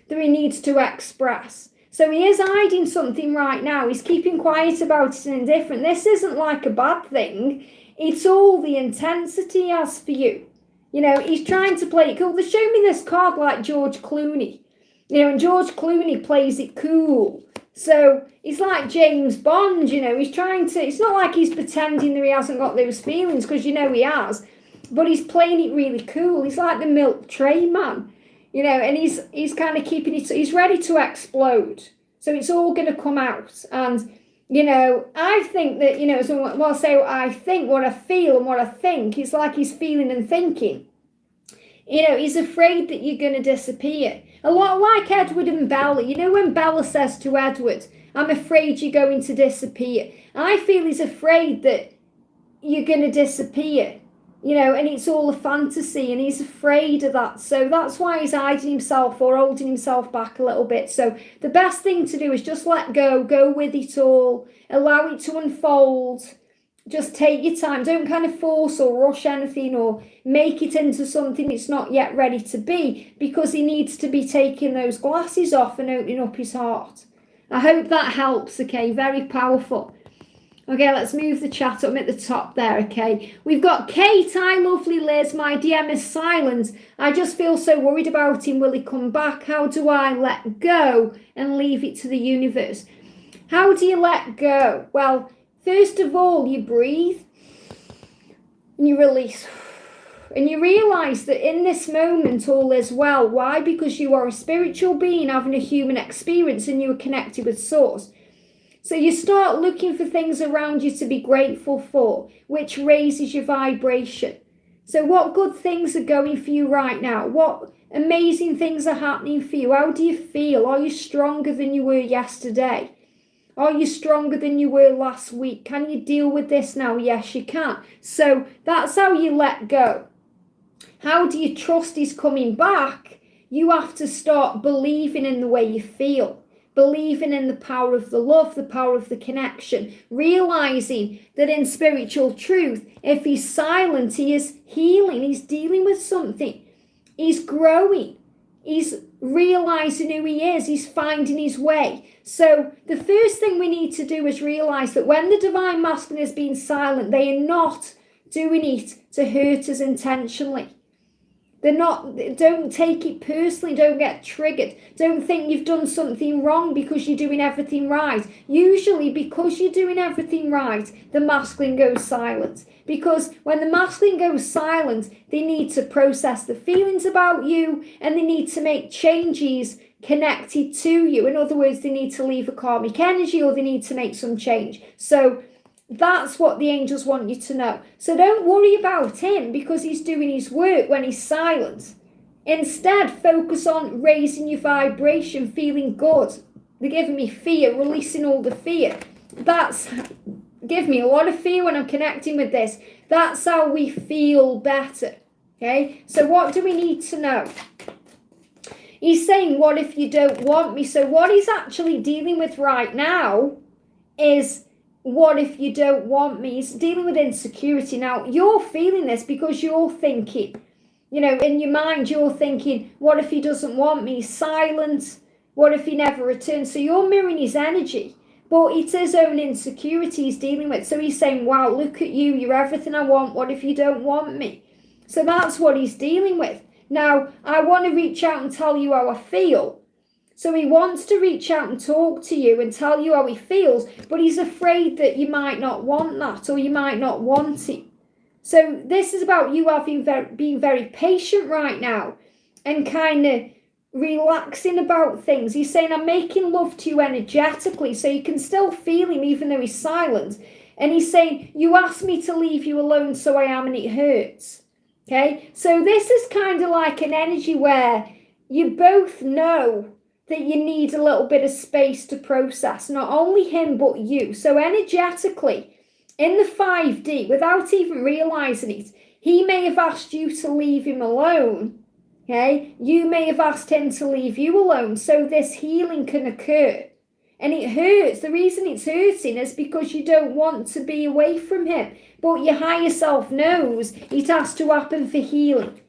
that he needs to express. So he is hiding something right now. He's keeping quiet about it and indifferent. This isn't like a bad thing. It's all the intensity he has for you. You know, he's trying to play it cool. They showed me this card like George Clooney. You know, and George Clooney plays it cool. So he's like James Bond, you know. He's trying to, it's not like he's pretending that he hasn't got those feelings, because you know he has. But he's playing it really cool. He's like the milk tray man, you know, and he's kind of keeping it, he's ready to explode. So it's all going to come out. And, you know, I think that, you know, so when I say what I think, what I feel and what I think, it's like he's feeling and thinking. You know, he's afraid that you're going to disappear. A lot like Edward and Bella. You know when Bella says to Edward, I'm afraid you're going to disappear. I feel he's afraid that you're going to disappear. You know, and it's all a fantasy, and he's afraid of that. So that's why he's hiding himself or holding himself back a little bit. So the best thing to do is just let go with it all, allow it to unfold. Just take your time. Don't kind of force or rush anything or make it into something it's not yet ready to be, because he needs to be taking those glasses off and opening up his heart. I hope that helps, okay? Very powerful. Okay, let's move the chat up at the top there, okay? We've got Kate. Hi, lovely Liz. My DM is silent. I just feel so worried about him. Will he come back? How do I let go and leave it to the universe? How do you let go? Well, first of all, you breathe and you release. And you realise that in this moment all is well. Why? Because you are a spiritual being having a human experience and you are connected with Source. So you start looking for things around you to be grateful for, which raises your vibration. So what good things are going for you right now? What amazing things are happening for you? How do you feel? Are you stronger than you were yesterday? Are you stronger than you were last week? Can you deal with this now? Yes, you can. So that's how you let go. How do you trust he's coming back? You have to start believing in the way you feel. Believing in the power of the love, the power of the connection, realizing that in spiritual truth, if he's silent, he is healing, he's dealing with something, he's growing, he's realizing who he is, he's finding his way. So the first thing we need to do is realize that when the divine masculine is being silent, they are not doing it to hurt us intentionally. Don't take it personally, don't get triggered. Don't think you've done something wrong because you're doing everything right. Usually because you're doing everything right, the masculine goes silent. Because when the masculine goes silent, they need to process the feelings about you and they need to make changes connected to you. In other words, they need to leave a karmic energy or they need to make some change. So that's what the angels want you to know. So don't worry about him because he's doing his work when he's silent. Instead, focus on raising your vibration, feeling good. They're giving me fear, releasing all the fear. That's give me a lot of fear when I'm connecting with this. That's how we feel better. Okay, so what do we need to know? He's saying, what if you don't want me? So what he's actually dealing with right now is, what if you don't want me? He's dealing with insecurity. Now, you're feeling this because you're thinking, you know, in your mind, you're thinking, what if he doesn't want me? He's silent. What if he never returns? So you're mirroring his energy, but it's his own insecurity he's dealing with. So he's saying, wow, look at you. You're everything I want. What if you don't want me? So that's what he's dealing with. Now, I want to reach out and tell you how I feel. So he wants to reach out and talk to you and tell you how he feels, but he's afraid that you might not want that or you might not want it. So this is about you being very patient right now and kind of relaxing about things. He's saying, I'm making love to you energetically, so you can still feel him even though he's silent. And he's saying, you asked me to leave you alone, so I am, and it hurts. Okay, so this is kind of like an energy where you both know that you need a little bit of space to process, not only him, but you. So energetically, in the 5D, without even realizing it, he may have asked you to leave him alone, okay? You may have asked him to leave you alone so this healing can occur. And it hurts. The reason it's hurting is because you don't want to be away from him. But your higher self knows it has to happen for healing.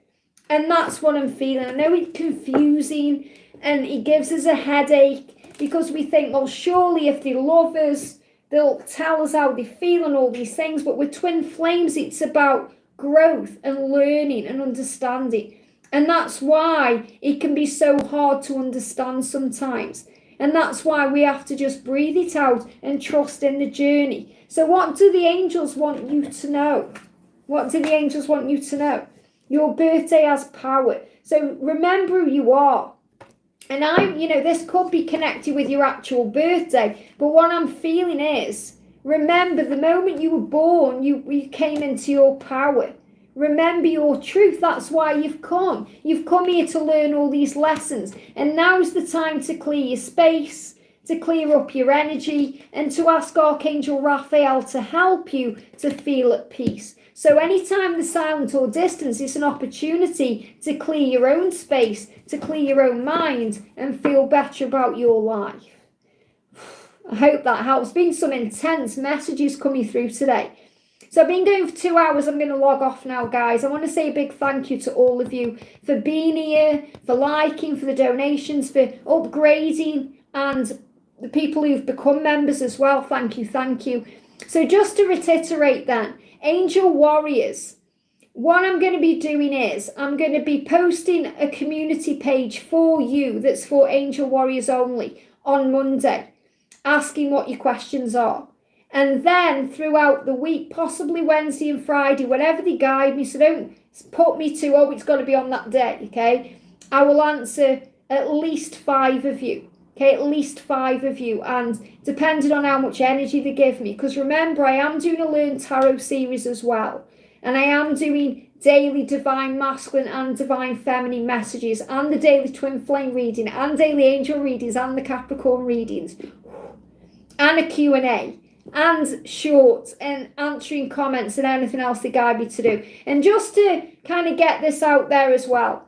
And that's what I'm feeling. I know it's confusing and it gives us a headache because we think, well, surely if they love us, they'll tell us how they feel and all these things. But with twin flames, it's about growth and learning and understanding. And that's why it can be so hard to understand sometimes. And that's why we have to just breathe it out and trust in the journey. So what do the angels want you to know? What do the angels want you to know? Your birthday has power. So remember who you are. And this could be connected with your actual birthday. But what I'm feeling is, remember the moment you were born, you came into your power. Remember your truth. That's why you've come. You've come here to learn all these lessons. And now's the time to clear your space, to clear up your energy, and to ask Archangel Raphael to help you to feel at peace. So anytime there's silence or distance, it's an opportunity to clear your own space, to clear your own mind, and feel better about your life. I hope that helps. Been some intense messages coming through today. So I've been going for 2 hours. I'm going to log off now, guys. I want to say a big thank you to all of you for being here, for liking, for the donations, for upgrading, and the people who've become members as well. Thank you, thank you. So just to reiterate then, Angel Warriors, what I'm going to be doing is I'm going to be posting a community page for you that's for Angel Warriors only on Monday, asking what your questions are. And then throughout the week, possibly Wednesday and Friday, whenever they guide me, so don't put me to, oh, it's got to be on that day, okay? I will answer at least 5 of you, okay? At least 5 of you, and depending on how much energy they give me, because remember, I am doing a Learn Tarot series as well, and I am doing daily Divine Masculine and Divine Feminine messages, and the daily Twin Flame reading, and daily Angel readings, and the Capricorn readings, and a Q&A. And short and answering comments and anything else they guide me to do. And just to kind of get this out there as well,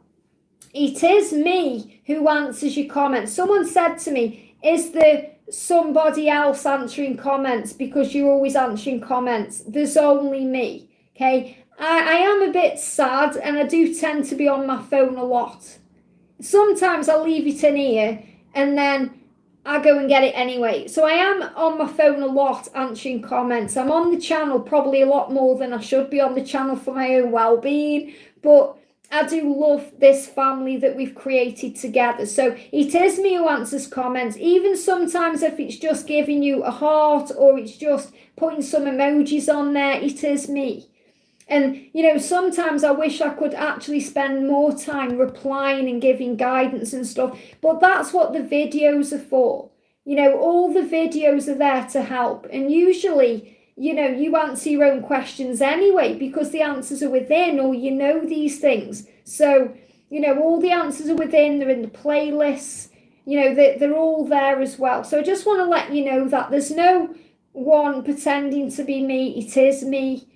it is me who answers your comments. Someone said to me, is there somebody else answering comments because you're always answering comments? There's only me, okay? I am a bit sad and I do tend to be on my phone a lot. Sometimes I'll leave it in here and then I go and get it anyway. So I am on my phone a lot answering comments. I'm on the channel probably a lot more than I should be on the channel for my own well-being. But I do love this family that we've created together. So it is me who answers comments. Even sometimes if it's just giving you a heart or it's just putting some emojis on there, it is me. And, sometimes I wish I could actually spend more time replying and giving guidance and stuff. But that's what the videos are for. All the videos are there to help. And usually, you answer your own questions anyway because the answers are within or these things. So, all the answers are within. They're in the playlists. They're all there as well. So I just want to let you know that there's no one pretending to be me. It is me.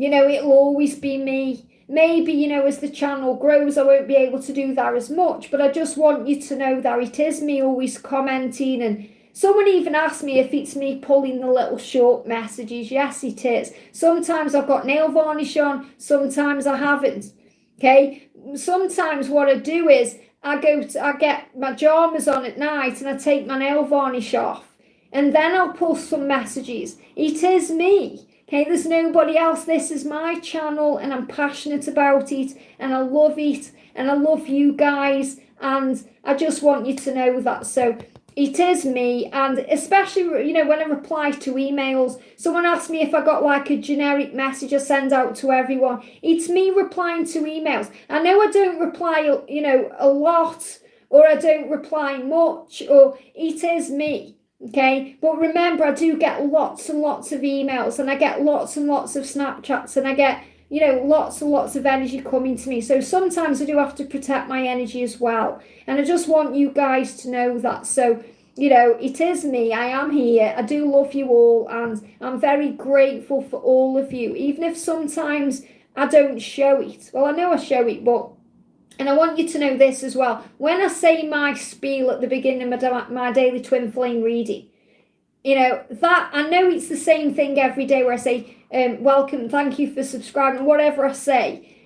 It'll always be me. Maybe, as the channel grows, I won't be able to do that as much. But I just want you to know that it is me always commenting. And someone even asked me if it's me pulling the little short messages. Yes, it is. Sometimes I've got nail varnish on. Sometimes I haven't. Okay? Sometimes what I do is I get my pajamas on at night and I take my nail varnish off. And then I'll pull some messages. It is me. Okay, there's nobody else. This is my channel and I'm passionate about it and I love it and I love you guys and I just want you to know that. So it is me, and especially, when I reply to emails, someone asked me if I got like a generic message I send out to everyone. It's me replying to emails. I know I don't reply, a lot or I don't reply much, or it is me. Okay, but remember, I do get lots and lots of emails and I get lots and lots of Snapchats and I get, lots and lots of energy coming to me. So sometimes I do have to protect my energy as well. And I just want you guys to know that. So, it is me. I am here. I do love you all and I'm very grateful for all of you. Even if sometimes I don't show it. Well, I know I show it, but... And I want you to know this as well. When I say my spiel at the beginning of my daily Twin Flame reading, You know, that, I know it's the same thing every day where I say, welcome, thank you for subscribing, whatever I say,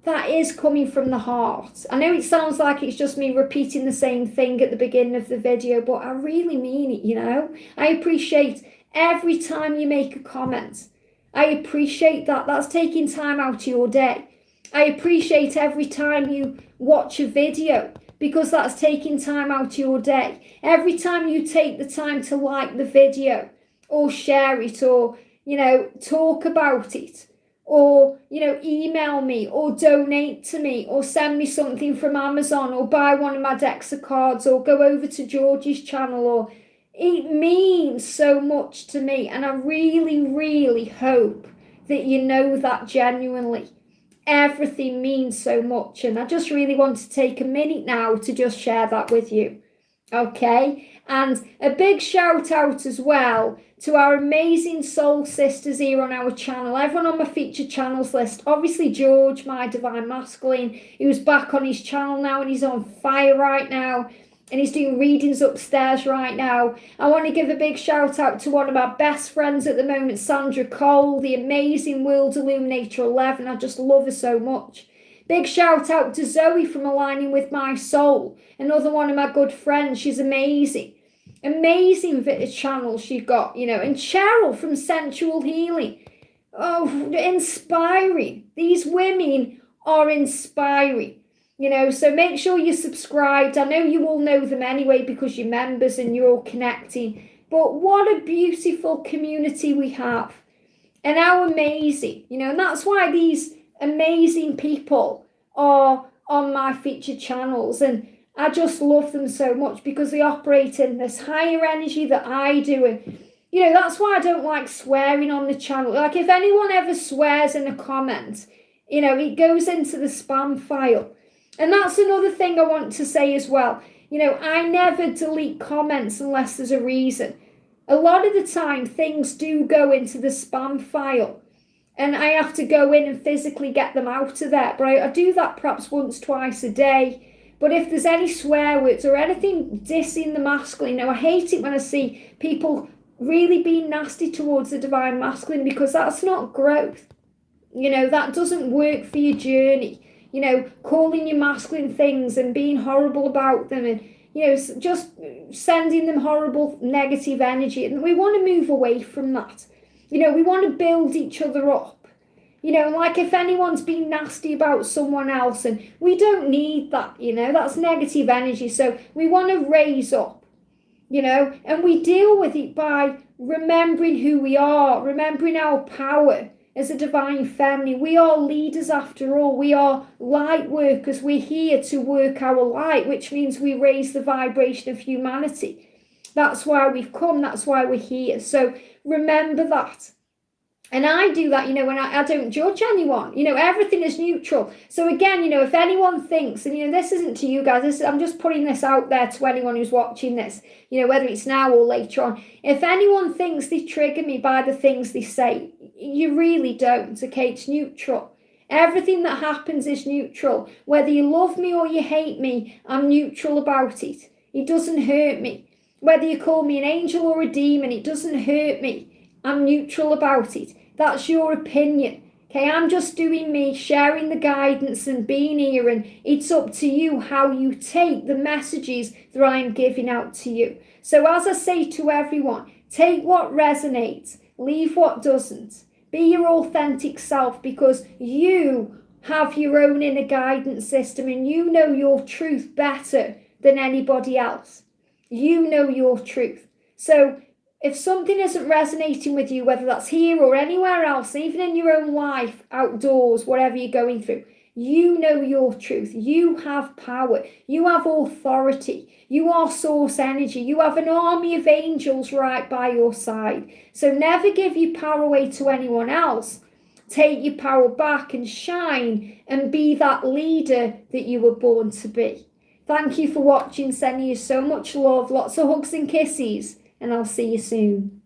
that is coming from the heart. I know it sounds like it's just me repeating the same thing at the beginning of the video, but I really mean it, you know. I appreciate every time you make a comment. I appreciate that. That's taking time out of your day. I appreciate every time you watch a video, because that's taking time out of your day. Every time you take the time to like the video or share it, or, you know, talk about it, or, you know, email me or donate to me or send me something from Amazon or buy one of my decks of cards or go over to Georgie's channel, or it means so much to me. And I really, really hope that you know that genuinely. Everything means so much, and I just really want to take a minute now to just share that with you. Okay, and a big shout out as well to our amazing soul sisters here on our channel, everyone on my featured channels list. Obviously George, my divine masculine, who's back on his channel now and he's on fire right now, and he's doing readings upstairs right now. I want to give a big shout out to one of my best friends at the moment, Sandra Cole, the amazing World Illuminator 11. I just love her so much. Big shout out to Zoe from Aligning With My Soul, another one of my good friends. She's amazing. Amazing channel she got, you know. And Cheryl from Sensual Healing. Oh, inspiring. These women are inspiring. You know, so make sure you're subscribed. I know you all know them anyway because you're members and you're all connecting. But what a beautiful community we have. And how amazing, you know, and that's why these amazing people are on my featured channels. And I just love them so much because they operate in this higher energy that I do. And, you know, that's why I don't like swearing on the channel. Like, if anyone ever swears in a comment, you know, it goes into the spam file. And that's another thing I want to say as well. You know, I never delete comments unless there's a reason. A lot of the time, things do go into the spam file, and I have to go in and physically get them out of there. But I do that perhaps once, twice a day. But if there's any swear words or anything dissing the masculine, you know, I hate it when I see people really being nasty towards the divine masculine, because that's not growth. You know, that doesn't work for your journey. You know, calling your masculine things and being horrible about them, and, you know, just sending them horrible negative energy. And we want to move away from that. You know, we want to build each other up. You know, like if anyone's been nasty about someone else, and we don't need that, you know, that's negative energy. So we want to raise up, you know, and we deal with it by remembering who we are, remembering our power. As a divine feminine, we are leaders after all. We are light workers. We're here to work our light, which means we raise the vibration of humanity. That's why we've come. That's why we're here. So remember that. And I do that, you know, when I don't judge anyone. You know, everything is neutral. So again, you know, if anyone thinks, and, you know, this isn't to you guys, I'm just putting this out there to anyone who's watching this, you know, whether it's now or later on. If anyone thinks they trigger me by the things they say, you really don't, okay? It's neutral. Everything that happens is neutral. Whether you love me or you hate me, I'm neutral about it. It doesn't hurt me. Whether you call me an angel or a demon, it doesn't hurt me. I'm neutral about it. That's your opinion. Okay, I'm just doing me, sharing the guidance and being here, and it's up to you how you take the messages that I'm giving out to you. So as I say to everyone, take what resonates, leave what doesn't. Be your authentic self, because you have your own inner guidance system and you know your truth better than anybody else. You know your truth. So if something isn't resonating with you, whether that's here or anywhere else, even in your own life, outdoors, whatever you're going through, you know your truth. You have power. You have authority. You are source energy. You have an army of angels right by your side. So never give your power away to anyone else. Take your power back and shine and be that leader that you were born to be. Thank you for watching. Sending you so much love. Lots of hugs and kisses. And I'll see you soon.